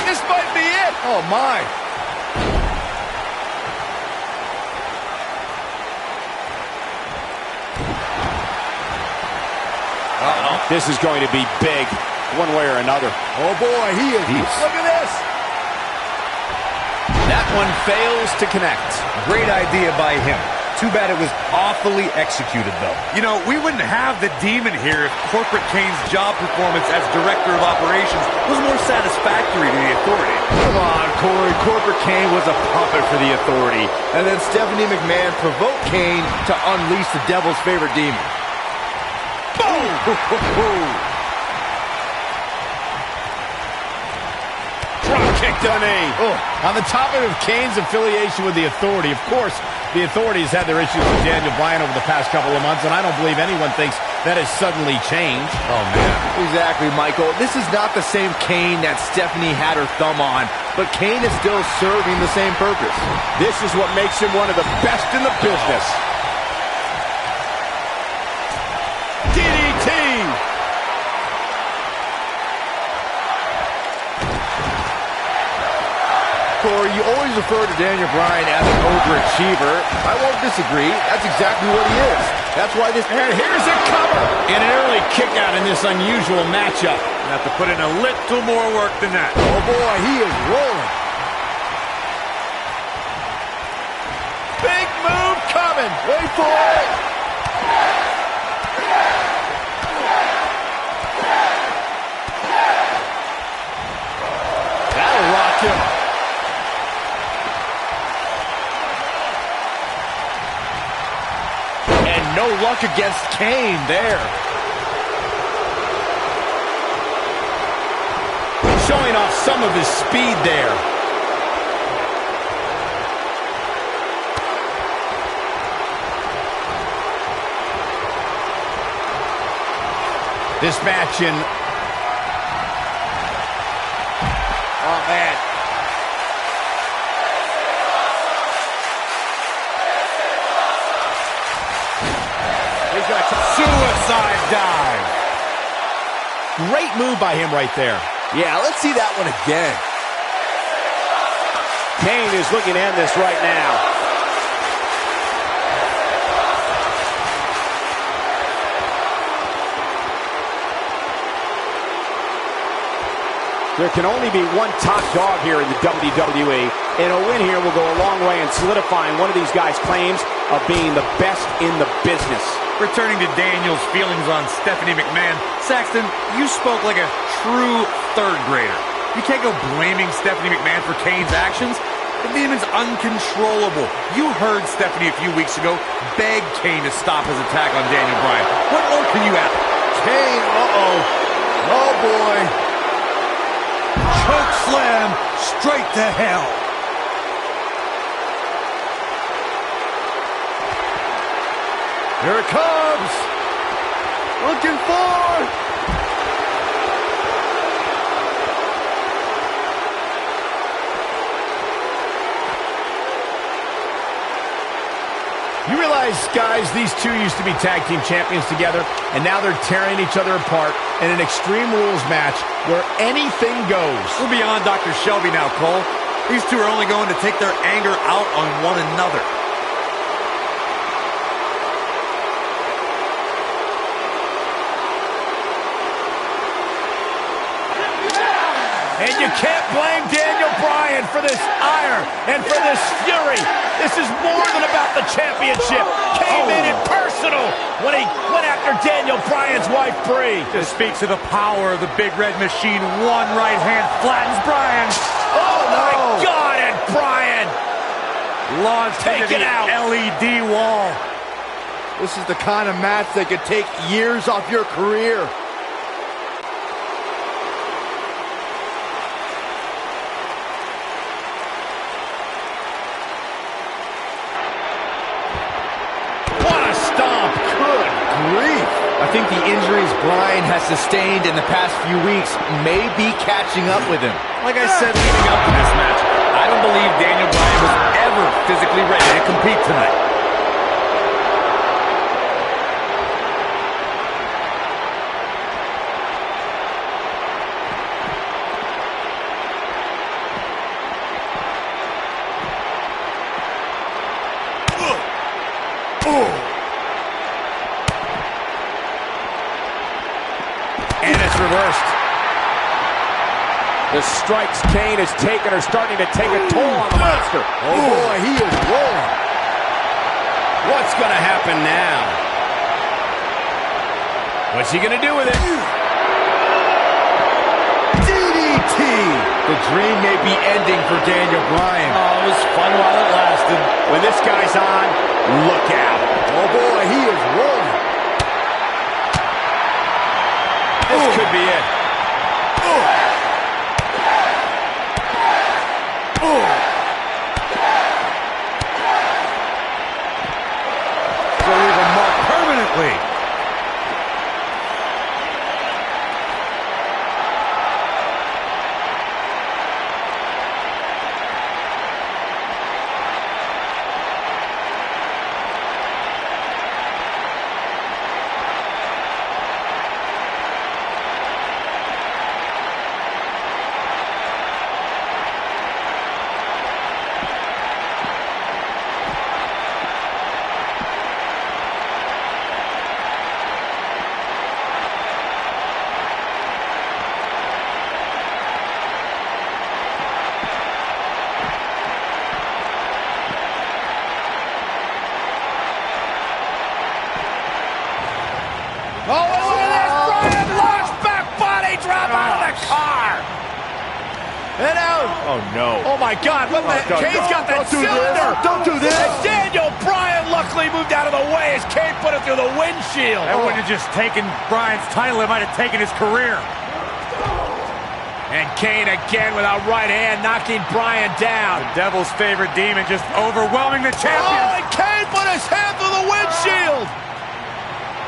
This might be it. Oh, my. This is going to be big, one way or another. Oh, boy, he is. Look at this. That one fails to connect. Great idea by him. Too bad it was awfully executed, though. You know, we wouldn't have the demon here if Corporate Kane's job performance as Director of Operations was more satisfactory to the Authority. Come on, Corey. Corporate Kane was a puppet for the Authority. And then Stephanie McMahon provoked Kane to unleash the devil's favorite demon. Drop kick to the knee. On the topic of Kane's affiliation with the Authority, of course, the Authority has had their issues with Daniel Bryan over the past couple of months, and I don't believe anyone thinks that has suddenly changed. Oh, man. Exactly, Michael. This is not the same Kane that Stephanie had her thumb on, but Kane is still serving the same purpose. This is what makes him one of the best in the business. DDT! Corey, you always refer to Daniel Bryan as an overachiever. I won't disagree. That's exactly what he is. That's why this... And here's a cover! And an early kick out in this unusual matchup. You have to put in a little more work than that. Oh, boy, he is rolling. Big move coming! Wait for it! That'll rock him. No luck against Kane there. Showing off some of his speed there. This match in... Oh, man. Suicide dive. Great move by him right there. Yeah, let's see that one again. Kane is looking to end this right now. There can only be one top dog here in the WWE, and a win here will go a long way in solidifying one of these guys' claims of being the best in the business. Returning to Daniel's feelings on Stephanie McMahon, Saxton, you spoke like a true third grader. You can't go blaming Stephanie McMahon for Kane's actions. The demon's uncontrollable. You heard Stephanie a few weeks ago beg Kane to stop his attack on Daniel Bryan. What more can you ask? Kane, uh-oh. Oh, boy. Choke slam straight to hell. Here it comes. Looking for. You realize, guys, these two used to be tag team champions together, and now they're tearing each other apart in an Extreme Rules match where anything goes. We're beyond Dr. Shelby now, Cole. These two are only going to take their anger out on one another. And you can't blame Daniel Bryan for this ire and for this fury. This is more than about the championship. Came in personal when he went after Daniel Bryan's wife, Brie. This speaks to the power of the Big Red Machine. One right hand flattens Bryan. Oh, my God, and Bryan Launched into the LED wall. This is the kind of match that could take years off your career. I think the injuries Bryan has sustained in the past few weeks may be catching up with him. Like I said leading up to this match, I don't believe Daniel Bryan was ever physically ready to compete tonight. And it's reversed. The strikes Kane has taken are starting to take a toll on the monster. Oh boy, he is rolling. What's going to happen now? What's he going to do with it? DDT! The dream may be ending for Daniel Bryan. Oh, it was fun while it lasted. When this guy's on, look out. Oh boy, he is rolling. This could be it. Will leave a mark permanently. Oh, and look at this! Bryan launched back body drop out of the car! And out! Oh, no. Oh, my God! What the? Kane's got that cylinder! Don't do this! And Daniel Bryan luckily moved out of the way as Kane put it through the windshield. That wouldn't have just taken Bryan's title, it might have taken his career. And Kane again with a right hand knocking Bryan down. The devil's favorite demon just overwhelming the champion. Oh, and Kane put his hand through the windshield!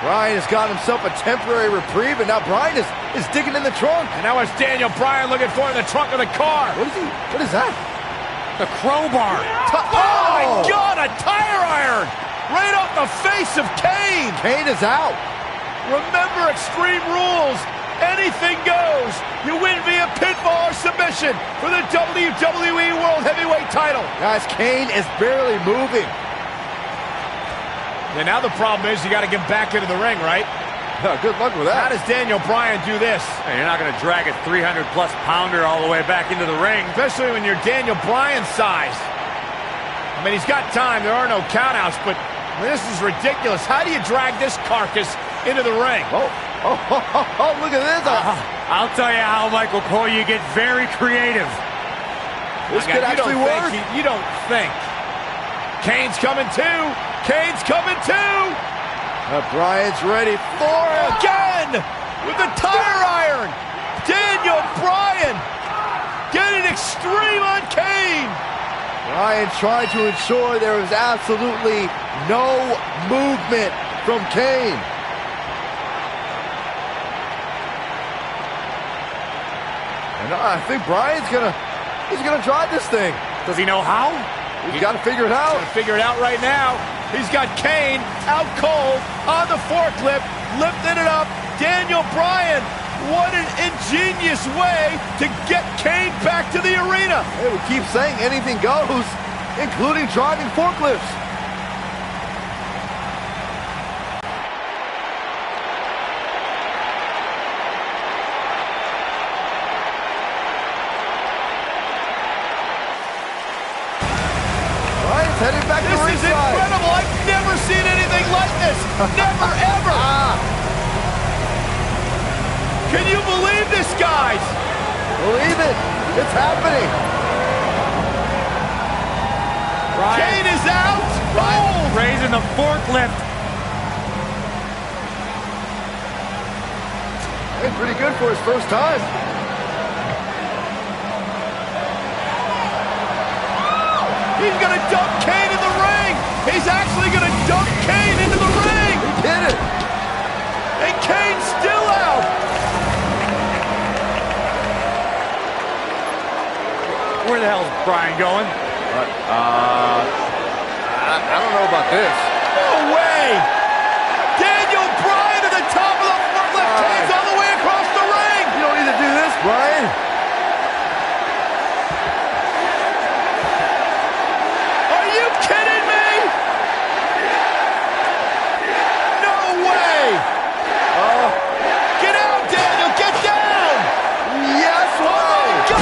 Bryan has got himself a temporary reprieve, and now Bryan is digging in the trunk. And now it's Daniel Bryan looking for in the trunk of the car. What is that? The crowbar. Oh, my God, a tire iron! Right off the face of Kane! Kane is out. Remember Extreme Rules. Anything goes. You win via pinfall or submission for the WWE World Heavyweight title. Guys, Kane is barely moving. And now the problem is you got to get back into the ring, right? Good luck with How that. does Daniel Bryan do this? Hey, you're not going to drag a 300-plus pounder all the way back into the ring. Especially when you're Daniel Bryan's size. I mean, he's got time. There are no countouts, but this is ridiculous. How do you drag this carcass into the ring? Oh, look at this. I'll tell you how, Michael Cole, you get very creative. This could actually work. You don't think. Kane's coming too. Kane's coming too. Bryan's ready for it. Again with the tire iron. Daniel Bryan getting extreme on Kane. Bryan trying to ensure there is absolutely no movement from Kane. And I think Bryan's gonna drive this thing. Does he know how? He's got to figure it out. Figure it out right now. He's got Kane out cold on the forklift, lifting it up. Daniel Bryan What an ingenious way to get Kane back to the arena. They would keep saying anything goes, including driving forklifts. Bryan's headed back to ringside. This is incredible. I've never seen anything like this. Never, ever. Can you believe this, guys? Believe it. It's happening. Kane is out. Bryan raising the forklift. It's pretty good for his first time. He's going to dump Kane in the ring. He's actually going to dump Kane into the ring. He did it. And Kane's still out. Where the hell's Bryan going? I don't know about this. No way. Daniel Bryan to the top of the forklift. Kane's all the way across the ring. You don't need to do this, Bryan. Are you kidding me? No way. Get out, Daniel. Get down. Yes way. Go!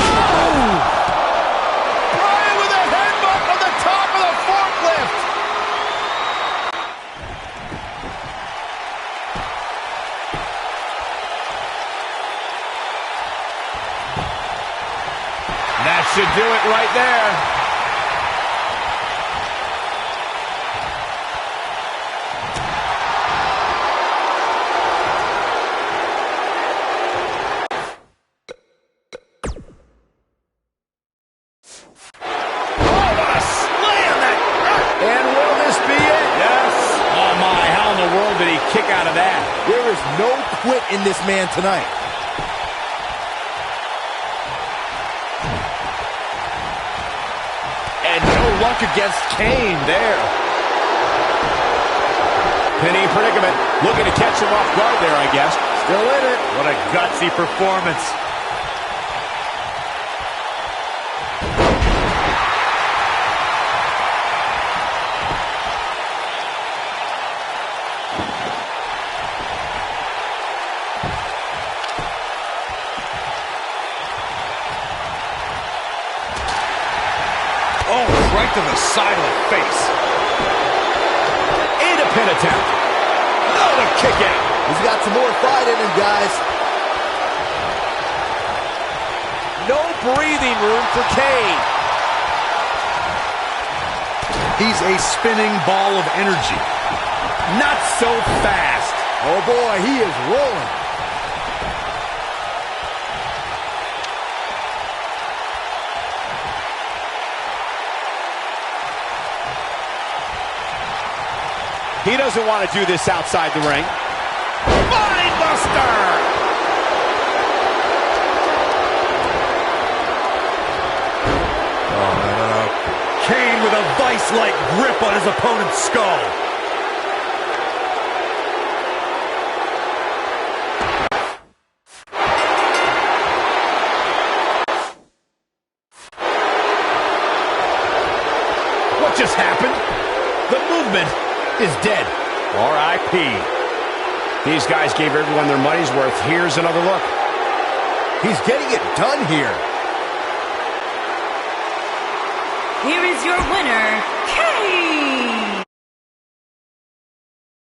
Bryan with a headbutt on the top of the forklift. That should do it right there. And will this be it? Yes. Oh my, how in the world did he kick out of that? There is no quit in this man tonight. And no luck against Kane there. Pinning predicament. Looking to catch him off guard there, I guess. Still in it. What a gutsy performance. Oh, right to the side of the face. And a pin attempt. Oh, the kick out. He's got some more fight in him, guys. No breathing room for Kane. He's a spinning ball of energy. Not so fast. Oh boy, he is rolling. He doesn't want to do this outside the ring. Body buster. Kane with a vice-like grip on his opponent's skull. What just happened? The movement is dead. R.I.P. These guys gave everyone their money's worth. Here's another look. He's getting it done here. Here is your winner, Kane.